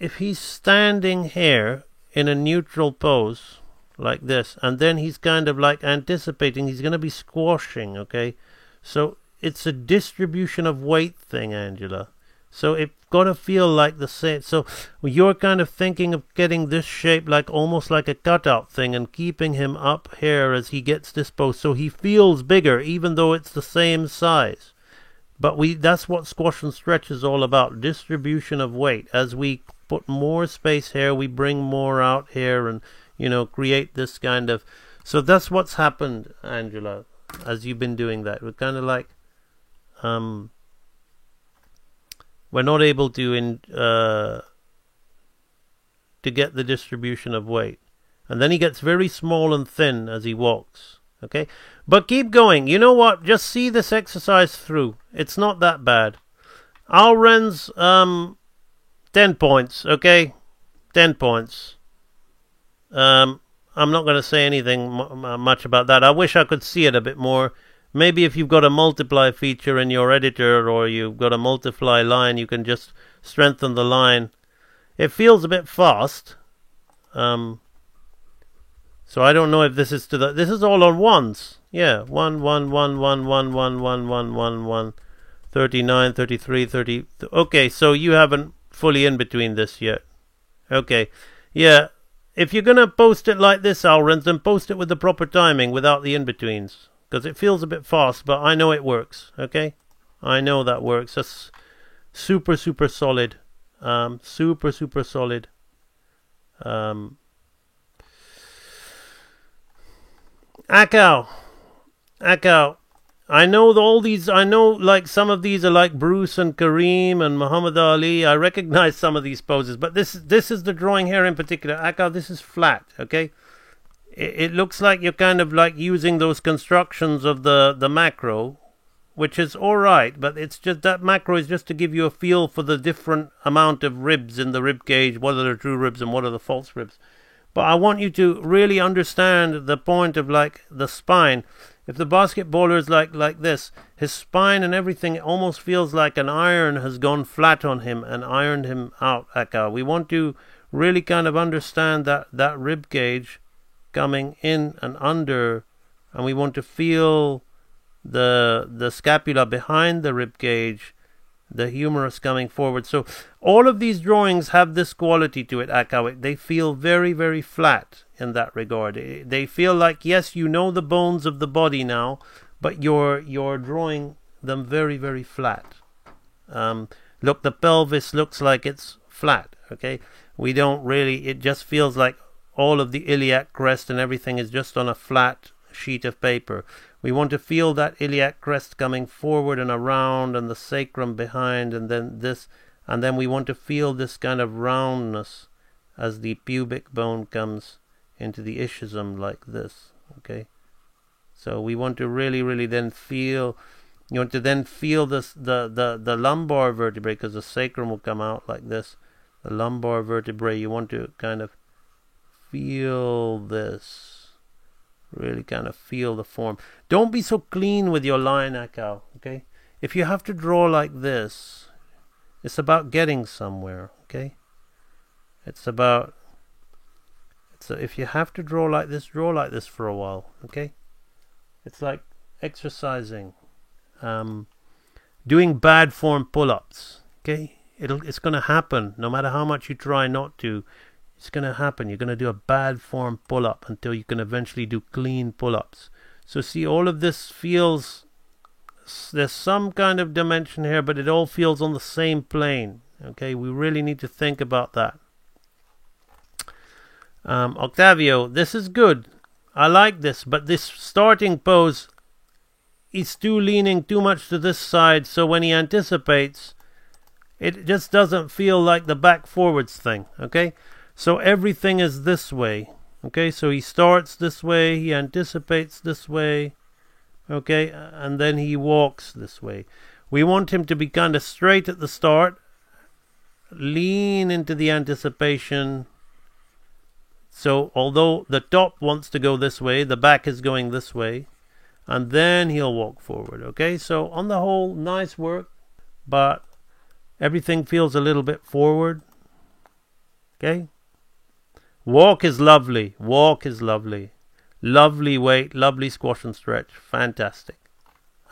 if he's standing here in a neutral pose like this, and then he's kind of like anticipating he's going to be squashing, okay? So it's a distribution of weight thing, Angela. So it's got to feel like the same. So you're kind of thinking of getting this shape like almost like a cutout thing and keeping him up here as he gets this pose so he feels bigger even though it's the same size. But that's what squash and stretch is all about, distribution of weight. As we put more space here, we bring more out here and create this kind of... So that's what's happened, Angela, as you've been doing that. We're kind of like... we're not able to get the distribution of weight. And then he gets very small and thin as he walks. Okay? But keep going. You know what? Just see this exercise through. It's not that bad. Alrenz, 10 points, okay? 10 points. I'm not going to say anything much about that. I wish I could see it a bit more. Maybe if you've got a multiply feature in your editor, or you've got a multiply line, you can just strengthen the line. It feels a bit fast. So I don't know if this is this is all on ones. Yeah, 1, 1, 1, 1, 1, 1, 1, 1, 1, 1, 39, 33, 30. Okay, so you haven't fully in between this yet. Okay, yeah. If you're going to post it like this, Alrenz, then post it with the proper timing without the in-betweens. Because it feels a bit fast, but I know it works, okay? I know that works. That's super, super solid. Super, super solid. Akao. I know like some of these are like Bruce and Kareem and Muhammad Ali. I recognize some of these poses, but this is the drawing here in particular. Akao, this is flat, okay? It looks like you're kind of like using those constructions of the macro, which is alright, but it's just that macro is just to give you a feel for the different amount of ribs in the rib cage, what are the true ribs and what are the false ribs. But I want you to really understand the point of like the spine. If the basketballer is like this, his spine and everything, it almost feels like an iron has gone flat on him and ironed him out, Akao. We want to really kind of understand that rib cage coming in and under, and we want to feel the scapula behind the rib cage, the humerus coming forward. So all of these drawings have this quality to it, Akao. They feel very, very flat in that regard. They feel like, yes, you know the bones of the body now, but you're drawing them very, very flat. Look, the pelvis looks like it's flat, okay? We don't really, it just feels like all of the iliac crest and everything is just on a flat sheet of paper. We want to feel that iliac crest coming forward and around, and the sacrum behind, and then this, and then we want to feel this kind of roundness as the pubic bone comes into the ischium like this, okay? So we want to really, really then feel, you want to then feel this, the lumbar vertebrae, because the sacrum will come out like this. The lumbar vertebrae, you want to kind of feel this, really kind of feel the form. Don't be so clean with your line, Akao, okay? If you have to draw like this, it's about getting somewhere, okay? It's about, if you have to draw like this for a while, okay? It's like exercising, doing bad form pull-ups, okay? It's going to happen, no matter how much you try not to. It's going to happen. You're going to do a bad form pull-up until you can eventually do clean pull-ups. So see, all of this feels, there's some kind of dimension here, but it all feels on the same plane, okay? We really need to think about that. Octavio, this is good. I like this, but this starting pose, he's leaning too much to this side, so when he anticipates, it just doesn't feel like the back forwards thing, okay? So everything is this way, okay? So he starts this way, he anticipates this way, okay? And then he walks this way. We want him to be kind of straight at the start, lean into the anticipation. So although the top wants to go this way, the back is going this way, and then he'll walk forward, okay? So on the whole, nice work, but everything feels a little bit forward, okay? Walk is lovely. Walk is lovely. Lovely weight, lovely squash and stretch. Fantastic.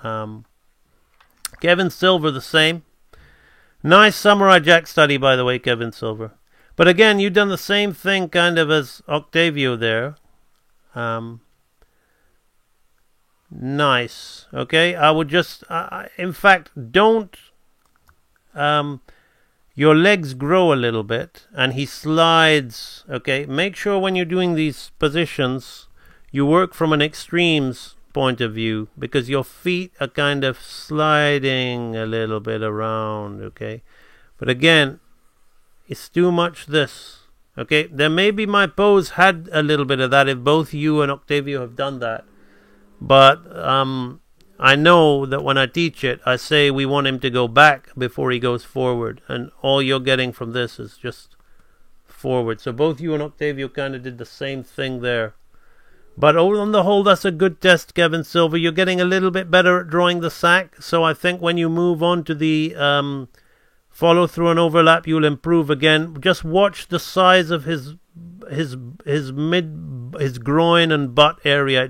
Kevin Silver, the same. Nice Samurai Jack study, by the way, Kevin Silver. But again, you've done the same thing kind of as Octavio there. Nice. Okay, I would just, in fact, don't, your legs grow a little bit and he slides, okay? Make sure when you're doing these positions, you work from an extremes point of view, because your feet are kind of sliding a little bit around, okay? But again, it's too much this, okay? There maybe my pose had a little bit of that if both you and Octavio have done that. But I know that when I teach it, I say we want him to go back before he goes forward, and all you're getting from this is just forward. So both you and Octavio kind of did the same thing there. But on the whole, that's a good test, Kevin Silver. You're getting a little bit better at drawing the sack, so I think when you move on to the follow through and overlap, you'll improve again. Just watch the size of his groin and butt area.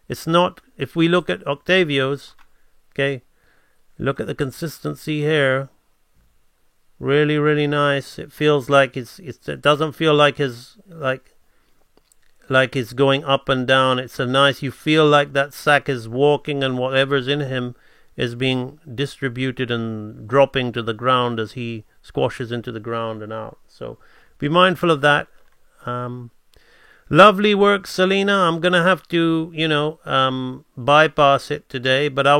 It's not, if we look at Octavio's, okay, look at the consistency here. Really, really nice. It feels like it doesn't feel like like it's going up and down. It's a nice, you feel like that sack is walking and whatever's in him is being distributed and dropping to the ground as he squashes into the ground and out. So be mindful of that. Lovely work, Selena. I'm gonna have to, bypass it today, but I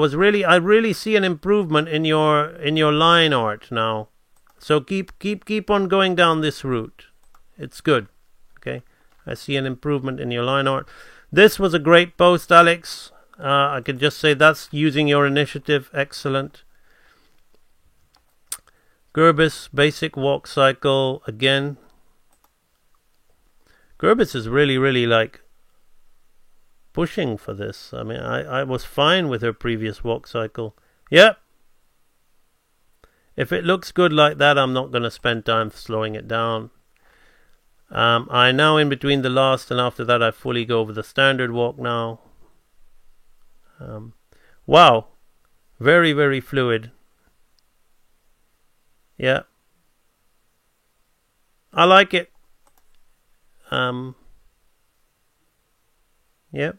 really see an improvement in your line art now. So keep on going down this route. It's good. Okay, I see an improvement in your line art. This was a great post, Alex. I could just say that's using your initiative. Excellent. Gerbis, basic walk cycle again. Gerbis is really, really like pushing for this. I mean, I was fine with her previous walk cycle. Yep. If it looks good like that, I'm not going to spend time slowing it down. I now in between the last and after that I fully go over the standard walk now. Wow. Very, very fluid. Yeah. I like it. Yep.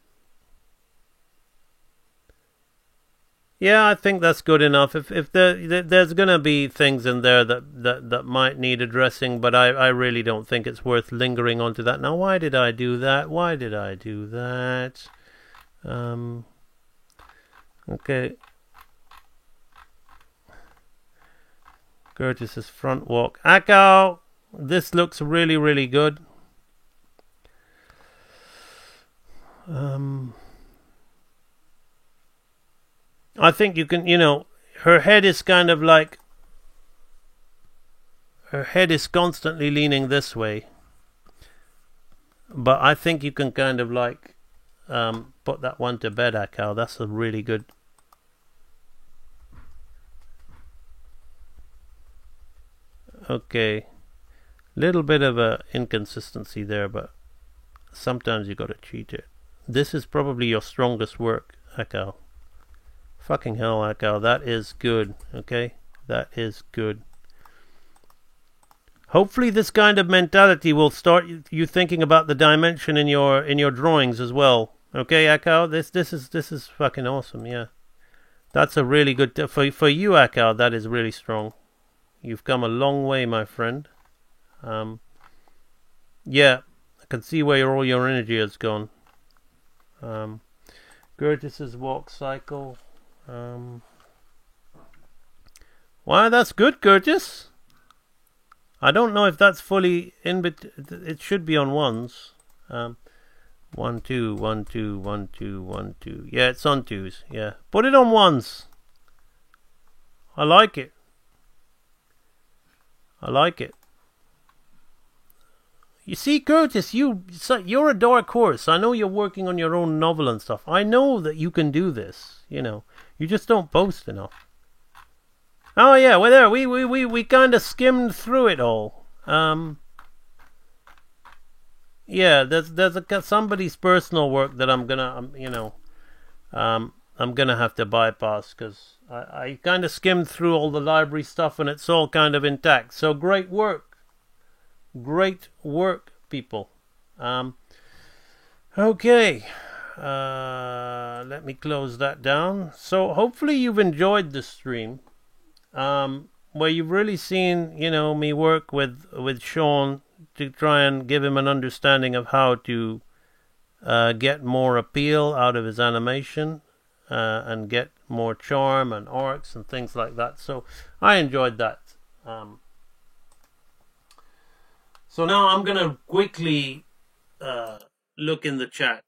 Yeah, I think that's good enough. If there's gonna be things in there that might need addressing, but I really don't think it's worth lingering onto that. Now, why did I do that? Okay. Curtis's front walk. Akao! This looks really, really good. I think you can, her head is kind of like, her head is constantly leaning this way. But I think you can kind of like put that one to bed, Akao. That's a really good. Okay. Little bit of a inconsistency there, but sometimes you gotta cheat it. This is probably your strongest work, Akao. Fucking hell, Akao. That is good, okay? That is good. Hopefully this kind of mentality will start you thinking about the dimension in your drawings as well. Okay, Akao? This is fucking awesome, yeah. That's a really good for you, Akao, that is really strong. You've come a long way, my friend. Yeah, I can see where all your energy has gone. Curtis's walk cycle. Why, that's good, Curtis. I don't know if that's fully in, but it should be on ones. 1 2 1 2 1 2 1 2. Yeah, it's on twos. Yeah, put it on ones. I like it. You see, Curtis, you're a dark horse. I know you're working on your own novel and stuff. I know that you can do this. You just don't post enough. Oh yeah, well there we kind of skimmed through it all. Yeah, there's somebody's personal work that I'm gonna I'm gonna have to bypass because I kind of skimmed through all the library stuff and it's all kind of intact. So great work, people. Okay. Let me close that down. So hopefully you've enjoyed this stream, where you've really seen, me work with Sean to try and give him an understanding of how to get more appeal out of his animation and get more charm and arcs and things like that. So I enjoyed that. So now I'm gonna quickly look in the chat.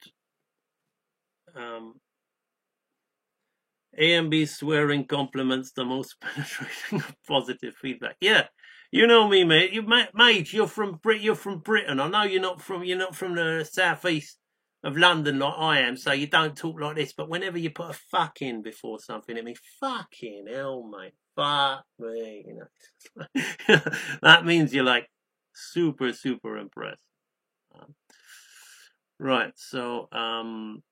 AMB swearing compliments the most penetrating of positive feedback. Yeah, you know me, mate. Mate, you're from Britain. I know you're not from the southeast of London like I am, so you don't talk like this. But whenever you put a fuck in before something, it means fucking hell, mate. Fuck me, you know. That means you're like super, super impressed. Right, so I'm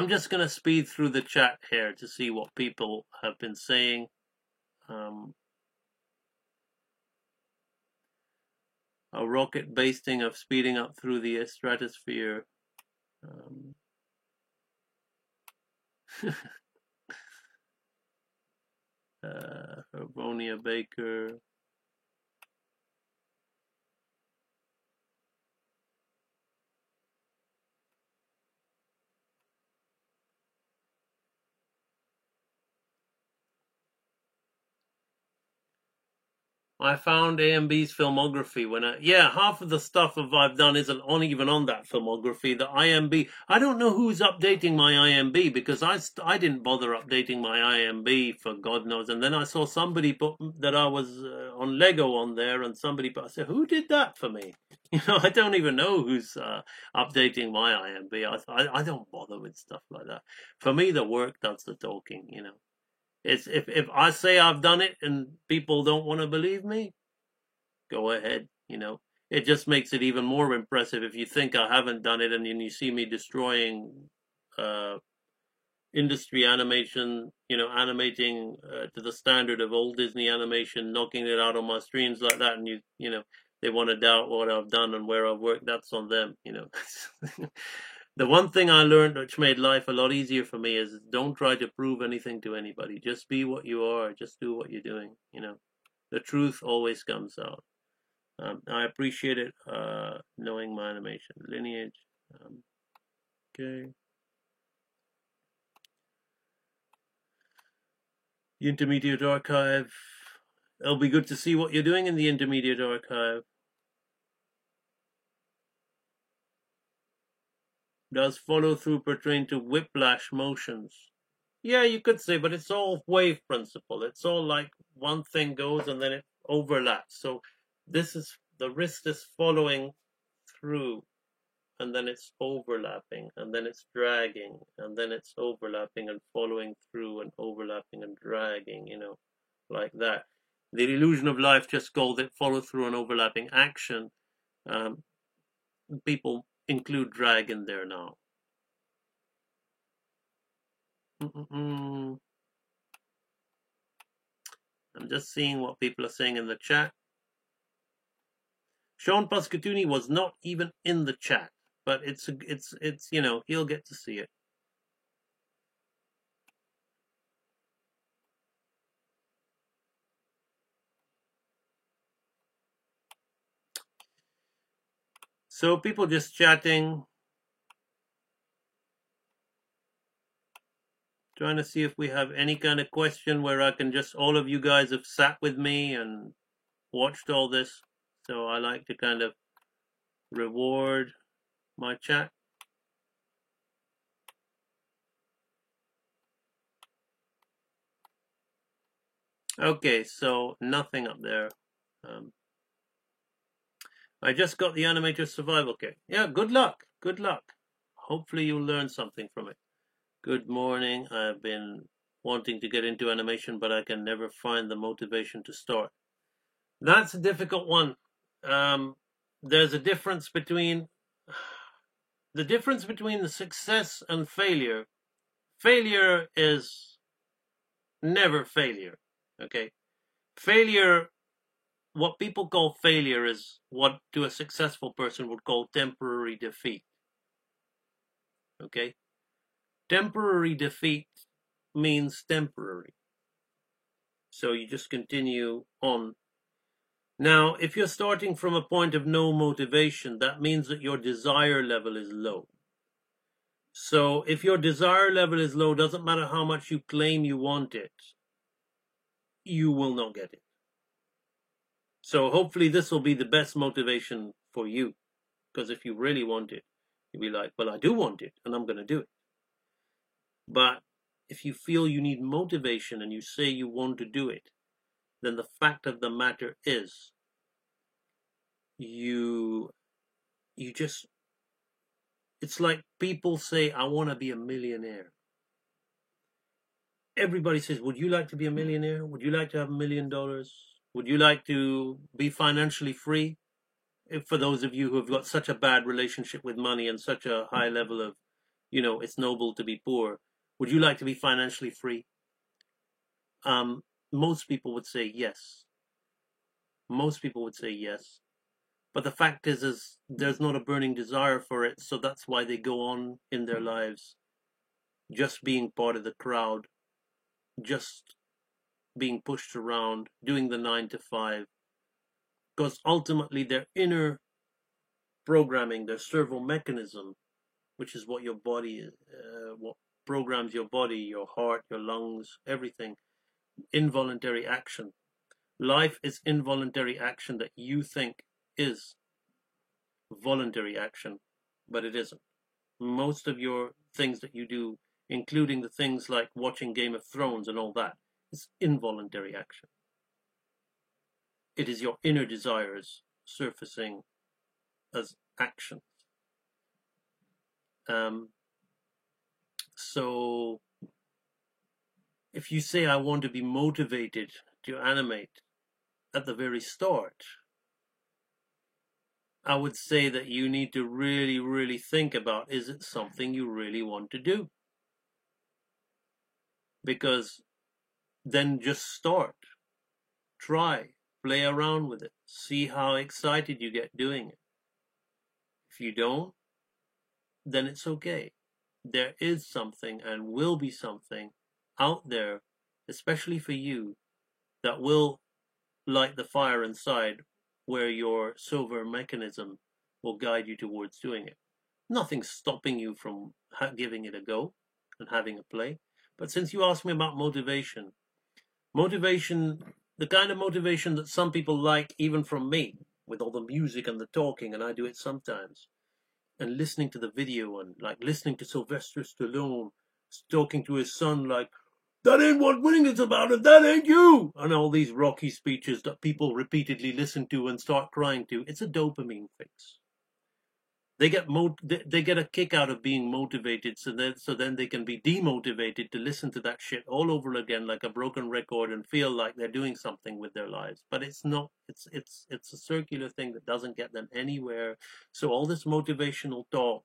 just gonna speed through the chat here to see what people have been saying. A rocket basting of speeding up through the stratosphere. Herbonia Baker. I found AMB's filmography when half of the stuff I've done isn't even on that filmography. The IMB, I don't know who's updating my IMB because I didn't bother updating my IMB for God knows. And then I saw somebody put that I was on Lego on there, and somebody put, I said, who did that for me? You know, I don't even know who's updating my IMB. I don't bother with stuff like that. For me, the work does the talking, you know. It's if I say I've done it and people don't want to believe me, go ahead, you know. It just makes it even more impressive if you think I haven't done it and then you see me destroying industry animation, you know, animating to the standard of old Disney animation, knocking it out on my streams like that, and you know, they want to doubt what I've done and where I've worked. That's on them, you know. The one thing I learned which made life a lot easier for me is don't try to prove anything to anybody. Just be what you are. Just do what you're doing. You know, the truth always comes out. I appreciate it, knowing my animation lineage. Okay. The Intermediate Archive. It'll be good to see what you're doing in the Intermediate Archive. Does follow through pertain to whiplash motions? Yeah, you could say, but it's all wave principle. It's all like one thing goes and then it overlaps. So this is, the wrist is following through and then it's overlapping and then it's dragging and then it's overlapping and following through and overlapping and dragging, you know, like that. The Illusion of Life just called it follow through and overlapping action. People include drag in there now. I'm just seeing what people are saying in the chat. Sean Pascatuni was not even in the chat, but it's you know, he'll get to see it. So people just chatting, trying to see if we have any kind of question where I can just, all of you guys have sat with me and watched all this. So I like to kind of reward my chat. Okay, so nothing up there. I just got the Animator Survival Kit. Yeah, good luck. Good luck. Hopefully you'll learn something from it. Good morning. I've been wanting to get into animation, but I can never find the motivation to start. That's a difficult one. There's a difference between the success and failure. Failure is never failure. Okay? Failure, what people call failure is what to a successful person would call temporary defeat. Okay? Temporary defeat means temporary. So you just continue on. Now, if you're starting from a point of no motivation, that means that your desire level is low. So if your desire level is low, doesn't matter how much you claim you want it, you will not get it. So hopefully this will be the best motivation for you. Because if you really want it, you'll be like, well, I do want it, and I'm going to do it. But if you feel you need motivation and you say you want to do it, then the fact of the matter is you just, it's like people say, I want to be a millionaire. Everybody says, would you like to be a millionaire? Would you like to have $1 million? Would you like to be financially free? If, for those of you who have got such a bad relationship with money and such a high level of, it's noble to be poor, would you like to be financially free? Most people would say yes. Most people would say yes. But the fact is there's not a burning desire for it, so that's why they go on in their lives just being part of the crowd, just being pushed around, doing the 9 to 5. Because ultimately their inner programming, their servo mechanism, which is what your body is, what programs your body, your heart, your lungs, everything, involuntary action. Life is involuntary action that you think is voluntary action, but it isn't. Most of your things that you do, including the things like watching Game of Thrones and all that, is involuntary action. It is your inner desires surfacing as actions. So if you say, I want to be motivated to animate at the very start, I would say that you need to really, really think about, is it something you really want to do? Because then just start. Try. Play around with it. See how excited you get doing it. If you don't, then it's okay. There is something and will be something out there, especially for you, that will light the fire inside, where your silver mechanism will guide you towards doing it. Nothing's stopping you from giving it a go and having a play. But since you asked me about motivation, the kind of motivation that some people like, even from me, with all the music and the talking, and I do it sometimes, and listening to the video, and like listening to Sylvester Stallone talking to his son like, that ain't what winning is about, and that ain't you, and all these Rocky speeches that people repeatedly listen to and start crying to. It's a dopamine fix. They get a kick out of being motivated, so then they can be demotivated to listen to that shit all over again like a broken record and feel like they're doing something with their lives. But it's not. It's a circular thing that doesn't get them anywhere. So all this motivational talk,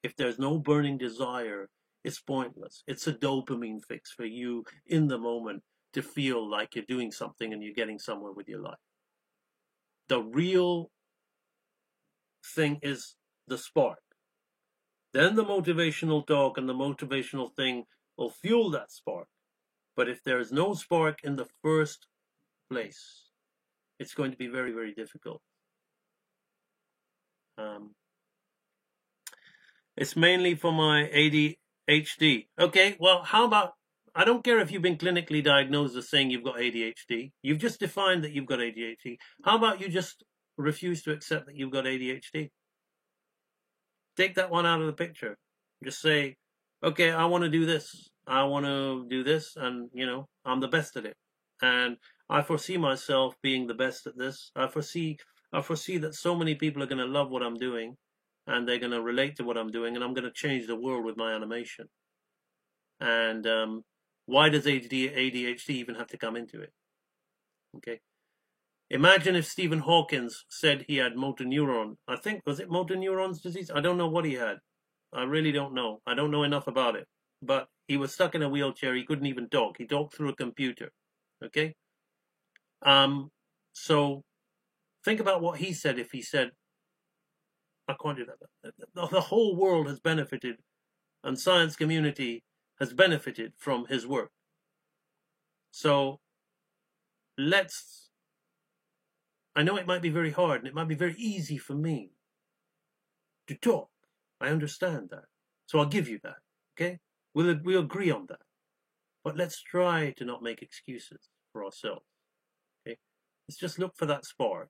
if there's no burning desire, it's pointless. It's a dopamine fix for you in the moment to feel like you're doing something and you're getting somewhere with your life. The real thing is the spark. Then the motivational talk and the motivational thing will fuel that spark. But if there is no spark in the first place, it's going to be very, very difficult. It's mainly for my ADHD. Okay, well, how about, I don't care if you've been clinically diagnosed as saying you've got ADHD. You've just defined that you've got ADHD. How about you just refuse to accept that you've got ADHD? Take that one out of the picture. Just say, okay, I want to do this. I want to do this, and, I'm the best at it. And I foresee myself being the best at this. I foresee that so many people are going to love what I'm doing, and they're going to relate to what I'm doing, and I'm going to change the world with my animation. And why does ADHD even have to come into it? Okay. Imagine if Stephen Hawkins said he had motor neuron. I think, was it motor neurons disease? I don't know what he had. I really don't know. I don't know enough about it. But he was stuck in a wheelchair. He couldn't even talk. He talked through a computer. Okay? So think about what he said if he said, I can't do that. The whole world has benefited, and science community has benefited from his work. So I know it might be very hard, and it might be very easy for me to talk. I understand that. So I'll give you that, okay? We'll agree on that. But let's try to not make excuses for ourselves, okay? Let's just look for that spark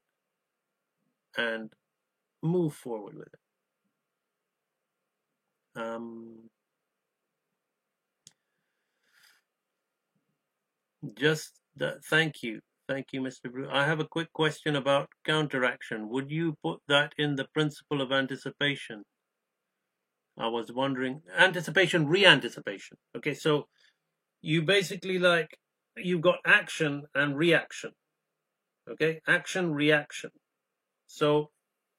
and move forward with it. Thank you. Thank you, Mr. Brew. I have a quick question about counteraction. Would you put that in the principle of anticipation? I was wondering, anticipation, re-anticipation. Okay, so you basically you've got action and reaction. Okay, action, reaction. So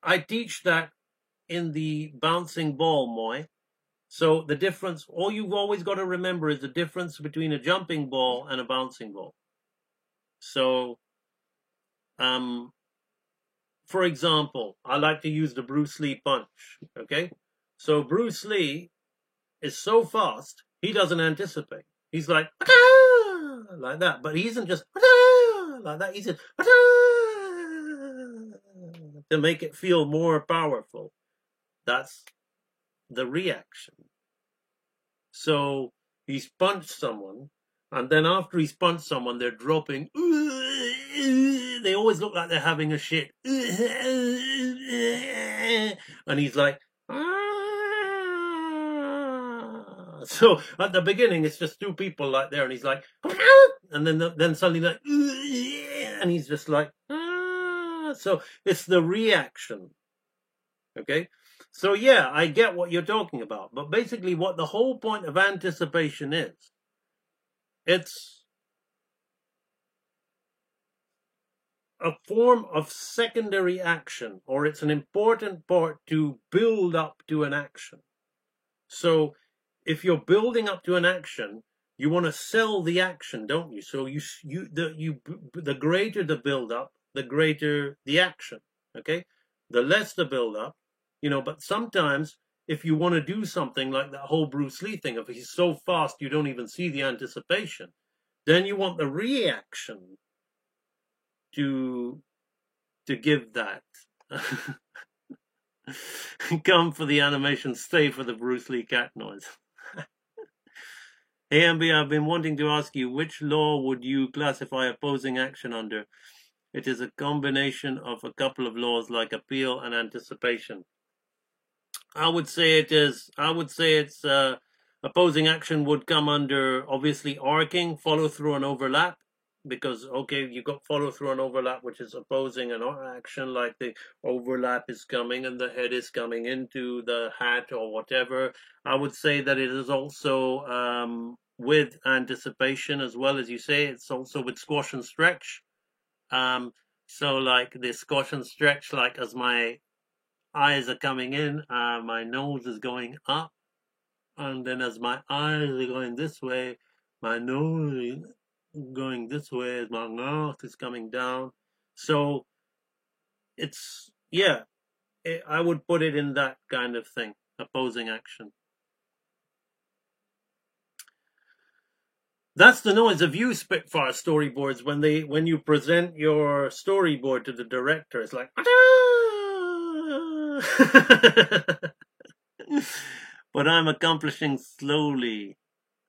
I teach that in the bouncing ball, Moy. So the difference, all you've always got to remember is the difference between a jumping ball and a bouncing ball. So, for example, I like to use the Bruce Lee punch. Okay, so Bruce Lee is so fast, he doesn't anticipate. He's like that, but he isn't just like that. He's just to make it feel more powerful. That's the reaction. So he's punched someone, and then after he's punched someone, they're dropping. They always look like they're having a shit. And he's like, so at the beginning, it's just two people like there, and he's like, and then suddenly like, and he's just like, so it's the reaction. Okay, so yeah, I get what you're talking about, but basically, what the whole point of anticipation is, it's a form of secondary action, or it's an important part to build up to an action. So if you're building up to an action, you want to sell the action, don't you? So the greater the build up, the greater the action. Okay, the less the build up, but sometimes if you want to do something like that whole Bruce Lee thing, if he's so fast you don't even see the anticipation, then you want the reaction to give that. Come for the animation, stay for the Bruce Lee cat noise. Hey MB, I've been wanting to ask you, which law would you classify opposing action under? It is a combination of a couple of laws like appeal and anticipation. I would say it's opposing action would come under obviously arcing, follow through and overlap, because okay, you got follow through and overlap, which is opposing an action, like the overlap is coming and the head is coming into the hat or whatever. I would say that it is also with anticipation as well, as you say. It's also with squash and stretch. So like the squash and stretch, like as my eyes are coming in, my nose is going up, and then as my eyes are going this way, my nose is going this way, as my mouth is coming down. So it's, yeah, I would put it in that kind of thing, opposing action. That's the noise of you, Spitfire storyboards, when you present your storyboard to the director. It's like, but I'm accomplishing slowly.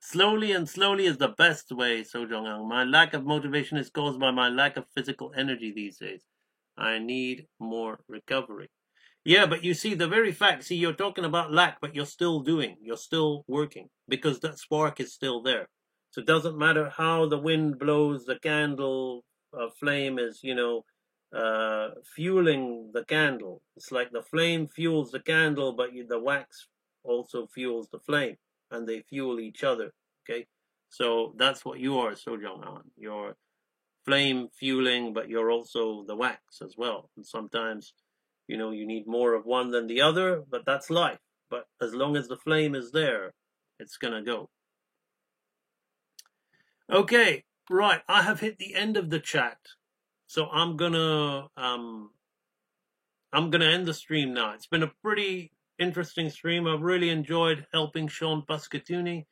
Slowly is the best way, So Jong-un. My lack of motivation is caused by my lack of physical energy these days. I need more recovery. Yeah, but you see, the very fact, you're talking about lack, but you're still working, because that spark is still there. So it doesn't matter how the wind blows, the candle flame is, fueling the candle. It's like the flame fuels the candle, but the wax also fuels the flame, and they fuel each other. Okay, so that's what you are, So Jong-un. You're flame fueling, but you're also the wax as well. And sometimes, you need more of one than the other, but that's life. But as long as the flame is there, it's gonna go. Okay, right. I have hit the end of the chat, so I'm gonna end the stream now. It's been a pretty interesting stream. I've really enjoyed helping Sean Pascatuni,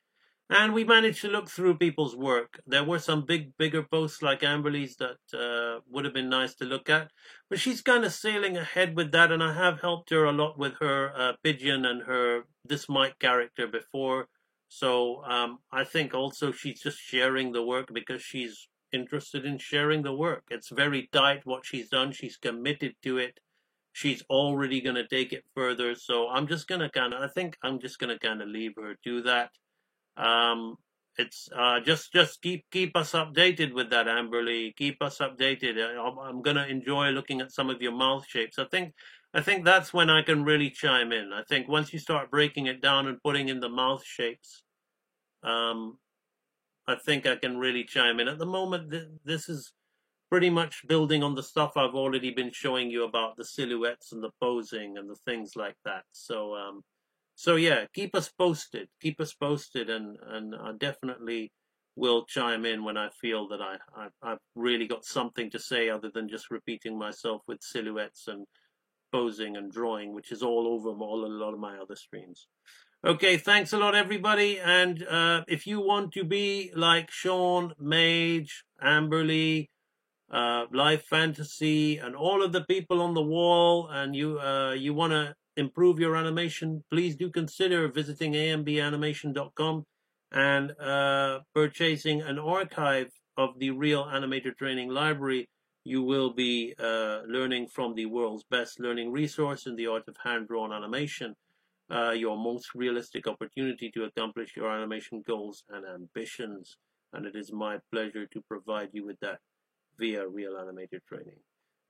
and we managed to look through people's work. There were some bigger posts like Amberly's that would have been nice to look at, but she's kind of sailing ahead with that, and I have helped her a lot with her Pigeon and her This Mike character before. So I think also she's just sharing the work because she's interested in sharing the work. It's very tight what she's done. She's committed to it. She's already going to take it further. So I'm just going to kind of leave her do that. It's just keep us updated with that, Amberly. Keep us updated. I'm gonna enjoy looking at some of your mouth shapes. I think that's when I can really chime in. I think once you start breaking it down and putting in the mouth shapes, I think I can really chime in. At the moment, this is pretty much building on the stuff I've already been showing you about the silhouettes and the posing and the things like that. So yeah, keep us posted. Keep us posted, and I definitely will chime in when I feel that I've really got something to say other than just repeating myself with silhouettes and posing and drawing, which is all over a lot of my other streams. Okay, thanks a lot, everybody. And if you want to be like Sean, Mage, Amberly, Life Fantasy, and all of the people on the wall, and you want to improve your animation, please do consider visiting ambanimation.com and purchasing an archive of the Real Animator Training Library. You will be learning from the world's best learning resource in the art of hand-drawn animation, your most realistic opportunity to accomplish your animation goals and ambitions. And it is my pleasure to provide you with that via Real Animator Training.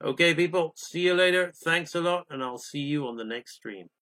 Okay, people, see you later. Thanks a lot, and I'll see you on the next stream.